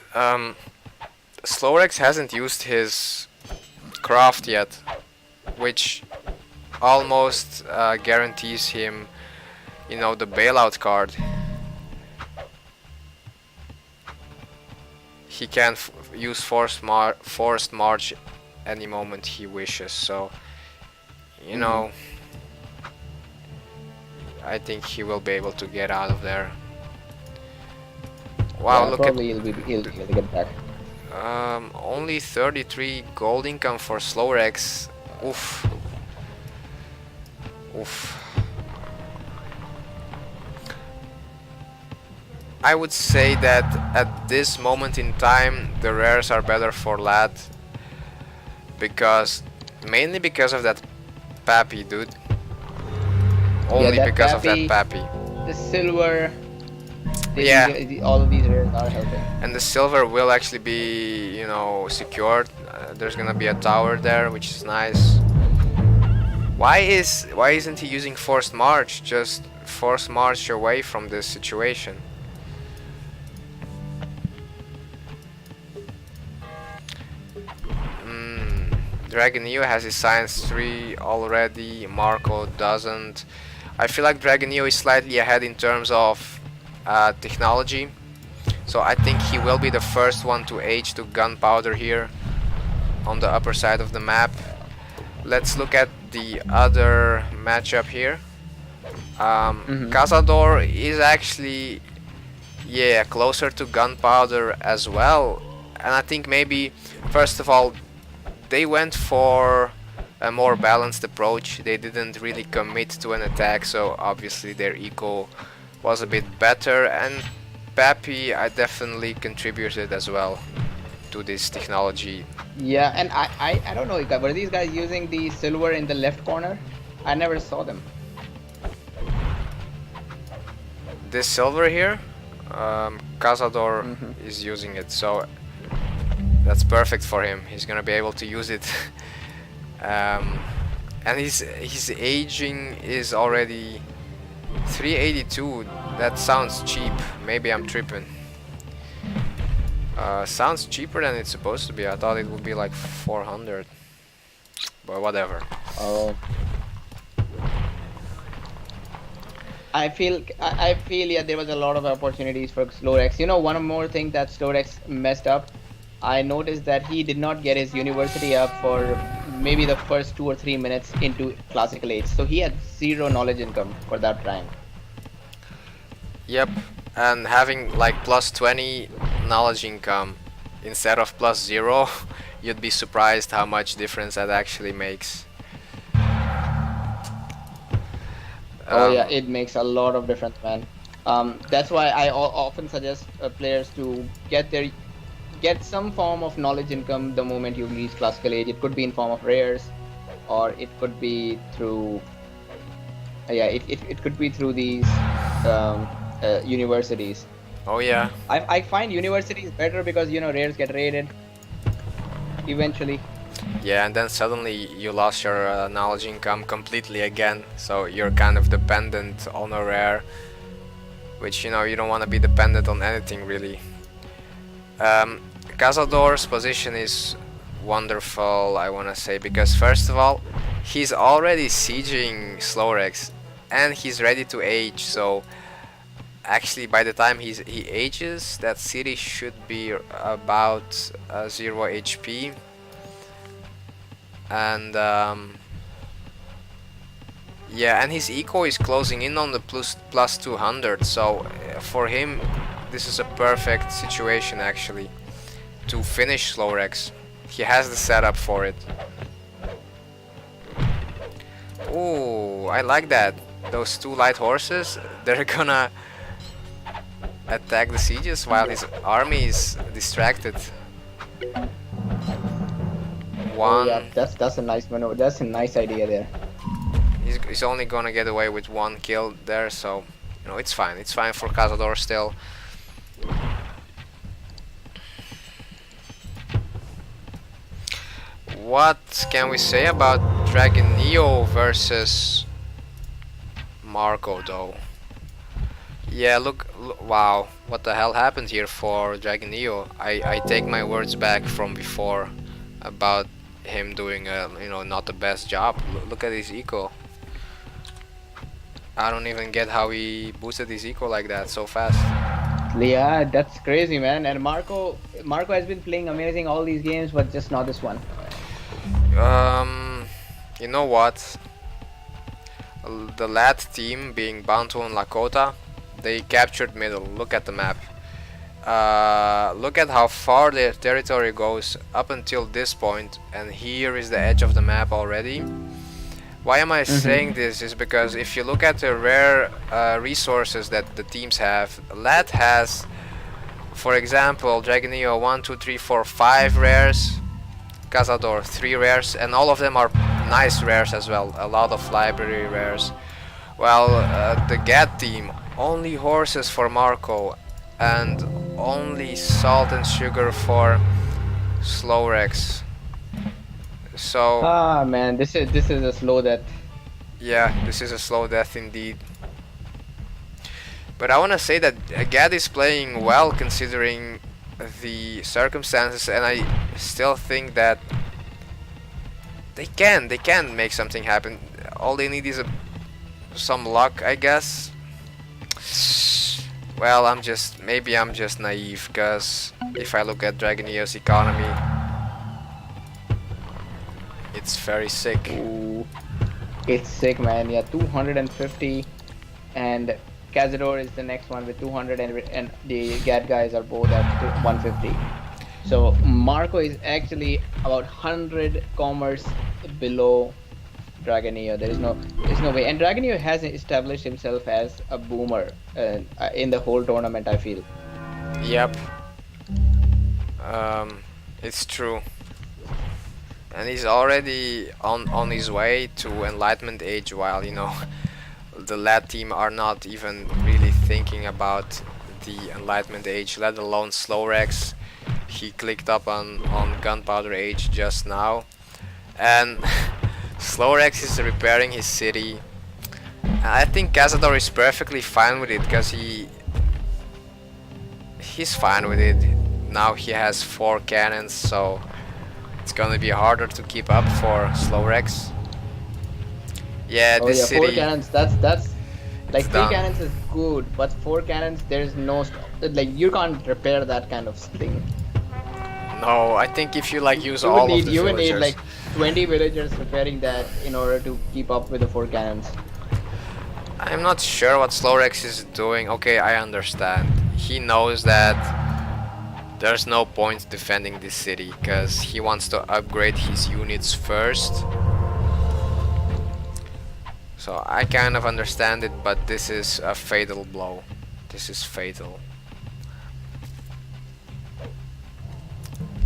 Speaker 2: Slorex hasn't used his craft yet, which almost guarantees him, the bailout card. He can use forced march any moment he wishes. So, you
Speaker 1: Hmm.
Speaker 2: know, I think he will be able to get out of there. Wow,
Speaker 1: Yeah,
Speaker 2: look at
Speaker 1: probably he'll get back.
Speaker 2: only 33 gold income for Slorex. Oof, oof. I would say that at this moment in time, the rares are better for Lad because mainly because of that Pappy, dude.
Speaker 1: Yeah,
Speaker 2: Only
Speaker 1: that
Speaker 2: because of that
Speaker 1: Pappy,
Speaker 2: Pappy.
Speaker 1: the silver,
Speaker 2: Yeah,
Speaker 1: all of these rares are helping.
Speaker 2: and the silver will actually be, secured. There's gonna be a tower there, which is nice. Why isn't he using forced march? Just forced march away from this situation. Dragon Neo has his science 3 already. Marco doesn't. I feel like Dragon Neo is slightly ahead in terms of technology. So I think he will be the first one to age to gunpowder here on the upper side of the map. Let's look at the other matchup here.
Speaker 1: Hmm.
Speaker 2: Cazador is actually, yeah, closer to gunpowder as well. And I think maybe, first of all, they went for a more balanced approach. They didn't really commit to an attack, so obviously their eco was a bit better. And Pappy, I definitely contributed as well to this technology.
Speaker 1: Yeah, and I don't know. Were these guys using the silver in the left corner? I never saw them.
Speaker 2: This silver here, Cazador
Speaker 1: Hmm.
Speaker 2: is using it, so that's perfect for him. He's gonna be able to use it. um, and his aging is already 382. That sounds cheap. Maybe I'm tripping. Sounds cheaper than it's supposed to be. I thought it would be like 400, but whatever.
Speaker 1: Oh, I feel yeah, there was a lot of opportunities for Slorex. You know, one more thing that Slorex messed up. I noticed that he did not get his university up for maybe the first 2 or 3 minutes into classical age. So he had zero knowledge income for that time.
Speaker 2: Yep, and having like plus 20 knowledge income instead of plus 0, you'd be surprised how much difference that actually makes.
Speaker 1: Oh yeah,
Speaker 2: Um,
Speaker 1: it makes a lot of difference, man. That's why I often suggest players to get some form of knowledge income the moment you reach classical age. It could be in form of rares, or it could be through yeah, it could be through these universities.
Speaker 2: oh yeah,
Speaker 1: I find universities better because rares get raided eventually.
Speaker 2: yeah, and then suddenly you lost your knowledge income completely again, so you're kind of dependent on a rare, which you don't want to be dependent on anything really. Um, Cazador's position is wonderful, I wanna say, because first of all, he's already sieging Slorex and he's ready to age, so actually by the time he ages, that city should be about 0 HP. And yeah, and his eco is closing in on the plus 200, so for him this is a perfect situation actually to finish Slorex. He has the setup for it. Ooh, I like that. Those two light horses, they're gonna attack the sieges while his army is distracted.
Speaker 1: Oh yeah,
Speaker 2: One.
Speaker 1: that's a nice maneuver. That's a nice idea there.
Speaker 2: He's only gonna get away with one kill there, so you know it's fine. It's fine for Cazador still. What can we say about Dragon Neo versus Marco though? Yeah, wow, what the hell happened here for Dragon Neo? I take my words back from before about him doing a, you know, not the best job. Look at his eco. I don't even get how he boosted his eco like that so fast.
Speaker 1: Yeah, that's crazy, man. And Marco has been playing amazing all these games, but just not this one.
Speaker 2: You know what? The lad team, being Bantu and Lakota, they captured middle. Look at the map. Look at how far their territory goes up until this point, and here is the edge of the map already. Why am I saying this? Is because if you look at the rare resources that the teams have, lad has, for example, Dragonio 1, 2, 3, 4, 5 rares, Cazador 3 rares, and all of them are nice rares as well. A lot of library rares. Well, the GAT team, only horses for Marco, and only salt and sugar for Slorex. So
Speaker 1: man, this is a slow death.
Speaker 2: yeah, this is a slow death indeed. But I want to say that GAT is playing well considering the circumstances, and I still think that they can make something happen. All they need is some luck, I guess. Well, maybe I'm just naive, because if I look at Dragonio's economy, it's very sick.
Speaker 1: Ooh, it's sick, man. Yeah, 250, and Cazador is the next one with 200, and the GAT guys are both at 150. So Marco is actually about 100 commerce below Dragonio. There's no way. And Dragonio has established himself as a boomer in the whole tournament, I feel.
Speaker 2: Yep. It's true. And he's already on his way to Enlightenment Age, while, you know, the lad team are not even really thinking about the Enlightenment Age, let alone Slorex. He clicked up on Gunpowder Age just now, and Slorex is repairing his city. I think Cazador is perfectly fine with it, because he's fine with it. Now he has 4 cannons, so it's gonna be harder to keep up for Slorex. Yeah,
Speaker 1: Oh
Speaker 2: this
Speaker 1: yeah,
Speaker 2: city.
Speaker 1: 4 cannons. That's like 3
Speaker 2: done.
Speaker 1: cannons is good, but 4 cannons, there's no like you can't repair that kind of thing.
Speaker 2: No, I think if you like use
Speaker 1: You would
Speaker 2: all
Speaker 1: need
Speaker 2: of the
Speaker 1: you would need
Speaker 2: villagers.
Speaker 1: like 20 villagers repairing that in order to keep up with the 4 cannons.
Speaker 2: I'm not sure what Slorex is doing. Okay, I understand. He knows that there's no point defending this city, because he wants to upgrade his units first. So I kind of understand it, but this is a fatal blow. This is fatal.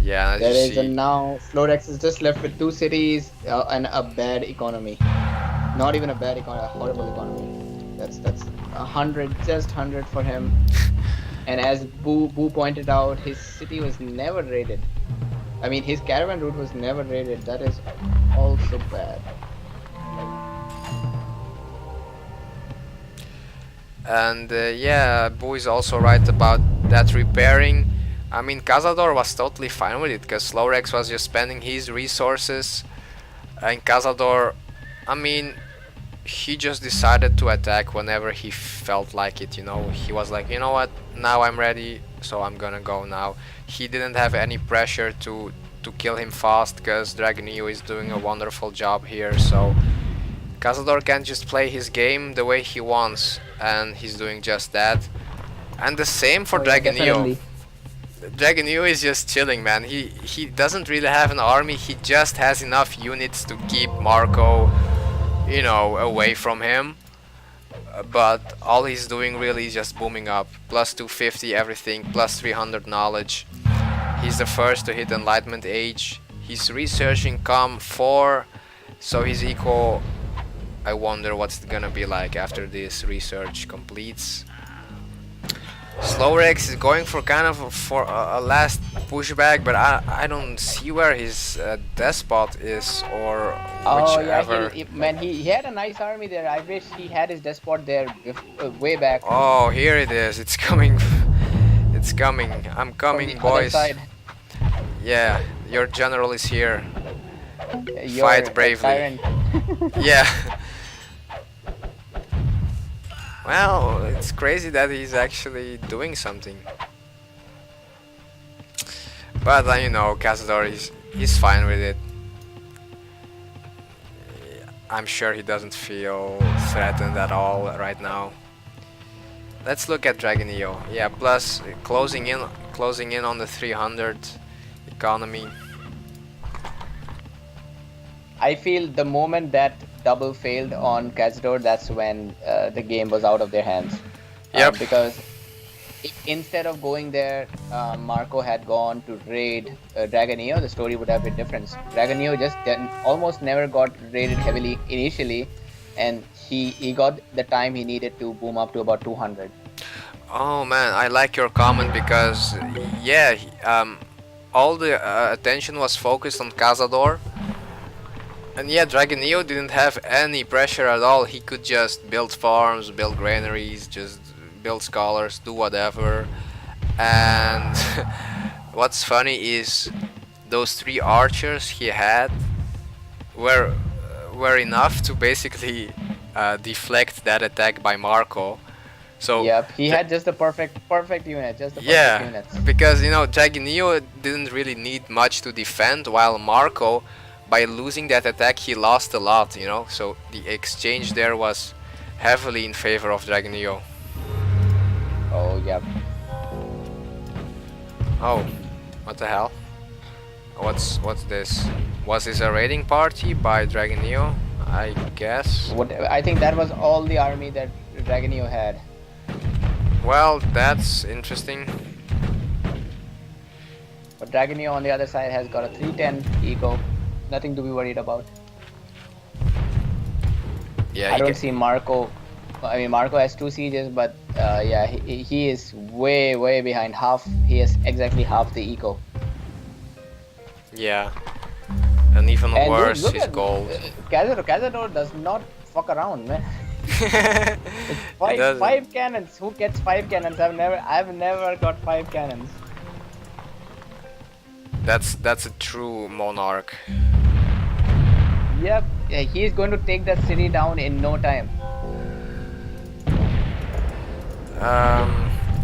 Speaker 2: Yeah, as
Speaker 1: There
Speaker 2: you
Speaker 1: is,
Speaker 2: see.
Speaker 1: and now Florex is just left with 2 cities and a bad economy. Not even a bad economy, a horrible economy. That's 100, just 100 for him. And as Boo pointed out, his city was never raided. I mean, his caravan route was never raided. That is also bad.
Speaker 2: And yeah, Boo is also right about that repairing. I mean, Cazador was totally fine with it because Slowrex was just spending his resources, and Cazador, I mean, he just decided to attack whenever he felt like it, you know. He was like, you know what, now I'm ready, so I'm gonna go now. He didn't have any pressure to kill him fast because Dragonio is doing a wonderful job here, so Cazador can just play his game the way he wants, and he's doing just that. And the same for
Speaker 1: Oh yeah,
Speaker 2: Dragonio.
Speaker 1: definitely.
Speaker 2: Dragonio is just chilling, man. He doesn't really have an army. He just has enough units to keep Marco, you know, away from him. But all he's doing really is just booming up. Plus 250 everything, plus 300 knowledge. He's the first to hit Enlightenment Age. He's researching Com 4, so his eco, I wonder what's it gonna be like after this research completes. Slowrex is going for kind of for a last pushback, but I don't see where his despot is or
Speaker 1: Oh yeah,
Speaker 2: whichever.
Speaker 1: man, he had a nice army there. I wish he had his despot there way back
Speaker 2: Oh, here it is. It's coming. It's coming. I'm
Speaker 1: from the
Speaker 2: coming,
Speaker 1: other
Speaker 2: boys.
Speaker 1: side.
Speaker 2: Yeah, your general is here.
Speaker 1: Your
Speaker 2: Fight bravely.
Speaker 1: tyrant.
Speaker 2: Yeah. Well, it's crazy that he's actually doing something. But you know, Cazador is he's fine with it. I'm sure he doesn't feel threatened at all right now. Let's look at Dragonio. Yeah, plus closing in on the 300 economy.
Speaker 1: I feel the moment that double failed on Cazador, that's when the game was out of their hands.
Speaker 2: Yep.
Speaker 1: Because if instead of going there, Marco had gone to raid Dragonio, the story would have been different. Dragonio just almost never got raided heavily initially, and he got the time he needed to boom up to about 200.
Speaker 2: Oh man, I like your comment because yeah, all the attention was focused on Cazador. And yeah, Dragonio didn't have any pressure at all. He could just build farms, build granaries, just build scholars, do whatever. And what's funny is those 3 archers he had were enough to basically deflect that attack by Marco. So
Speaker 1: Yep, he had just the perfect unit, just the perfect
Speaker 2: yeah,
Speaker 1: units.
Speaker 2: because you know Dragonio didn't really need much to defend, while Marco, by losing that attack, he lost a lot, you know. So the exchange there was heavily in favor of Dragonio.
Speaker 1: Oh yep.
Speaker 2: Oh, what the hell? What's this? Was this a raiding party by Dragonio? I guess.
Speaker 1: What I think that was all the army that Dragonio had.
Speaker 2: Well, that's interesting.
Speaker 1: But Dragonio on the other side has got a 310 eco. Nothing to be worried about.
Speaker 2: Yeah,
Speaker 1: I don't see Marco. I mean, Marco has 2 sieges, but yeah, he is way behind. He has exactly half the eco.
Speaker 2: yeah, and even
Speaker 1: And
Speaker 2: worse,
Speaker 1: look
Speaker 2: his
Speaker 1: at
Speaker 2: gold.
Speaker 1: Cazador does not fuck around, man. It's
Speaker 2: It doesn't.
Speaker 1: five cannons. Who gets 5 cannons? I've never got 5 cannons.
Speaker 2: That's a true monarch.
Speaker 1: Yep, yeah, he is going to take that city down in no time.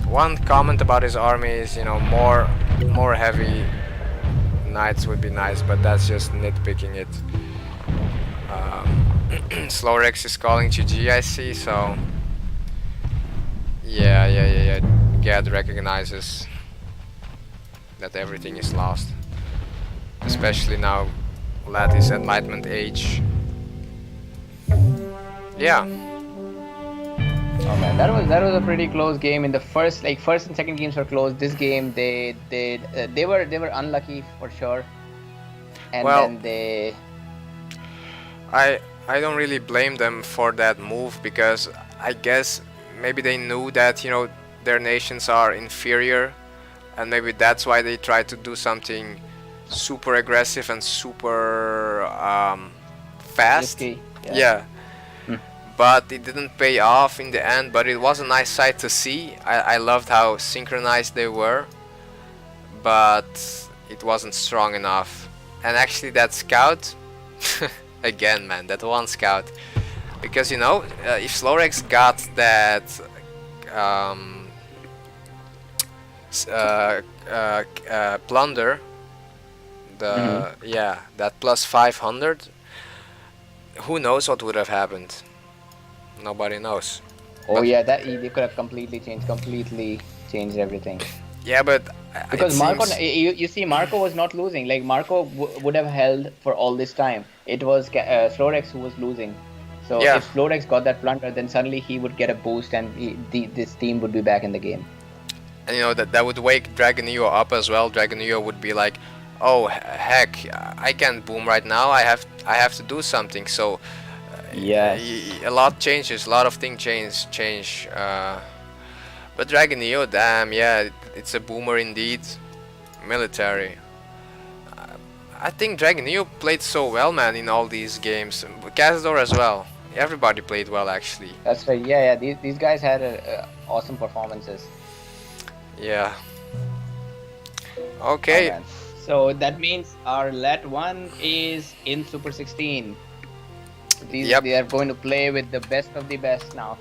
Speaker 2: One comment about his army is, you know, more heavy knights would be nice, but that's just nitpicking it. Slowrex is calling GG, I see, so yeah. Gad recognizes that everything is lost, especially now Lattice Enlightenment Age. Yeah.
Speaker 1: Oh man, that was a pretty close game. In the first and second games were close. This game they were unlucky for sure. And
Speaker 2: Well,
Speaker 1: then they
Speaker 2: I don't really blame them for that move because I guess maybe they knew that, you know, their nations are inferior, and maybe that's why they tried to do something super aggressive and super fast.
Speaker 1: risky.
Speaker 2: Yeah.
Speaker 1: Hmm.
Speaker 2: But it didn't pay off in the end, but it was a nice sight to see. I loved how synchronized they were. but it wasn't strong enough. And actually, that scout, again, man, that one scout, because if Slorex got that um, plunder,
Speaker 1: Hmm.
Speaker 2: that plus 500, who knows what would have happened? Nobody knows.
Speaker 1: Oh
Speaker 2: But
Speaker 1: yeah, that they could have completely changed everything.
Speaker 2: yeah, but it
Speaker 1: Because Marco,
Speaker 2: seems
Speaker 1: you see, Marco was not losing. Like Marco w would have held for all this time. It was Florex who was losing. So
Speaker 2: yeah.
Speaker 1: if Florex got that plunder, then suddenly he would get a boost, and this team would be back in the game.
Speaker 2: And that would wake Dragonio up as well. Dragonio would be like, "Oh heck, I can't boom right now. I have to do something." So
Speaker 1: Yes,
Speaker 2: a lot changes, a lot of things change. But Dragonio, damn, yeah, it's a boomer indeed. Military. I think Dragonio played so well, man, in all these games. Cazador as well. Everybody played well, actually.
Speaker 1: that's right. Yeah, yeah. These guys had awesome performances.
Speaker 2: Yeah.
Speaker 1: Oh
Speaker 2: Okay.
Speaker 1: man. So that means our Lat one is in Super 16. These
Speaker 2: Yep.
Speaker 1: they are going to play with the best of the best now.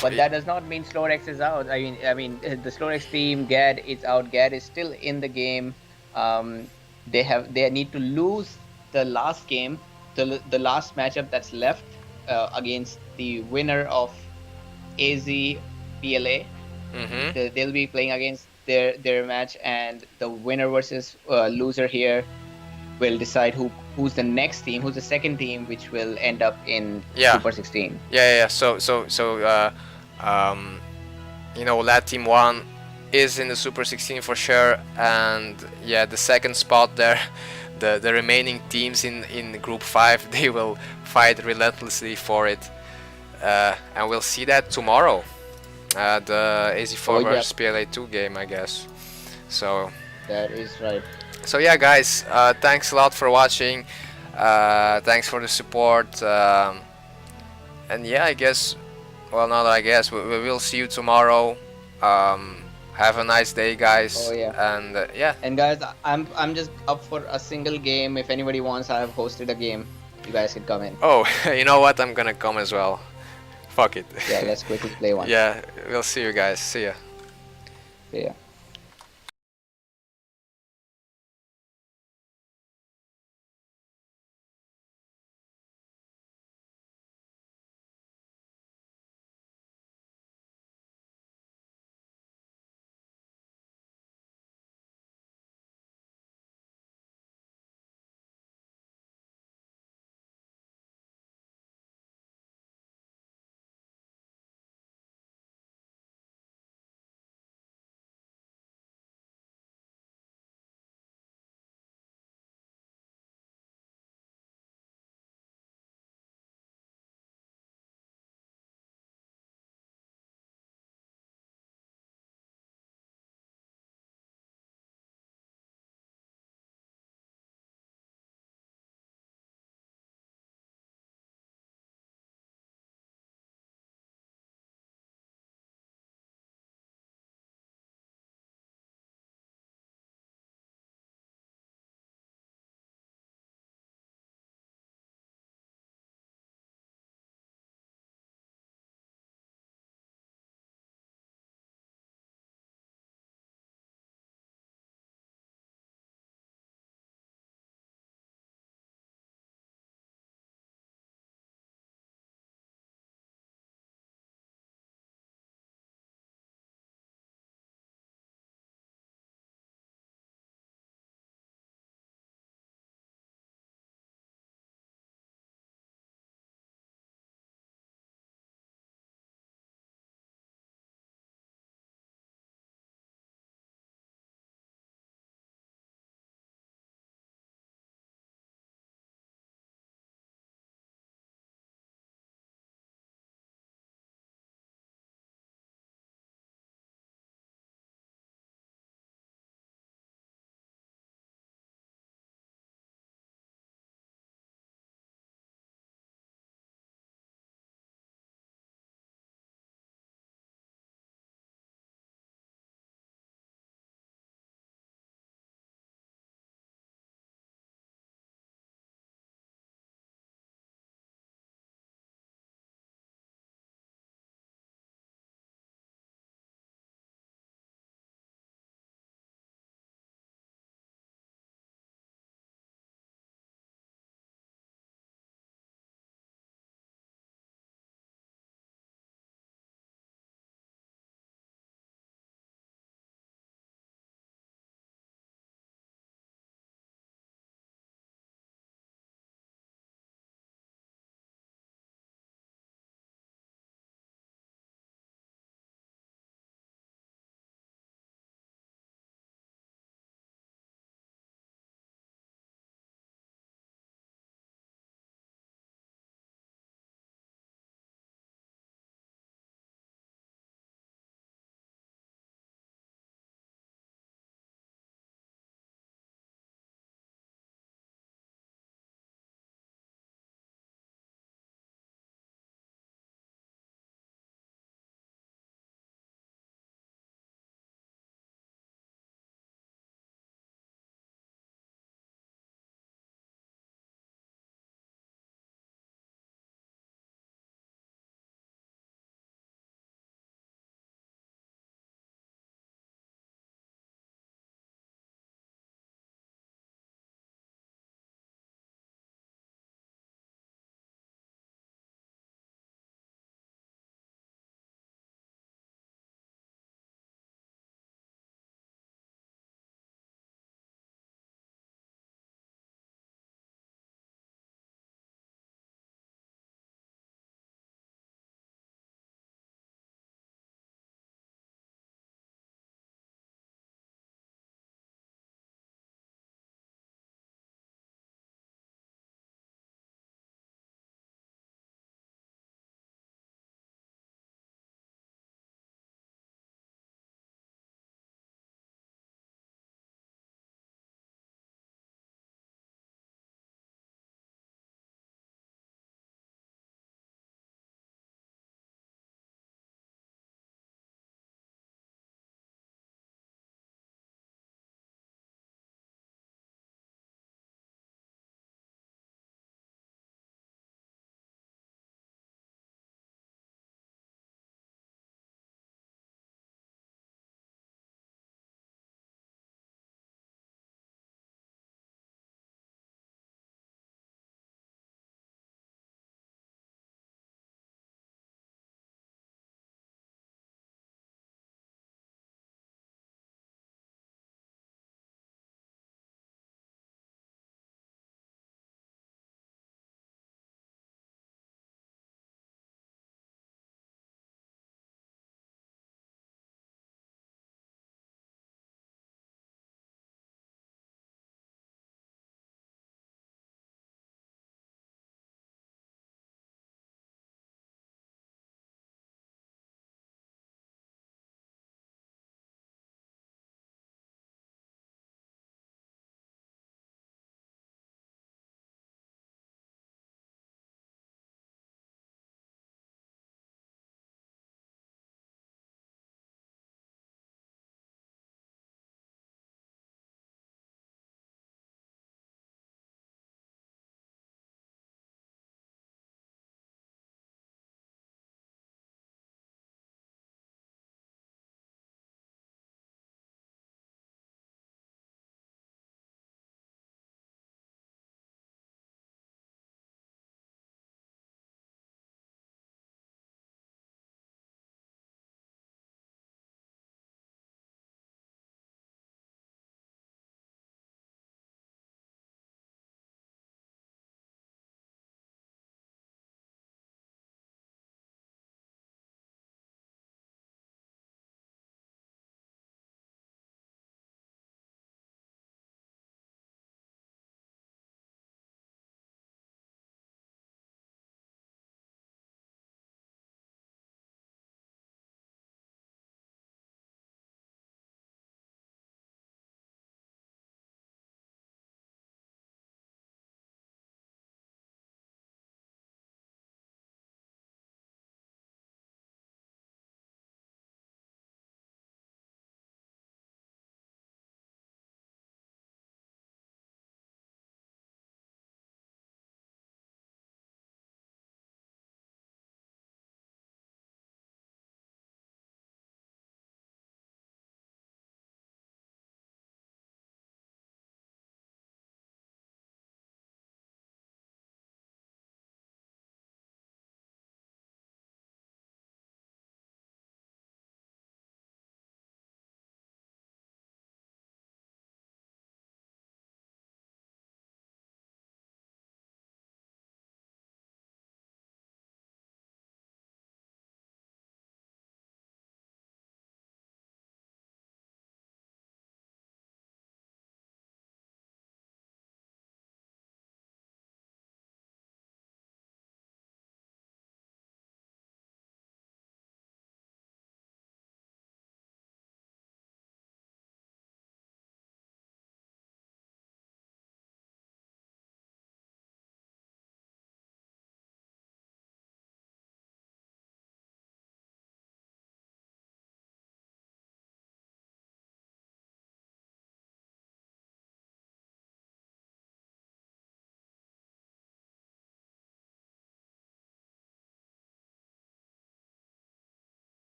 Speaker 1: But that does not mean Slorex is out. The Slorex team, Gad is out. Gad is still in the game. They need to lose the last game, the last matchup that's left against the winner of AZ PLA.
Speaker 2: Mhm.
Speaker 1: They'll be playing against their match, and the winner versus loser here will decide who's the next team, who's the second team, which will end up in
Speaker 2: Yeah.
Speaker 1: Super 16.
Speaker 2: Yeah. So um, Lat Team 1 is in the Super 16 for sure, and yeah, the second spot there, the remaining teams in Group 5, they will fight relentlessly for it, and we'll see that tomorrow, the
Speaker 1: Oh
Speaker 2: AZ4
Speaker 1: yeah,
Speaker 2: versus PLA2 game, I guess. So
Speaker 1: that is right.
Speaker 2: yeah, guys, thanks a lot for watching. Thanks for the support, and yeah, I guess. Well, not I guess we will see you tomorrow. Have a nice day,
Speaker 1: Oh
Speaker 2: guys,
Speaker 1: yeah.
Speaker 2: and yeah.
Speaker 1: And guys, I'm just up for a single game. If anybody wants, I have hosted a game. You guys can come in.
Speaker 2: Oh, you know what? I'm gonna come as well. Fuck it.
Speaker 1: Yeah, let's quickly play one.
Speaker 2: Yeah, we'll see you guys. See ya.
Speaker 1: See ya.